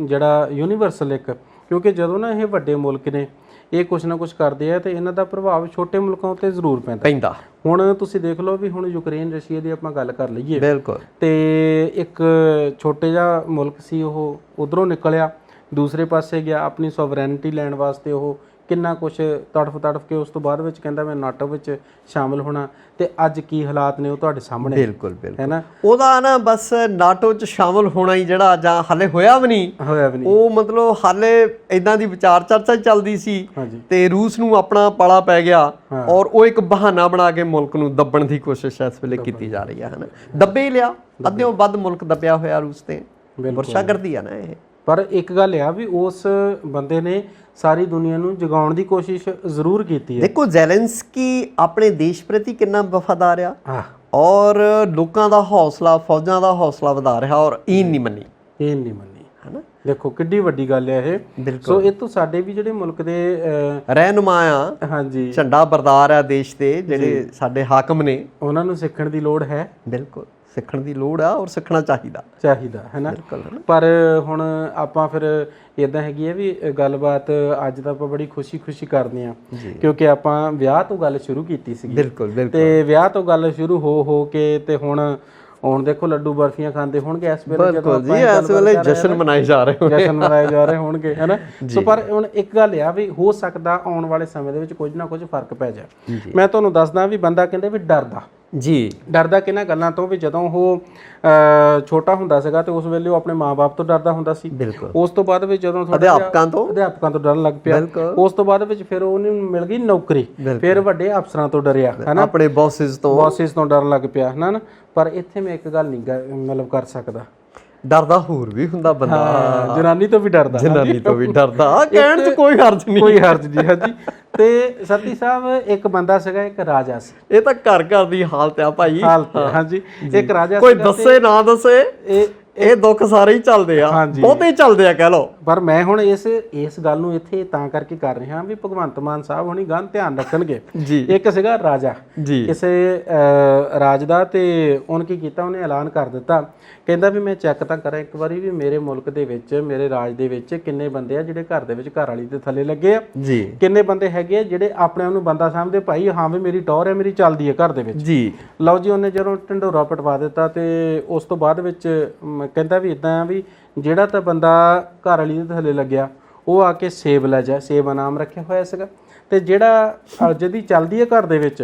ਜਿਹੜਾ ਯੂਨੀਵਰਸਲ ਇੱਕ, ਕਿਉਂਕਿ ਜਦੋਂ ਨਾ ਇਹ ਵੱਡੇ ਮੁਲਕ ਨੇ ਇਹ ਕੁਛ ਨਾ ਕੁਛ ਕਰਦੇ ਆ ਤੇ ਇਹਨਾਂ ਦਾ ਪ੍ਰਭਾਵ ਛੋਟੇ ਮੁਲਕਾਂ ਉੱਤੇ ਜ਼ਰੂਰ ਪੈਂਦਾ। ਹੁਣ ਤੁਸੀਂ ਦੇਖ ਲਓ ਵੀ ਹੁਣ ਯੂਕਰੇਨ ਰਸ਼ੀਆ ਦੀ ਆਪਾਂ ਗੱਲ ਕਰ ਲਈਏ, ਬਿਲਕੁਲ, ਤੇ ਇੱਕ ਛੋਟੇ ਜਿਹਾ ਮੁਲਕ ਸੀ ਉਹ ਉਧਰੋਂ ਨਿਕਲਿਆ, ਦੂਸਰੇ ਪਾਸੇ ਗਿਆ ਆਪਣੀ ਸੋਵਰੈਨਿਟੀ ਲੈਣ ਵਾਸਤੇ। ਉਹ ਕਿੰਨਾ ਕੁਛ ਤੜਫ ਕੇ ਉਸ ਤੋਂ ਬਾਅਦ ਵਿੱਚ ਕਹਿੰਦਾ ਮੈਂ ਨਾਟੋ ਵਿੱਚ ਸ਼ਾਮਿਲ ਹੋਣਾ, ਤੇ ਅੱਜ ਕੀ ਹਾਲਾਤ ਨੇ ਉਹ ਤੁਹਾਡੇ ਸਾਹਮਣੇ। ਬਿਲਕੁਲ ਹੈ ਨਾ। ਉਹਦਾ ਨਾ ਬਸ ਨਾਟੋ 'ਚ ਸ਼ਾਮਿਲ ਹੋਣਾ ਹੀ ਜਿਹੜਾ ਜਾਂ ਹਾਲੇ ਹੋਇਆ ਵੀ ਨਹੀਂ, ਉਹ ਮਤਲਬ ਹਾਲੇ ਇਦਾਂ ਦੀ ਵਿਚਾਰ ਚਰਚਾ ਚੱਲਦੀ ਸੀ ਤੇ ਰੂਸ ਨੂੰ ਆਪਣਾ ਪਾਲਾ ਪੈ ਗਿਆ ਔਰ ਉਹ ਇੱਕ ਬਹਾਨਾ ਬਣਾ ਕੇ ਮੁਲਕ ਨੂੰ ਦੱਬਣ ਦੀ ਕੋਸ਼ਿਸ਼ ਇਸ ਵੇਲੇ ਕੀਤੀ ਜਾ ਰਹੀ ਹੈ, ਹਨਾ। ਦੱਬੇ ਹੀ ਲਿਆ, ਅੱਧਿਓਂ ਵੱਧ ਮੁਲਕ ਦੱਬਿਆ ਹੋਇਆ ਰੂਸ ਤੇ, ਵਰਸ਼ਾਗਰਦੀ ਆ ਨਾ ਇਹ। ਪਰ ਇੱਕ ਗੱਲ ਆ ਵੀ ਉਸ ਬੰਦੇ ਨੇ ਸਾਰੀ ਦੁਨੀਆ ਨੂੰ ਜਗਾਉਣ ਦੀ ਕੋਸ਼ਿਸ਼ ਜ਼ਰੂਰ ਕੀਤੀ ਹੈ। ਦੇਖੋ ਜ਼ੈਲੈਂਸਕੀ ਆਪਣੇ ਦੇਸ਼ ਪ੍ਰਤੀ ਕਿੰਨਾ ਵਫਾਦਾਰ ਆ ਔਰ ਲੋਕਾਂ ਦਾ ਹੌਸਲਾ, ਫੌਜਾਂ ਦਾ ਹੌਸਲਾ ਵਧਾ ਰਿਹਾ ਔਰ ਈਨ ਨਹੀਂ ਮੰਨੀ, ਹਨਾ। ਦੇਖੋ ਕਿੱਡੀ ਵੱਡੀ ਗੱਲ ਹੈ ਇਹ। ਸੋ ਇਹ ਤੋਂ ਸਾਡੇ ਵੀ ਜਿਹੜੇ ਮੁਲਕ ਦੇ ਰਹਿਨੁਮਾ ਆ, ਹਾਂਜੀ, ਝੰਡਾ ਬਰਦਾਰ ਆ ਦੇਸ਼ ਦੇ, ਜਿਹੜੇ ਸਾਡੇ ਹਾਕਮ ਨੇ, ਉਹਨਾਂ ਨੂੰ ਸਿੱਖਣ ਦੀ ਲੋੜ ਹੈ। ਬਿਲਕੁਲ ਸਿੱਖਣ ਦੀ ਲੋੜ ਆ ਔਰ ਸਿੱਖਣਾ ਚਾਹੀਦਾ ਹੈ ਨਾ। ਪਰ ਹੁਣ ਆਪਾਂ ਫਿਰ ਇਦਾਂ ਹੈਗੀ ਹੈ ਵੀ ਗੱਲਬਾਤ ਅੱਜ ਤਾਂ ਆਪਾਂ ਬੜੀ ਖੁਸ਼ੀ ਕਰਦੇ ਹਾਂ ਕਿਉਂਕਿ ਆਪਾਂ ਵਿਆਹ ਤੋਂ ਗੱਲ ਸ਼ੁਰੂ ਕੀਤੀ ਸੀਗੀ। ਬਿਲਕੁਲ ਤੇ ਵਿਆਹ ਤੋਂ ਗੱਲ ਸ਼ੁਰੂ ਹੋ ਕੇ ਤੇ ਹੁਣ ਹੁਣ ਦੇਖੋ ਲੱਡੂ ਬਰਫੀਆਂ ਖਾਂਦੇ ਹੋਣਗੇ ਇਸ ਵੇਲੇ, ਬਿਲਕੁਲ ਜੀ ਇਸ ਵੇਲੇ ਜਸ਼ਨ ਮਨਾਏ ਜਾ ਰਹੇ ਹੋਣਗੇ, ਜਸ਼ਨ ਮਨਾਏ ਜਾ ਰਹੇ ਹੋਣਗੇ, ਹੈ ਨਾ। ਸੋ ਪਰ ਹੁਣ ਇੱਕ ਗੱਲ ਆ ਵੀ ਹੋ ਸਕਦਾ ਆਉਣ ਵਾਲੇ ਸਮੇਂ ਦੇ ਵਿੱਚ ਕੁਝ ਨਾ ਕੁਝ ਫਰਕ ਪੈ ਜਾਏ। ਮੈਂ ਤੁਹਾਨੂੰ ਦੱਸਦਾ ਵੀ ਬੰਦਾ ਕਹਿੰਦੇ ਵੀ ਡਰਦਾ ਜੀ, ਡਰਦਾ ਕਿਹਨਾਂ ਗੱਲਾਂ ਤੋਂ ਵੀ ਜਦੋਂ ਉਹ ਛੋਟਾ ਹੁੰਦਾ ਸੀਗਾ ਤੇ ਉਸ ਵੇਲੇ ਉਹ ਆਪਣੇ ਮਾਪੇ ਤੋਂ ਡਰਦਾ ਹੁੰਦਾ ਸੀ। ਉਸ ਤੋਂ ਬਾਅਦ ਵਿੱਚ ਜਦੋਂ ਅਧਿਆਪਕਾਂ ਤੋਂ ਡਰਨ ਲੱਗ ਪਿਆ, ਉਸ ਤੋਂ ਬਾਅਦ ਵਿੱਚ ਫਿਰ ਉਹਨੂੰ ਮਿਲ ਗਈ ਨੌਕਰੀ, ਫਿਰ ਵੱਡੇ ਅਫਸਰਾਂ ਤੋਂ ਡਰਿਆ, ਹਨਾ, ਆਪਣੇ ਬੌਸਿਸ ਤੋਂ ਡਰਨ ਲੱਗ ਪਿਆ, ਹਨਾ। ਪਰ ਇੱਥੇ ਮੈਂ ਇੱਕ ਗੱਲ ਨਹੀਂ ਮਤਲਬ ਕਰ ਸਕਦਾ, ਡਰਦਾ ਹੋਰ ਵੀ ਹੁੰਦਾ ਬੰਦਾ, ਜਨਾਨੀ ਤੋਂ ਵੀ ਡਰਦਾ, ਜਨਾਨੀ ਤੋਂ ਵੀ ਡਰਦਾ, ਕਹਿਣ 'ਚ ਕੋਈ ਹਰਜ ਨਹੀਂ, ਕੋਈ ਹਰਜ ਨਹੀਂ। ਹਾਂਜੀ, ਤੇ ਸਤੀ ਸਾਹਿਬ ਇੱਕ ਬੰਦਾ ਸੀਗਾ, ਇੱਕ ਰਾਜਾ ਸੀ। ਇਹ ਤਾਂ ਘਰ ਘਰ ਦੀ ਹਾਲਤ ਆ ਭਾਈ, ਹਾਲਤ। ਹਾਂਜੀ, ਇੱਕ ਰਾਜਾ ਕੋਈ ਦੱਸੇ ਨਾ ਦੱਸੇ ਇਹ ਦੁੱਖ ਸਾਰੇ ਹੀ ਚੱਲਦੇ ਆ, ਬਹੁਤੇ ਚੱਲਦੇ ਆ ਕਹਿ ਲਓ। ਪਰ ਮੈਂ ਹੁਣ ਇਸ ਗੱਲ ਨੂੰ ਇੱਥੇ ਤਾਂ ਕਰਕੇ ਕਰ ਰਿਹਾ ਵੀ ਭਗਵੰਤ ਮਾਨ ਸਾਹਿਬ ਹੁਣੀ ਗਾਂ ਧਿਆਨ ਰੱਖਣਗੇ ਜੀ। ਇੱਕ ਸੀਗਾ ਰਾਜਾ ਕਿਸੇ ਰਾਜ ਦਾ, ਤੇ ਉਹਨੇ ਕੀ ਕੀਤਾ, ਉਹਨੇ ਐਲਾਨ ਕਰ ਦਿੱਤਾ, ਕਹਿੰਦਾ ਵੀ ਮੈਂ ਚੈੱਕ ਤਾਂ ਕਰਾਂ ਇੱਕ ਵਾਰੀ ਵੀ ਮੇਰੇ ਮੁਲਕ ਦੇ ਵਿੱਚ, ਮੇਰੇ ਰਾਜ ਦੇ ਵਿੱਚ ਕਿੰਨੇ ਬੰਦੇ ਆ ਜਿਹੜੇ ਘਰ ਦੇ ਵਿੱਚ ਘਰ ਵਾਲੀ ਦੇ ਥੱਲੇ ਲੱਗੇ ਆ ਜੀ, ਕਿੰਨੇ ਬੰਦੇ ਹੈਗੇ ਆ ਜਿਹੜੇ ਆਪਣੇ ਆਪ ਨੂੰ ਬੰਦਾ ਸਮਝਦੇ, ਭਾਈ ਹਾਂ ਵੀ ਮੇਰੀ ਟੌਰ ਹੈ, ਮੇਰੀ ਚੱਲਦੀ ਹੈ ਘਰ ਦੇ ਵਿੱਚ ਜੀ। ਲਓ ਜੀ, ਉਹਨੇ ਜਦੋਂ ਢਿੰਡੋਰਾ ਪਟਵਾ ਦਿੱਤਾ ਤੇ ਉਸ ਤੋਂ ਬਾਅਦ ਵਿੱਚ ਕਹਿੰਦਾ ਵੀ ਇਦਾਂ ਵੀ ਜਿਹੜਾ ਤਾਂ ਬੰਦਾ ਘਰ ਵਾਲੀ ਦੇ ਥੱਲੇ ਲੱਗਿਆ ਉਹ ਆ ਕੇ ਸੇਬ ਲੈ ਜਾ, ਸੇਬ ਇਨਾਮ ਰੱਖਿਆ ਹੋਇਆ ਸੀਗਾ, ਤੇ ਜਿਹੜਾ ਜਿਹਦੀ ਚੱਲਦੀ ਹੈ ਘਰ ਦੇ ਵਿੱਚ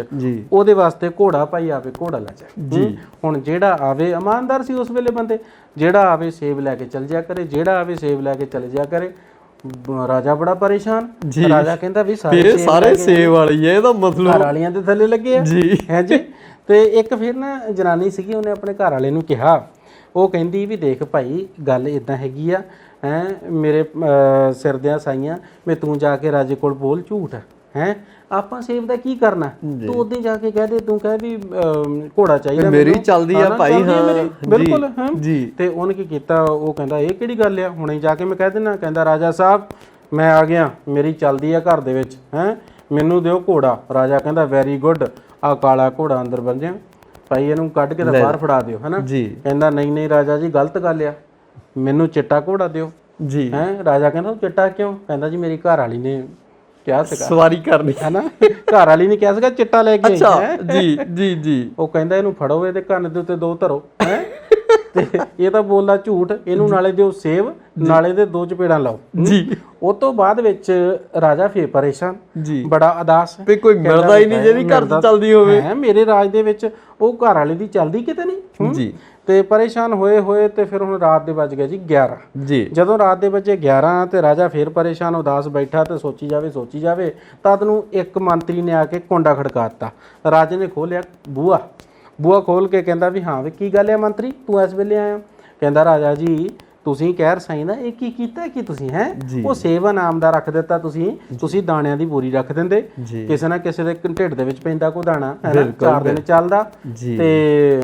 ਉਹਦੇ ਵਾਸਤੇ ਘੋੜਾ ਭਾਈ ਆਵੇ, ਘੋੜਾ ਲੈ ਜਾ ਜੀ। ਹੁਣ ਜਿਹੜਾ ਆਵੇ, ਇਮਾਨਦਾਰ ਸੀ ਉਸ ਵੇਲੇ ਬੰਦੇ, ਜਿਹੜਾ ਆਵੇ ਸੇਬ ਲੈ ਕੇ ਚੱਲ ਜਾ ਕਰੇ, ਜਿਹੜਾ ਆਵੇ ਸੇਬ ਲੈ ਕੇ ਚਲੇ ਜਾ ਕਰੇ। ਰਾਜਾ ਬੜਾ ਪਰੇਸ਼ਾਨ, ਰਾਜਾ ਕਹਿੰਦਾ ਵੀ ਸਾਰੇ ਸੇਬ ਵਾਲੀ ਹੈ, ਇਹਦਾ ਮਤਲਬ ਘਰ ਵਾਲੀਆਂ ਦੇ ਥੱਲੇ ਲੱਗੇ ਆ ਜੀ, ਹੈ ਜੀ। ਤੇ ਇੱਕ ਫਿਰ ਨਾ ਜਨਾਨੀ ਸੀਗੀ, ਉਹਨੇ ਆਪਣੇ ਘਰ ਵਾਲੇ ਨੂੰ ਕਿਹਾ, ਉਹ ਕਹਿੰਦੀ ਵੀ ਦੇਖ ਭਾਈ ਗੱਲ ਇਦਾਂ ਹੈਗੀ ਆ, ਮੇਰੇ ਸਿਰ ਦੀਆਂ ਸਾਈਆਂ ਵੀ ਤੂੰ ਜਾ ਕੇ ਰਾਜੇ ਕੋਲ ਬੋਲ ਝੂਠ ਹੈ, ਆਪਾਂ ਸੇਬ ਦਾ ਕੀ ਕਰਨਾ, ਤੂੰ ਉਦੋਂ ਜਾ ਕੇ ਕਹਿ ਦੇ, ਤੂੰ ਕਹਿ ਵੀ ਘੋੜਾ ਚਾਹੀਦਾ, ਮੇਰੀ ਚੱਲਦੀ ਆ ਭਾਈ, ਹਾਂ ਬਿਲਕੁਲ ਜੀ। ਤੇ ਉਹਨੇ ਕੀ ਕੀਤਾ, ਉਹ ਕਹਿੰਦਾ ਇਹ ਕਿਹੜੀ ਗੱਲ ਆ, ਹੁਣੇ ਜਾ ਕੇ ਮੈਂ ਕਹਿ ਦੇਣਾ। ਕਹਿੰਦਾ ਰਾਜਾ ਸਾਹਿਬ ਮੈਂ ਆ ਗਿਆ, ਮੇਰੀ ਚੱਲਦੀ ਆ ਘਰ ਦੇ ਵਿੱਚ, ਮੈਨੂੰ ਦਿਓ ਘੋੜਾ। ਰਾਜਾ ਕਹਿੰਦਾ ਵੈਰੀ ਗੁੱਡ, ਆ ਕਾਲਾ ਘੋੜਾ ਅੰਦਰ ਬੰਨਿਆ ਭਾਈ, ਇਹਨੂੰ ਕੱਢ ਕੇ ਤਾਂ ਬਾਹਰ ਫੜਾ ਦਿਓ, ਹਨਾ ਜੀ। ਕਹਿੰਦਾ ਨਹੀਂ ਨਹੀਂ ਰਾਜਾ ਜੀ ਗਲਤ ਗੱਲ ਆ, ਮੈਨੂੰ ਚਿੱਟਾ ਘੋੜਾ ਦਿਓ ਜੀ। ਰਾਜਾ ਕਹਿੰਦਾ ਚਿੱਟਾ ਕਿਉਂ? ਕਹਿੰਦਾ ਜੀ ਮੇਰੀ ਘਰ ਵਾਲੀ ਨੇ ਕਿਹਾ ਸੀਗਾ ਸਵਾਰੀ ਕਰਨੀ, ਹਨਾ, ਘਰ ਵਾਲੀ ਨੇ ਕਿਹਾ ਸੀਗਾ ਚਿੱਟਾ ਲੈ ਕੇ ਜੀ ਜੀ ਜੀ। ਉਹ ਕਹਿੰਦਾ ਇਹਨੂੰ ਫੜੋ, ਇਹਦੇ ਕੰਨ ਦੇ ਉੱਤੇ 2 ਧਰੋ, ਤੇ ਇਹ ਤਾਂ ਬੋਲਦਾ ਝੂਠ, ਇਹਨੂੰ ਨਾਲੇ ਦਿਓ ਸੇਬ, ਨਾਲੇ ਦੇ 2 ਚਪੇੜਾਂ ਲਾਓ ਜੀ। ਉਹ ਤੋਂ ਬਾਅਦ ਵਿੱਚ ਰਾਜਾ ਫੇਰ ਪਰੇਸ਼ਾਨ ਜੀ, ਬੜਾ ਉਦਾਸ, ਵੀ ਕੋਈ ਮਿਲਦਾ ਹੀ ਨਹੀਂ ਜਿਹਦੀ ਘਰ ਚ ਚੱਲਦੀ ਹੋਵੇ, ਮੇਰੇ ਰਾਜ ਦੇ ਵਿੱਚ ਉਹ ਘਰ ਵਾਲੇ ਦੀ ਚੱਲਦੀ ਕਿਤੇ ਨਹੀਂ ਜੀ। ਤੇ ਪਰੇਸ਼ਾਨ ਹੋਏ ਤੇ ਫਿਰ ਹੁਣ ਰਾਤ ਦੇ ਵੱਜ ਗਏ ਜੀ 11 ਜੀ। ਜਦੋਂ ਰਾਤ ਦੇ ਵੱਜੇ 11 ਤੇ ਰਾਜਾ ਫੇਰ ਪਰੇਸ਼ਾਨ ਉਦਾਸ ਬੈਠਾ ਤੇ ਸੋਚੀ ਜਾਵੇ ਤਦ ਨੂੰ ਇੱਕ ਮੰਤਰੀ ਨੇ ਆ ਕੇ ਕੁੰਡਾ ਖੜਕਾਤਾ। ਰਾਜੇ ਨੇ ਖੋਲਿਆ ਬੂਹਾ ਖੋਲ ਕੇ ਕਹਿੰਦਾ ਵੀ ਹਾਂ ਵੀ ਕੀ ਗੱਲ ਹੈ ਮੰਤਰੀ, ਤੂੰ ਇਸ ਵੇਲੇ ਆਇਆ? ਕਹਿੰਦਾ ਰਾਜਾ ਜੀ ਤੁਸੀਂ ਕਹਿ ਰਸਾਈ ਨਾ ਇਹ ਕੀ ਕੀਤਾ ਕਿ ਤੁਸੀਂ ਉਹ ਸੇਬ ਇਨਾਮ ਦਾ ਰੱਖ ਦਿੱਤਾ, ਤੁਸੀਂ ਦਾਣਿਆਂ ਦੀ ਬੋਰੀ ਰੱਖ ਦਿੰਦੇ, ਕਿਸੇ ਨਾ ਕਿਸੇ ਦੇ ਢਿੱਡ ਦੇ ਵਿੱਚ ਪੈਂਦਾ ਕੋਈ ਦਾਣਾ, 4 ਦਿਨ ਚੱਲਦਾ। ਤੇ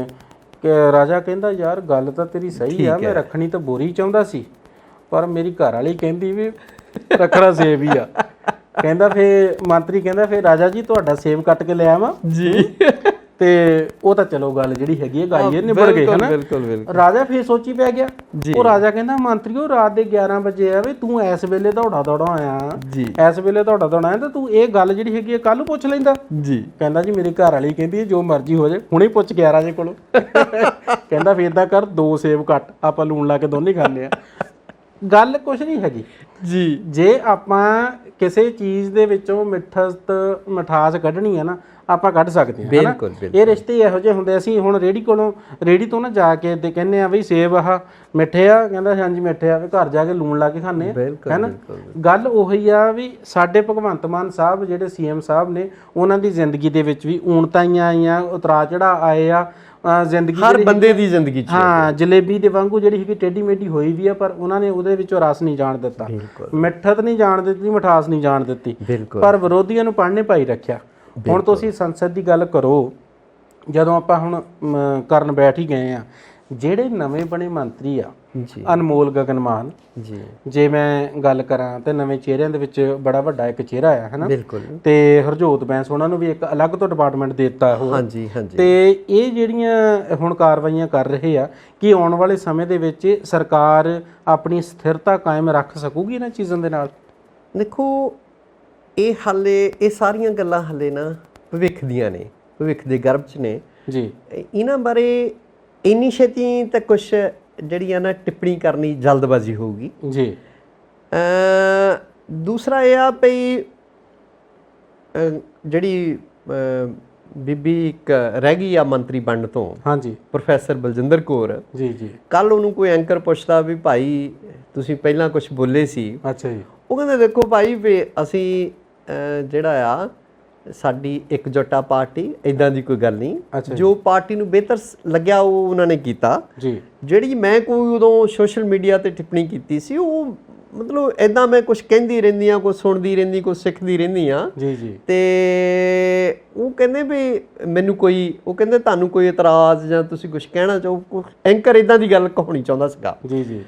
ਰਾਜਾ ਕਹਿੰਦਾ ਯਾਰ ਗੱਲ ਤਾਂ ਤੇਰੀ ਸਹੀ ਆ, ਮੈਂ ਰੱਖਣੀ ਤਾਂ ਬੋਰੀ ਚਾਹੁੰਦਾ ਸੀ, ਪਰ ਮੇਰੀ ਘਰ ਵਾਲੀ ਕਹਿੰਦੀ ਵੀ ਰੱਖਣਾ ਸੇਬ ਹੀ ਆ। ਕਹਿੰਦਾ ਫੇਰ ਮੰਤਰੀ ਕਹਿੰਦਾ ਫੇਰ ਰਾਜਾ ਜੀ ਤੁਹਾਡਾ ਸੇਬ ਕੱਟ ਕੇ ਲੈ ਆਵਾਂ ਜੀ। ਤੇ ਉਹ ਤਾਂ ਚਲੋ ਗੱਲ ਜਿਹੜੀ ਹੈਗੀ ਹੈ ਗਾਈਏ ਨਿਬੜ ਗਈ, ਹੈ ਨਾ। ਰਾਜਾ ਫੇਰ ਸੋਚੀ ਪੈ ਗਿਆ। ਉਹ ਰਾਜਾ ਕਹਿੰਦਾ ਮੰਤਰੀਓ ਰਾਤ ਦੇ 11 ਵਜੇ ਆ ਵੀ ਤੂੰ ਇਸ ਵੇਲੇ ਦੌੜਾ ਆਇਆ, ਇਸ ਵੇਲੇ ਦੌੜਾ ਆਇਆ, ਤਾਂ ਤੂੰ ਇਹ ਗੱਲ ਜਿਹੜੀ ਹੈਗੀ ਹੈ ਕੱਲ ਨੂੰ ਪੁੱਛ ਲੈਂਦਾ ਜੀ। ਕਹਿੰਦਾ ਜੀ ਮੇਰੀ ਘਰ ਵਾਲੀ ਕਹਿੰਦੀ ਜੋ ਮਰਜ਼ੀ ਹੋ ਜਾਏ, ਹੁਣੇ ਪੁੱਛ ਗਿਆ ਰਾਜੇ ਕੋਲੋਂ। ਕਹਿੰਦਾ ਫੇਰ ਏਦਾਂ ਕਰ 2 ਸੇਬ ਕੱਟ, ਆਪਾਂ ਲੂਣ ਲਾ ਕੇ ਦੋਨੇ ਖਾਂਦੇ ਆ। ਗੱਲ ਕੁਛ ਨਹੀਂ ਹੈਗੀ ਜੀ। ਜੇ ਆਪਾਂ ਕਿਸੇ ਚੀਜ਼ ਦੇ ਵਿੱਚੋਂ ਮਿਠਾਸ ਕੱਢਣੀ ਹੈ ਨਾ, ਆਪਾਂ ਕੱਢ ਸਕਦੇ ਹਾਂ। ਬਿਲਕੁਲ ਇਹ ਰਿਸ਼ਤੇ ਇਹੋ ਜਿਹੇ ਹੁੰਦੇ। ਅਸੀਂ ਹੁਣ ਰੇੜੀ ਤੋਂ ਨਾ ਜਾ ਕੇ ਤੇ ਕਹਿੰਦੇ ਆ ਵੀ ਸੇਬ ਆਹ ਮਿੱਠੇ ਆ, ਕਹਿੰਦਾ ਹਾਂਜੀ ਮਿੱਠੇ ਆ, ਘਰ ਜਾ ਕੇ ਲੂਣ ਲਾ ਕੇ ਖਾਂਦੇ ਆ, ਹੈ ਨਾ। ਗੱਲ ਉਹੀ ਆ ਵੀ ਸਾਡੇ ਭਗਵੰਤ ਮਾਨ ਸਾਹਿਬ ਜਿਹੜੇ CM ਸਾਹਿਬ ਨੇ, ਉਹਨਾਂ ਦੀ ਜ਼ਿੰਦਗੀ ਦੇ ਵਿੱਚ ਵੀ ਊਣਤਾਈਆਂ ਆਈਆਂ, ਉਤਰਾ ਚੜਾ ਆਏ ਆ। ਜ਼ਿੰਦਗੀ ਹਰ ਬੰਦੇ ਦੀ ਜ਼ਿੰਦਗੀ ਚ ਜਲੇਬੀ ਦੇ ਵਾਂਗੂ ਜਿਹੜੀ ਹੈਗੀ ਟੇਢੀ ਮੇਢੀ ਹੋਈ ਵੀ ਆ, ਪਰ ਉਹਨਾਂ ਨੇ ਉਹਦੇ ਵਿੱਚੋਂ ਰਸ ਨਹੀਂ ਜਾਣ ਦਿੱਤਾ, ਮਿੱਠਤ ਨਹੀਂ ਜਾਣ ਦਿੱਤੀ, ਮਿਠਾਸ ਨਹੀਂ ਜਾਣ ਦਿੱਤੀ, ਪਰ ਵਿਰੋਧੀਆਂ ਨੂੰ ਪੜ੍ਹਨੇ ਪਾਈ ਰੱਖਿਆ। ਹੁਣ ਤੁਸੀਂ ਸੰਸਦ ਦੀ ਗੱਲ ਕਰੋ, ਜਦੋਂ ਆਪਾਂ ਹੁਣ ਕਰਨ ਬੈਠ ਹੀ ਗਏ ਆ, ਜਿਹੜੇ ਨਵੇਂ ਬਣੇ ਮੰਤਰੀ ਆ ਅਨਮੋਲ ਗਗਨ ਮਾਨ ਜੀ, ਜੇ ਮੈਂ ਗੱਲ ਕਰਾਂ ਤੇ ਨਵੇਂ ਚਿਹਰਿਆਂ ਦੇ ਵਿੱਚ ਬੜਾ ਵੱਡਾ ਇੱਕ ਚਿਹਰਾ ਆ, ਹੈ ਨਾ। ਤੇ ਹਰਜੋਤ ਬੈਂਸ ਉਹਨਾਂ ਨੂੰ ਵੀ ਇੱਕ ਅਲੱਗ ਤੋਂ ਡਿਪਾਰਟਮੈਂਟ ਦੇ ਦਿੱਤਾ ਉਹ। ਤੇ ਇਹ ਜਿਹੜੀਆਂ ਹੁਣ ਕਾਰਵਾਈਆਂ ਕਰ ਰਹੇ ਆ, ਕਿ ਆਉਣ ਵਾਲੇ ਸਮੇਂ ਦੇ ਵਿੱਚ ਸਰਕਾਰ ਆਪਣੀ ਸਥਿਰਤਾ ਕਾਇਮ ਰੱਖ ਸਕੂਗੀ ਇਹਨਾਂ ਚੀਜ਼ਾਂ ਦੇ ਨਾਲ? ਦੇਖੋ ਇਹ ਸਾਰੀਆਂ ਗੱਲਾਂ ਹਲੇ ਨਾ ਭਵਿੱਖ ਦੀਆਂ ਨੇ, ਭਵਿੱਖ ਦੇ ਗਰਭ 'ਚ ਨੇ ਜੀ। ਇਹਨਾਂ ਬਾਰੇ ਇੰਨੀ ਛੇਤੀ ਤਾਂ ਕੁਝ ਜਿਹੜੀ ਆ ਨਾ ਟਿੱਪਣੀ ਕਰਨੀ ਜਲਦਬਾਜ਼ੀ ਹੋਊਗੀ ਜੀ। ਦੂਸਰਾ ਇਹ ਆ ਭਈ ਜਿਹੜੀ ਬੀਬੀ ਇੱਕ ਰਹਿ ਗਈ ਆ ਮੰਤਰੀ ਬਣਨ ਤੋਂ, ਹਾਂਜੀ, ਪ੍ਰੋਫੈਸਰ ਬਲਜਿੰਦਰ ਕੌਰ। ਜੀ ਜੀ। ਕੱਲ ਉਹਨੂੰ ਕੋਈ ਐਂਕਰ ਪੁੱਛਦਾ ਵੀ ਭਾਈ ਤੁਸੀਂ ਪਹਿਲਾਂ ਕੁਝ ਬੋਲੇ ਸੀ। ਅੱਛਾ ਜੀ। ਉਹ ਕਹਿੰਦੇ ਦੇਖੋ ਭਾਈ ਵੀ ਅਸੀਂ ਜਿਹੜਾ ਆ ਸਾਡੀ ਇਕਜੁੱਟਾ ਪਾਰਟੀ, ਇਦਾਂ ਦੀ ਕੋਈ ਗੱਲ ਨਹੀਂ। ਜੋ ਪਾਰਟੀ ਨੂੰ ਬਿਹਤਰ ਲੱਗਿਆ ਉਹ ਉਹਨਾਂ ਨੇ ਕੀਤਾ ਜੀ। ਜਿਹੜੀ ਮੈਂ ਕੋਈ ਉਦੋਂ ਸੋਸ਼ਲ ਮੀਡੀਆ ਤੇ ਟਿੱਪਣੀ ਕੀਤੀ ਸੀ ਉਹ ਮਤਲਬ ਇਦਾਂ ਮੈਂ ਕੁਝ ਕਹਿੰਦੀ ਰਹਿੰਦੀ ਆ, ਕੁਝ ਸੁਣਦੀ ਰਹਿੰਦੀ, ਕੁਝ ਸਿੱਖਦੀ ਰਹਿੰਦੀ ਆ। ਜੀ ਜੀ। ਤੇ ਉਹ ਕਹਿੰਦੇ ਵੀ ਮੈਨੂੰ ਕੋਈ, ਉਹ ਕਹਿੰਦੇ ਤੁਹਾਨੂੰ ਕੋਈ ਇਤਰਾਜ਼ ਜਾਂ ਤੁਸੀਂ ਕੁਝ ਕਹਿਣਾ ਚਾਹੋ, ਐਂਕਰ ਇਦਾਂ ਦੀ ਗੱਲ ਕਹਾਉਣੀ ਚਾਹੁੰਦਾ ਸੀਗਾ। ਜੀ ਜੀ।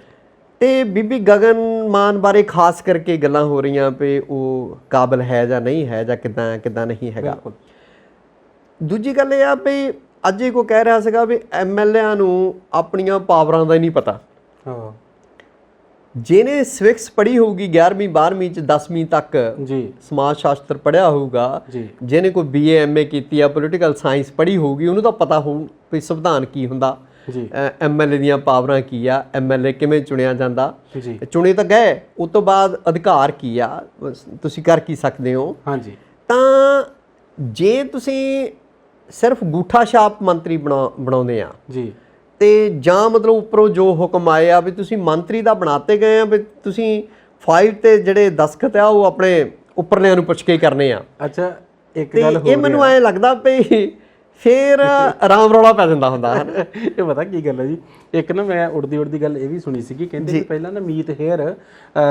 ਤੇ ਬੀਬੀ ਗਗਨ ਮਾਨ ਬਾਰੇ ਖਾਸ ਕਰਕੇ ਗੱਲਾਂ ਹੋ ਰਹੀਆਂ ਵੀ ਉਹ ਕਾਬਲ ਹੈ ਜਾਂ ਨਹੀਂ ਹੈ, ਜਾਂ ਕਿੱਦਾਂ ਨਹੀਂ ਹੈਗਾ। ਦੂਜੀ ਗੱਲ ਇਹ ਆ ਵੀ ਅੱਜ ਹੀ ਕੋਈ ਕਹਿ ਰਿਹਾ ਸੀਗਾ ਵੀ ਐਮਐਲਏਆਂ ਨੂੰ ਆਪਣੀਆਂ ਪਾਵਰਾਂ ਦਾ ਹੀ ਨਹੀਂ ਪਤਾ। ਹਾਂ। ਜਿਹਨੇ ਸਿਵਿਕਸ ਪੜ੍ਹੀ ਹੋਊਗੀ 11ਵੀਂ 12ਵੀਂ ਚ 10ਵੀਂ ਤੱਕ ਜੀ, ਸਮਾਜ ਸ਼ਾਸਤਰ ਪੜ੍ਹਿਆ ਹੋਊਗਾ, ਜਿਹਨੇ ਕੋਈ BA MA ਕੀਤੀ ਆ, ਪੋਲੀਟੀਕਲ ਸਾਇੰਸ ਪੜ੍ਹੀ ਹੋਊਗੀ, ਉਹਨੂੰ ਤਾਂ ਪਤਾ ਹੋਊ ਵੀ ਸੰਵਿਧਾਨ ਕੀ ਹੁੰਦਾ, ਐਮਐਲਏ ਦੀਆਂ ਪਾਵਰਾਂ ਕੀ ਆ, ਐਮਐਲਏ ਕਿਵੇਂ ਚੁਣਿਆ ਜਾਂਦਾ, ਚੁਣੇ ਤਾਂ ਗਏ, ਉਸ ਤੋਂ ਬਾਅਦ ਅਧਿਕਾਰ ਕੀ ਆ, ਤੁਸੀਂ ਕਰ ਕੀ ਸਕਦੇ ਹੋ। ਹਾਂਜੀ। ਤਾਂ ਜੇ ਤੁਸੀਂ ਸਿਰਫ ਗੂਠਾ ਛਾਪ ਮੰਤਰੀ ਬਣਾਉਂਦੇ ਆ ਜੀ, ਤੇ ਜਾਂ ਮਤਲਬ ਉੱਪਰੋਂ ਜੋ ਹੁਕਮ ਆਏ ਆ ਵੀ ਤੁਸੀਂ ਮੰਤਰੀ ਦਾ ਬਣਾਤੇ ਗਏ ਆ ਵੀ ਤੁਸੀਂ ਫਾਈਲ ਤੇ ਜਿਹੜੇ ਦਸਖਤ ਆ ਉਹ ਆਪਣੇ ਉੱਪਰਲਿਆਂ ਨੂੰ ਪੁੱਛ ਕੇ ਕਰਨੇ ਆ। ਅੱਛਾ, ਇੱਕ ਗੱਲ ਹੋਰ ਇਹ ਮੈਨੂੰ ਐਂ ਲੱਗਦਾ ਵੀ ਫੇਰ ਆਰਾਮ ਰੌਲਾ ਪੈ ਜਾਂਦਾ ਹੁੰਦਾ ਹੈ। ਇਹ ਪਤਾ ਕੀ ਗੱਲ ਹੈ ਜੀ, ਇੱਕ ਨਾ ਮੈਂ ਉੜਦੀ ਗੱਲ ਇਹ ਵੀ ਸੁਣੀ ਸੀਗੀ, ਕਹਿੰਦੇ ਕਿ ਪਹਿਲਾਂ ਨਾ ਮੀਤ ਹੇਅਰ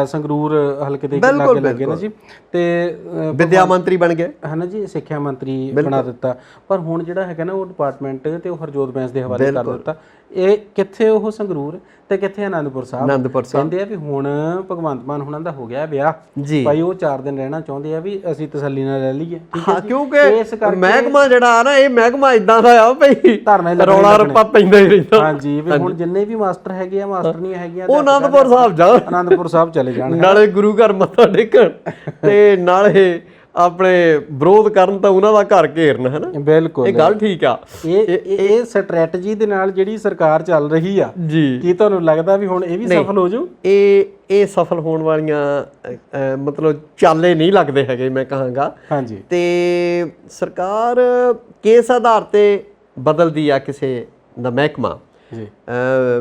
ਸੰਗਰੂਰ ਹਲਕੇ ਦੇ ਲਾਗੇ ਲੱਗੇ ਨਾ ਜੀ, ਤੇ ਵਿਦਿਆ ਮੰਤਰੀ ਬਣ ਗਏ ਹੈ ਨਾ ਜੀ, ਸਿੱਖਿਆ ਮੰਤਰੀ ਬਣਾ ਦਿੱਤਾ। ਪਰ ਹੁਣ ਜਿਹੜਾ ਹੈਗਾ ਨਾ ਉਹ ਡਿਪਾਰਟਮੈਂਟ ਤੇ ਉਹ ਹਰਜੋਤ ਬੈਂਸ ਦੇ ਹਵਾਲੇ ਕਰ ਦਿੱਤਾ। ਇਹ ਕਿੱਥੇ ਉਹ ਸੰਗਰੂਰ ਤੇ ਕਿੱਥੇ ਆਨੰਦਪੁਰ ਸਾਹਿਬ। ਕਹਿੰਦੇ ਆ ਵੀ ਹੁਣ ਭਗਵੰਤ ਮਾਨ ਹੁਣਾਂ ਦਾ ਹੋ ਗਿਆ ਵਿਆਹ ਭਾਈ, ਉਹ 4 ਦਿਨ ਰਹਿਣਾ ਚਾਹੁੰਦੇ ਆ ਵੀ ਅਸੀਂ ਤਸੱਲੀ ਨਾਲ ਲੈ ਲਈਏ। ਹਾਂ, ਕਿਉਂਕਿ ਮਹਿਕਮਾ ਜਿਹੜਾ ਨਾ ਇਹ ਮਹਿਕਮਾ ਇਦਾਂ ਦਾ ਆ ਭਈ ਰੌਲਾ ਰੱਪਾ ਪੈਂਦਾ ਹੀ ਰਹਿੰਦਾ। ਹਾਂਜੀ, ਵੀ ਹੁਣ ਜਿੰਨੇ ਵੀ ਮਾਸਟਰ ਹੈਗੇ ਆ, ਮਾਸਟਰਨੀਆਂ ਹੈਗੀਆਂ, ਉਹ ਆਨੰਦਪੁਰ ਸਾਹਿਬ ਚਲੇ ਜਾਣ, ਨਾਲੇ ਗੁਰੂ ਘਰ ਮੱਥਾ ਟੇਕਣ ਤੇ ਨਾਲੇ ਆਪਣੇ ਵਿਰੋਧ ਕਰਨ ਤਾਂ ਉਹਨਾਂ ਦਾ ਘਰ ਘੇਰਨ, ਹੈ ਨਾ। ਬਿਲਕੁਲ, ਇਹ ਗੱਲ ਠੀਕ ਆ। ਇਹ ਸਟ੍ਰੈਟਜੀ ਦੇ ਨਾਲ ਜਿਹੜੀ ਸਰਕਾਰ ਚੱਲ ਰਹੀ ਆ ਜੀ, ਕੀ ਤੁਹਾਨੂੰ ਲੱਗਦਾ ਵੀ ਹੁਣ ਇਹ ਵੀ ਸਫਲ ਹੋ ਜਾਊ? ਇਹ ਸਫਲ ਹੋਣ ਵਾਲੀਆਂ ਮਤਲਬ ਚਾਲੇ ਨਹੀਂ ਲੱਗਦੇ ਹੈਗੇ, ਮੈਂ ਕਹਾਂਗਾ। ਹਾਂਜੀ। ਤੇ ਸਰਕਾਰ ਕੇਸ ਆਧਾਰ ਤੇ ਬਦਲਦੀ ਆ ਕਿਸੇ ਦਾ ਮਹਿਕਮਾ।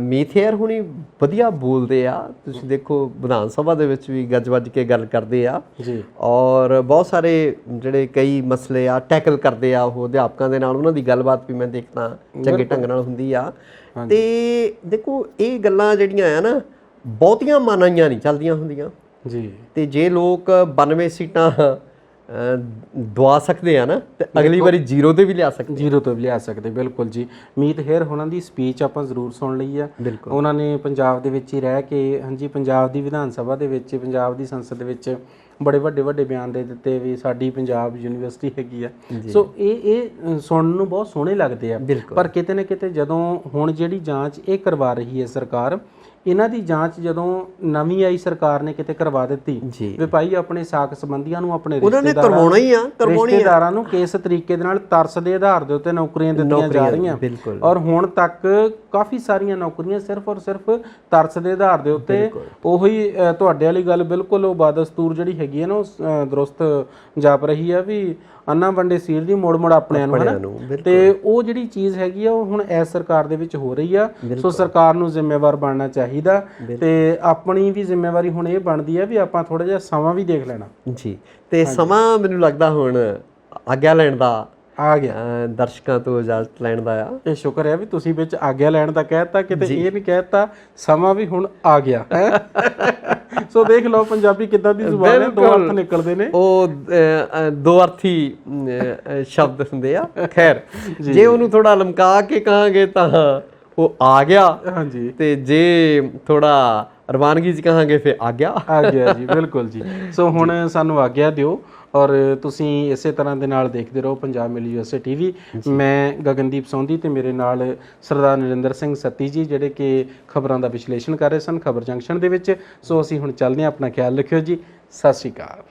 ਮੀਤ ਹੇਅਰ ਹੁਣੀ ਵਧੀਆ ਬੋਲਦੇ ਆ, ਤੁਸੀਂ ਦੇਖੋ ਵਿਧਾਨ ਸਭਾ ਦੇ ਵਿੱਚ ਵੀ ਗੱਜ ਵੱਜ ਕੇ ਗੱਲ ਕਰਦੇ ਆ ਜੀ, ਔਰ ਬਹੁਤ ਸਾਰੇ ਜਿਹੜੇ ਕਈ ਮਸਲੇ ਆ ਟੈਕਲ ਕਰਦੇ ਆ ਉਹ ਅਧਿਆਪਕਾਂ ਦੇ ਨਾਲ, ਉਹਨਾਂ ਦੀ ਗੱਲਬਾਤ ਵੀ ਮੈਂ ਦੇਖਦਾ ਚੰਗੇ ਢੰਗ ਨਾਲ ਹੁੰਦੀ ਆ। ਤੇ ਦੇਖੋ ਇਹ ਗੱਲਾਂ ਜਿਹੜੀਆਂ ਆ ਨਾ ਬਹੁਤੀਆਂ ਮਾਨਾਈਆਂ ਨਹੀਂ ਚੱਲਦੀਆਂ ਹੁੰਦੀਆਂ ਜੀ, ਤੇ ਜੇ ਲੋਕ 92 ਸੀਟਾਂ ਦਵਾ ਸਕਦੇ ਆ ਨਾ ਤੇ ਅਗਲੀ ਵਾਰੀ 0 ਤੇ ਵੀ ਲਿਆ ਸਕਦੇ। ਬਿਲਕੁਲ ਜੀ। ਮੀਤ ਹੇਅਰ ਉਹਨਾਂ ਦੀ ਸਪੀਚ ਆਪਾਂ ਜ਼ਰੂਰ ਸੁਣ ਲਈ ਆ। ਉਹਨਾਂ ਨੇ ਪੰਜਾਬ ਦੇ ਵਿੱਚ ਹੀ ਰਹਿ ਕੇ, ਹਾਂਜੀ, ਪੰਜਾਬ ਦੀ ਵਿਧਾਨ ਸਭਾ ਦੇ ਵਿੱਚ, ਪੰਜਾਬ ਦੀ ਸੰਸਦ ਦੇ ਵਿੱਚ ਬੜੇ ਵੱਡੇ ਬਿਆਨ ਦੇ ਦਿੱਤੇ ਵੀ ਸਾਡੀ ਪੰਜਾਬ ਯੂਨੀਵਰਸਿਟੀ ਹੈਗੀ ਆ। ਸੋ ਇਹ ਸੁਣਨ ਨੂੰ ਬਹੁਤ ਸੋਹਣੇ ਲੱਗਦੇ ਆ। ਪਰ ਕਿਤੇ ਨਾ ਕਿਤੇ ਜਦੋਂ ਹੁਣ ਜਿਹੜੀ ਜਾਂਚ ਇਹ ਕਰਵਾ ਰਹੀ ਹੈ ਸਰਕਾਰ, ਇਹਨਾਂ ਦੀ ਜਾਂਚ ਜਦੋਂ ਨਵੀਂ ਆਈ ਸਰਕਾਰ ਨੇ ਕਿਤੇ ਕਰਵਾ ਦਿੱਤੀ ਵੀ ਭਾਈ ਆਪਣੇ ਸਾਕ ਸੰਬੰਧੀਆਂ ਨੂੰ, ਆਪਣੇ ਰਿਸ਼ਤੇਦਾਰਾਂ ਨੂੰ ਕਿਸ ਤਰੀਕੇ ਦੇ ਨਾਲ ਤਰਸ ਦੇ ਆਧਾਰ ਦੇ ਉੱਤੇ ਨੌਕਰੀਆਂ ਦਿੱਤੀਆਂ ਜਾ ਰਹੀਆਂ, ਔਰ ਹੁਣ ਤੱਕ ਕਾਫੀ ਸਾਰੀਆਂ ਨੌਕਰੀਆਂ ਸਿਰਫ ਔਰ ਸਿਰਫ ਤਰਸ ਦੇ ਆਧਾਰ ਦੇ ਉੱਤੇ, ਉਹੀ ਤੁਹਾਡੇ ਵਾਲੀ ਗੱਲ ਬਿਲਕੁਲ ਉਹ ਬਾਦਸਤੂਰ ਜਿਹੜੀ ਹੈਗੀ ਹੈ ਨਾ ਉਹ ਦਰੁਸਤ ਜਾਪ ਰਹੀ ਆ ਵੀ ਅੰਨਾ ਵੰਡੇ ਸੀਰ ਦੀ ਮੁੜ ਆਪਣਿਆਂ ਨੂੰ, ਹਨਾ। ਤੇ ਉਹ ਜਿਹੜੀ ਚੀਜ਼ ਹੈਗੀ ਆ ਉਹ ਹੁਣ ਇਸ ਸਰਕਾਰ ਦੇ ਵਿੱਚ ਹੋ ਰਹੀ ਆ। ਸੋ ਸਰਕਾਰ ਨੂੰ ਜ਼ਿੰਮੇਵਾਰ ਬਣਨਾ ਚਾਹੀਦਾ, ਤੇ ਆਪਣੀ ਵੀ ਜ਼ਿੰਮੇਵਾਰੀ ਹੁਣ ਇਹ ਬਣਦੀ ਆ ਵੀ ਆਪਾਂ ਥੋੜਾ ਜਿਹਾ ਸਮਾਂ ਵੀ ਦੇਖ ਲੈਣਾ ਜੀ। ਤੇ ਸਮਾਂ ਮੈਨੂੰ ਲੱਗਦਾ ਹੁਣ ਆਗਿਆ ਲੈਣ ਦਾ ਆ ਗਿਆ, ਦਰਸ਼ਕਾਂ ਤੋਂ ਇਜਾਜ਼ਤ ਲੈਣ ਦਾ ਆ। ਇਹ ਸ਼ੁਕਰ ਹੈ ਵੀ ਤੁਸੀਂ ਵਿੱਚ ਆਗਿਆ ਲੈਣ ਦਾ ਕਹਿਤਾ, ਕਿਤੇ ਇਹ ਨਹੀਂ ਕਹਿਤਾ ਸਮਾਂ ਵੀ ਹੁਣ ਆ ਗਿਆ। ਸੋ ਦੇਖ ਲਓ ਪੰਜਾਬੀ ਕਿੱਦਾਂ ਦੀ ਜ਼ੁਬਾਨ ਹੈ, ਦੋ ਅਰਥ ਨਿਕਲਦੇ ਨੇ, ਉਹ ਦੋ ਅਰਥੀ ਸ਼ਬਦ ਹੁੰਦੇ ਆ। ਖੈਰ, ਜੇ ਉਹਨੂੰ ਥੋੜਾ ਲਮਕਾ ਕੇ ਕਹਾਂਗੇ ਤਾਂ ਉਹ ਆ ਗਿਆ, ਹਾਂਜੀ, ਤੇ ਜੇ ਥੋੜਾ ਰਵਾਨਗੀ ਚ ਕਹਾਂਗੇ ਫਿਰ ਆ ਗਿਆ ਜੀ। ਬਿਲਕੁਲ ਜੀ। ਸੋ ਹੁਣ ਸਾਨੂੰ ਆਗਿਆ ਦਿਓ, ਔਰ ਤੁਸੀਂ ਇਸੇ ਤਰ੍ਹਾਂ ਦੇ ਨਾਲ ਦੇਖਦੇ ਰਹੋ ਪੰਜਾਬ ਮਿਲ USA TV। ਮੈਂ ਗਗਨਦੀਪ ਸੌਂਦੀ ਤੇ ਮੇਰੇ ਨਾਲ ਸਰਦਾਰ ਨਰਿੰਦਰ ਸਿੰਘ ਸੱਤੀ ਜੀ, ਜਿਹੜੇ ਕਿ ਖਬਰਾਂ ਦਾ ਵਿਸ਼ਲੇਸ਼ਣ ਕਰ ਰਹੇ ਸਨ ਖਬਰ ਜੰਕਸ਼ਨ ਦੇ ਵਿੱਚ। ਸੋ ਅਸੀਂ ਹੁਣ ਚੱਲਦੇ ਹਾਂ, ਆਪਣਾ ਖਿਆਲ ਰੱਖਿਓ ਜੀ। ਸਤਿ ਸ਼੍ਰੀ ਅਕਾਲ।